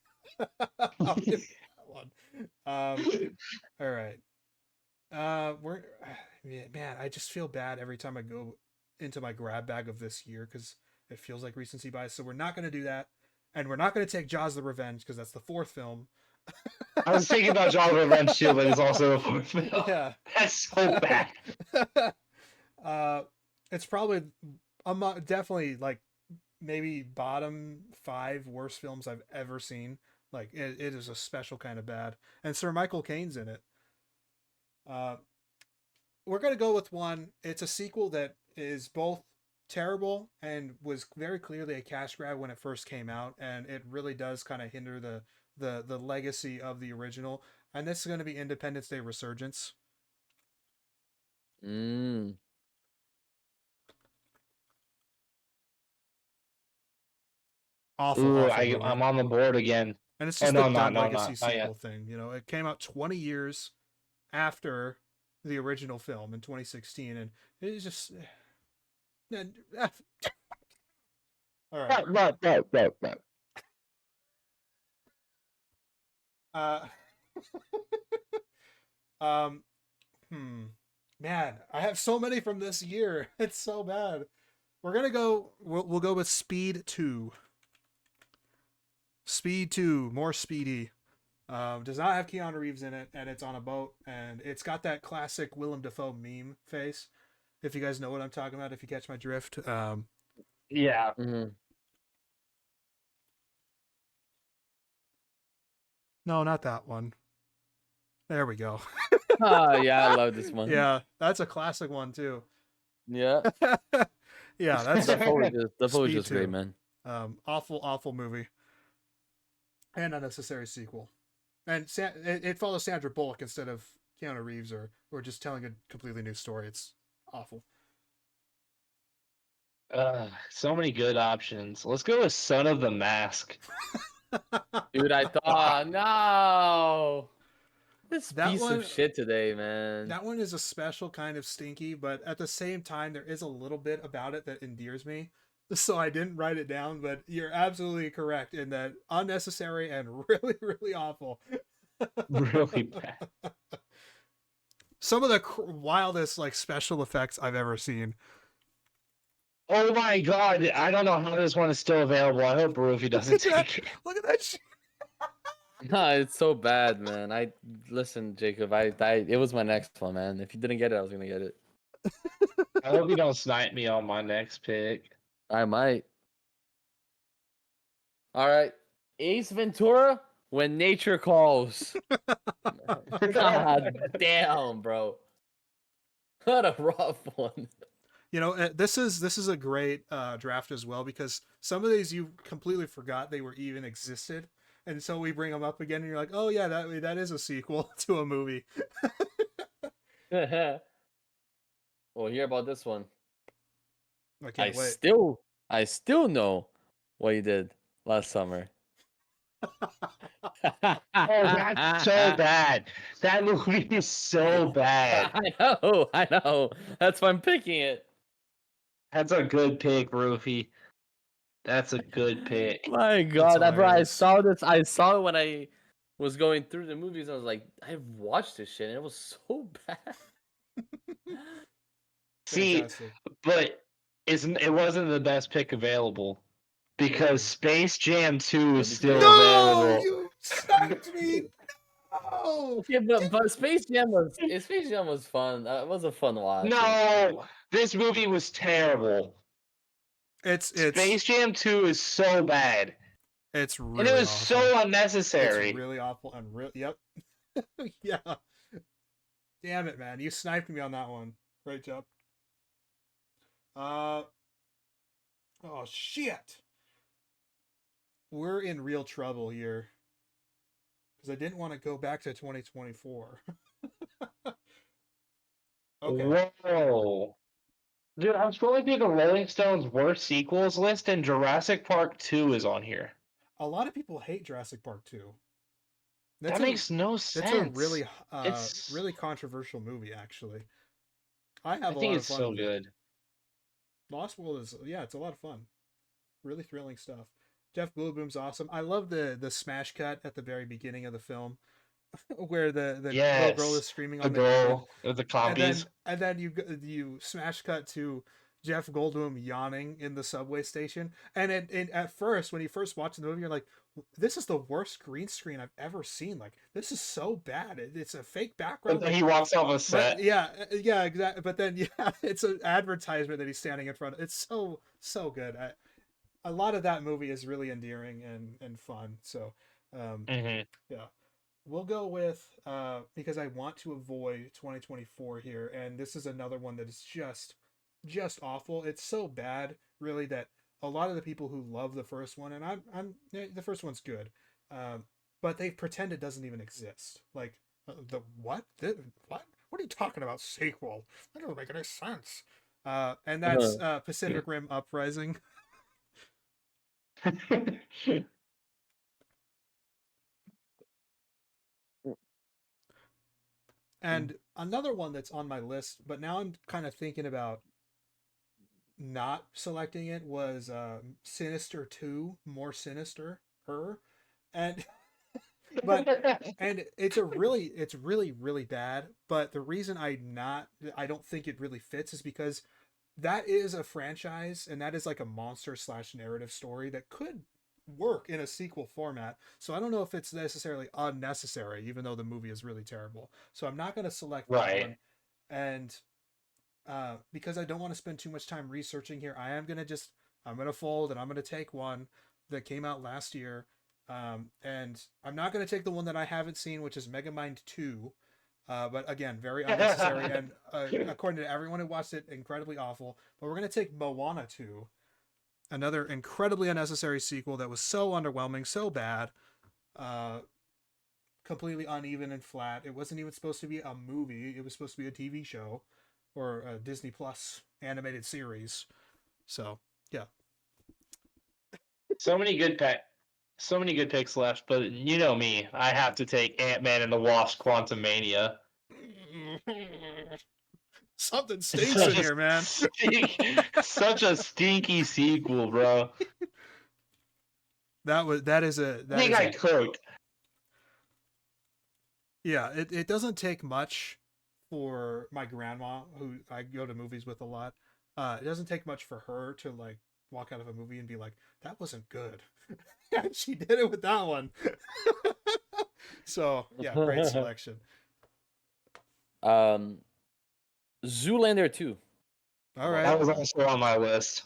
I'll give that one. All right. We're man. I just feel bad every time I go into my grab bag of this year because it feels like recency bias. So we're not going to do that, and we're not going to take Jaws: The Revenge because that's the fourth film. I was thinking about John Revenge too, but it's also a horror film. Yeah. That's so bad. uh, it's probably definitely like maybe bottom five worst films I've ever seen. Like it is a special kind of bad, and Sir Michael Caine's in it. Uh, we're gonna go with one. It's a sequel that is both terrible and was very clearly a cash grab when it first came out, and it really does kind of hinder the legacy of the original. And this is going to be Independence Day Resurgence. Mm. Awful, Ooh, awful movie. I'm on the board again. And it's Oh just the no, dumb not legacy not sequel yet. thing. You know, it came out 20 years after the original film in 2016, and it's just. All right. No. Uh, um, hmm. Man, I have so many from this year. It's so bad. We're gonna go. We'll go with Speed 2. Speed 2, more speedy. Does not have Keanu Reeves in it, and it's on a boat, and it's got that classic Willem Dafoe meme face. If you guys know what I'm talking about, if you catch my drift. Yeah. Mhm. No, not that one. There we go. Yeah, I love this one. Yeah, that's a classic one too. Yeah. Yeah, that's Dafoe was Speed just great, 2. man. Awful movie, and unnecessary sequel. And it follows Sandra Bullock instead of Keanu Reeves, or just telling a completely new story. It's awful. So many good options. Let's go with Son of the Mask. Dude, I thought no. This That piece one, of shit today, man. that one is a special kind of stinky, but at the same time, there is a little bit about it that endears me. So I didn't write it down, but you're absolutely correct in that unnecessary and really, really awful. Really bad. Some of the wildest like special effects I've ever seen. Oh my god, I don't know how this one is still available. I hope Rufy doesn't take it. Look at that shit. No, it's so bad, man. I listen, Jacob. I it was my next one, man. If you didn't get it, I was gonna get it. I hope you don't snipe me on my next pick. I might. All right, Ace Ventura: When Nature Calls. God damn, bro. What a rough one. You know, this is a great draft as well, because some of these you completely forgot they were even existed, and so we bring them up again, and you're like, oh yeah, that is a sequel to a movie. Well, hear about this one. I can't wait. I still know what you did last summer. Oh, that's so bad. That movie is so bad. I know. That's why I'm picking it. That's a good pick, Rufy. That's a good pick. My God, that's why I hilarious. saw this. I saw it when I was going through the movies. I was like, I've watched this shit, and it was so bad. See, Fantastic. but it wasn't the best pick available because Space Jam 2 is still No, available. you sniped me. No. Okay, but Space Jam was fun. It was a fun watch. No, this movie was terrible. It's Space Jam 2 is so bad. it's really And it was awful. so unnecessary. It's really awful and real. Yep. Yeah. Damn it, man! You sniped me on that one. Great job. Oh shit! We're in real trouble here because I didn't want to go back to 2024. Okay. Whoa. Dude, I'm scrolling through the Rolling Stones worst sequels list, and Jurassic Park 2 is on here. A lot of people hate Jurassic Park 2. That makes no sense. That's a really It's really controversial movie, actually. I have I a think lot it's of fun so with it. good. Lost World is, yeah, it's a lot of fun. Really thrilling stuff. Jeff Goldblum's awesome. I love the smash cut at the very beginning of the film, where the little girl is screaming The on the ground, girl with the copies. and then you smash cut to Jeff Goldblum yawning in the subway station. And at first, when you first watch the movie, you're like, "This is the worst green screen I've ever seen. Like, this is so bad. It's a fake background." But then he walks off a set. But yeah, exactly. But then yeah, it's an advertisement that he's standing in front of. It's so good. A lot of that movie is really endearing and fun. So, Mhm. yeah, we'll go with because I want to avoid 2024 here, and this is another one that is just awful. It's so bad, really, that a lot of the people who love the first one, and the first one's good, but they pretend it doesn't even exist. Like the what? What? What are you talking about sequel? That doesn't make any sense. And that's Pacific Rim Uprising. And another one that's on my list, but now I'm kind of thinking about not selecting it, was Sinister 2, More Sinister, her. And but and it's really really bad, but the reason I don't think it really fits is because that is a franchise, and that is like a monster slash narrative story that could work in a sequel format. So I don't know if it's necessarily unnecessary, even though the movie is really terrible. So I'm not going to select that Right. one. And because I don't want to spend too much time researching here, I'm going to fold and I'm going to take one that came out last year. And I'm not going to take the one that I haven't seen, which is Megamind 2. But again, very unnecessary, and according to everyone who watched it, incredibly awful. But we're going to take Moana 2, another incredibly unnecessary sequel that was so underwhelming, so bad, completely uneven and flat. It wasn't even supposed to be a movie. It was supposed to be a TV show or a Disney Plus animated series. So, yeah. So many good picks left, but you know me, I have to take Ant-Man and the Wasp: Quantumania. Something stinks in here, man. Such a stinky sequel, bro. I cooked. Yeah, it doesn't take much for my grandma, who I go to movies with a lot. It doesn't take much for her to like walk out of a movie and be like, "That wasn't good." And she did it with that one. So yeah, great selection. Zoolander 2. All right, That was also on my list.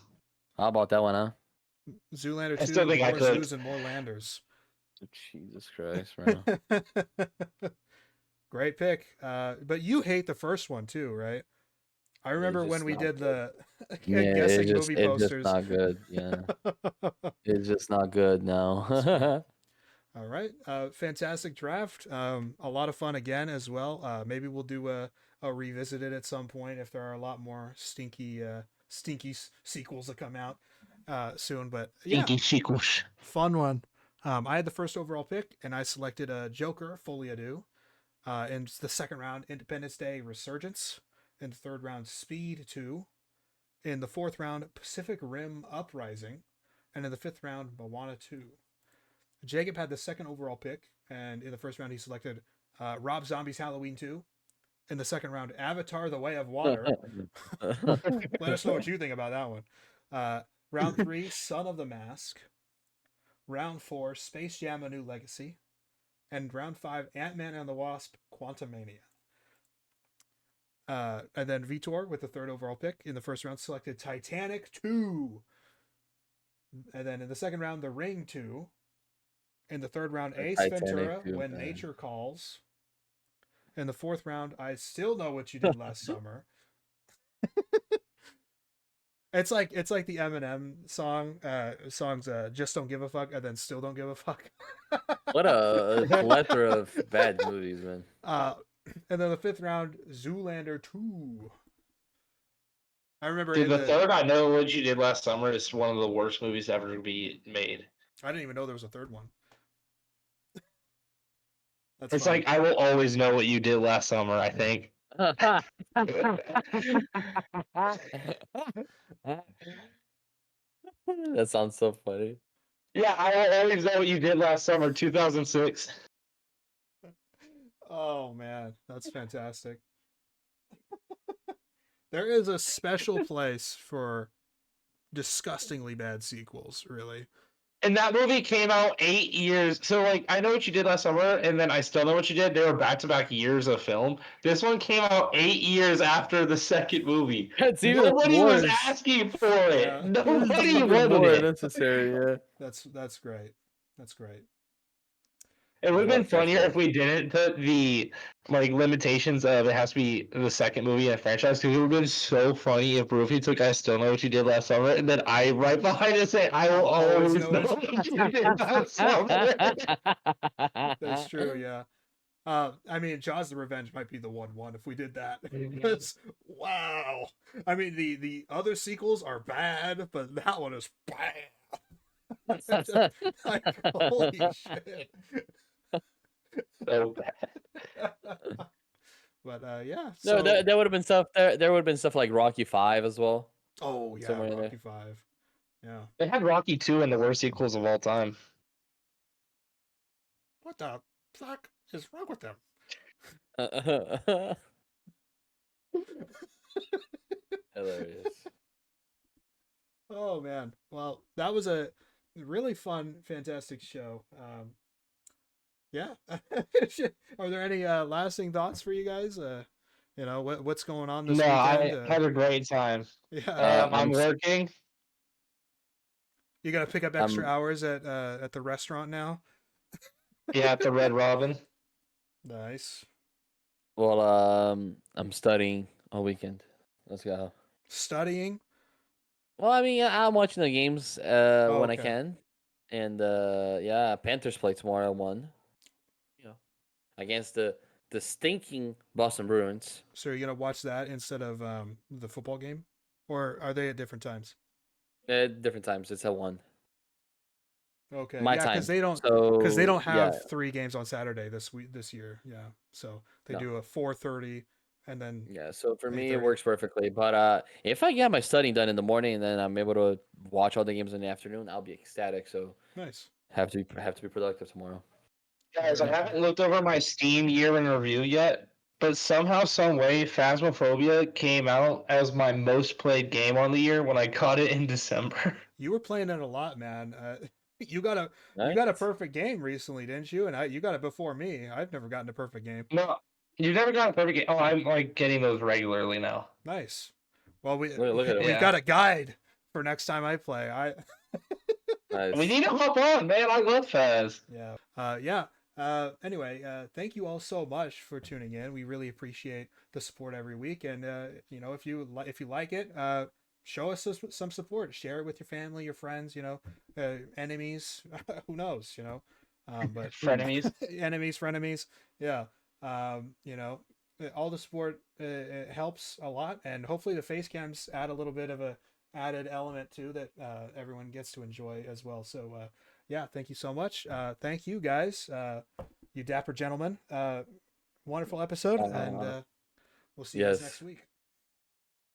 How about that one, huh? Zoolander 2, I still think more I could. zoos and more landers. Jesus Christ, bro. Great pick. But you hate the first one too, right? I remember when we did the guessing movie posters. It's just not good. Yeah, it's just not good now. All right. Fantastic draft. A lot of fun again as well. Maybe we'll do a revisit it at some point if there are a lot more stinky sequels that come out soon. But yeah, Stinky sequels. Fun one. I had the first overall pick, and I selected Joker, Folie à Deux. In the second round, Independence Day, Resurgence. In the third round, Speed 2. In the fourth round, Pacific Rim, Uprising. And in the fifth round, Moana 2. Jacob had the second overall pick, and in the first round, he selected Rob Zombie's Halloween 2. In the second round, Avatar: The Way of Water. Let us know what you think about that one. Round 3, Son of the Mask. Round 4, Space Jam: A New Legacy. And round 5, Ant-Man and the Wasp: Quantumania. And then Vitor, with the third overall pick, in the first round, selected Titanic 2. And then in the second round, The Ring 2. In the third round, Ace Ventura, When Nature Calls. In the fourth round, I Still Know What You Did Last Summer. It's like the Eminem songs Just Don't Give a Fuck and then Still Don't Give a Fuck. What a plethora of bad movies, man. And then the fifth round, Zoolander 2. I remember the third I Know What You Did Last Summer is one of the worst movies ever to be made. I didn't even know there was a third one. It's like I Will Always Know What You Did Last Summer, I think. That sounds so funny. Yeah, I Will Always Know What You Did Last Summer, 2006. Oh man, that's fantastic. There is a special place for disgustingly bad sequels, really. And that movie came out 8 years. So, like, I Know What You Did Last Summer, and then I Still Know What You Did. They were back-to-back years of film. This one came out 8 years after the second movie. Nobody was asking for it. Yeah. Nobody wanted it. Necessary, yeah. That's great. That's great. It would have been funnier if we didn't put the limitations of it has to be the second movie in a franchise. Because it would have been so funny if Rufy took I Still Know What You Did Last Summer, and then I right behind it say I Will Always Know What You Did Last Summer. That's true, yeah. I mean, Jaws the Revenge might be the 1-1 if we did that. Because wow, I mean the other sequels are bad, but that one is bad. Like holy shit. So bad. But yeah, No, so there would have been stuff. There would have been stuff like Rocky 5 as well, oh yeah, somewhere in there. Rocky 5. Yeah. They had Rocky 2 in the worst sequels of all time. What the fuck is wrong with them? Hilarious. Oh man. Well, that was a really fun, fantastic show. Yeah. Are there any lasting thoughts for you guys? What's going on this No, weekend? I had a great time. Yeah. I'm I'm working. You got to pick up extra I'm hours at the restaurant now. Yeah, at the Red Robin. Nice. well. I'm studying all weekend. Let's go. Studying. Well, I mean, I'm watching the games Oh, when I okay. can, and yeah, Panthers play tomorrow at 1. You know, against the stinking Boston Bruins. So you're gonna watch that instead of the football game, or are they at different times? Different times. It's at 1 Okay, my yeah, because time. they So don't yeah, have 3 games on Saturday this year. Yeah, so they no, do a 4:30 and then yeah. So for me, it 8:30. works perfectly. But if I get my studying done in the morning and then I'm able to watch all the games in the afternoon, I'll be ecstatic. So Nice. have to be productive tomorrow. Guys, I Very haven't cool. looked over my Steam year in review yet, but somehow, some way, Phasmophobia came out as my most played game on the year when I caught it in December. You were playing it a lot, man. You got a Nice. perfect game recently, didn't you? And you got it before me. I've never gotten a perfect game. No, you've never gotten a perfect game. Oh, I'm like getting those regularly now. Nice. Well, Look at him. we've Yeah. got a guide for next time I play. We Nice. need to hop on, man. I love Phas. Yeah. Yeah. Anyway, thank you all so much for tuning in. We really appreciate the support every week, and if you like it, show us some support. Share it with your family, your friends, enemies. Who knows? But Frenemies. enemies, frenemies. Yeah. All the support helps a lot, and hopefully the face cams add a little bit of a added element too that everyone gets to enjoy as well. So yeah, thank you so much. Thank you guys, you dapper gentlemen. Wonderful episode, and we'll see you guys next Yes. week.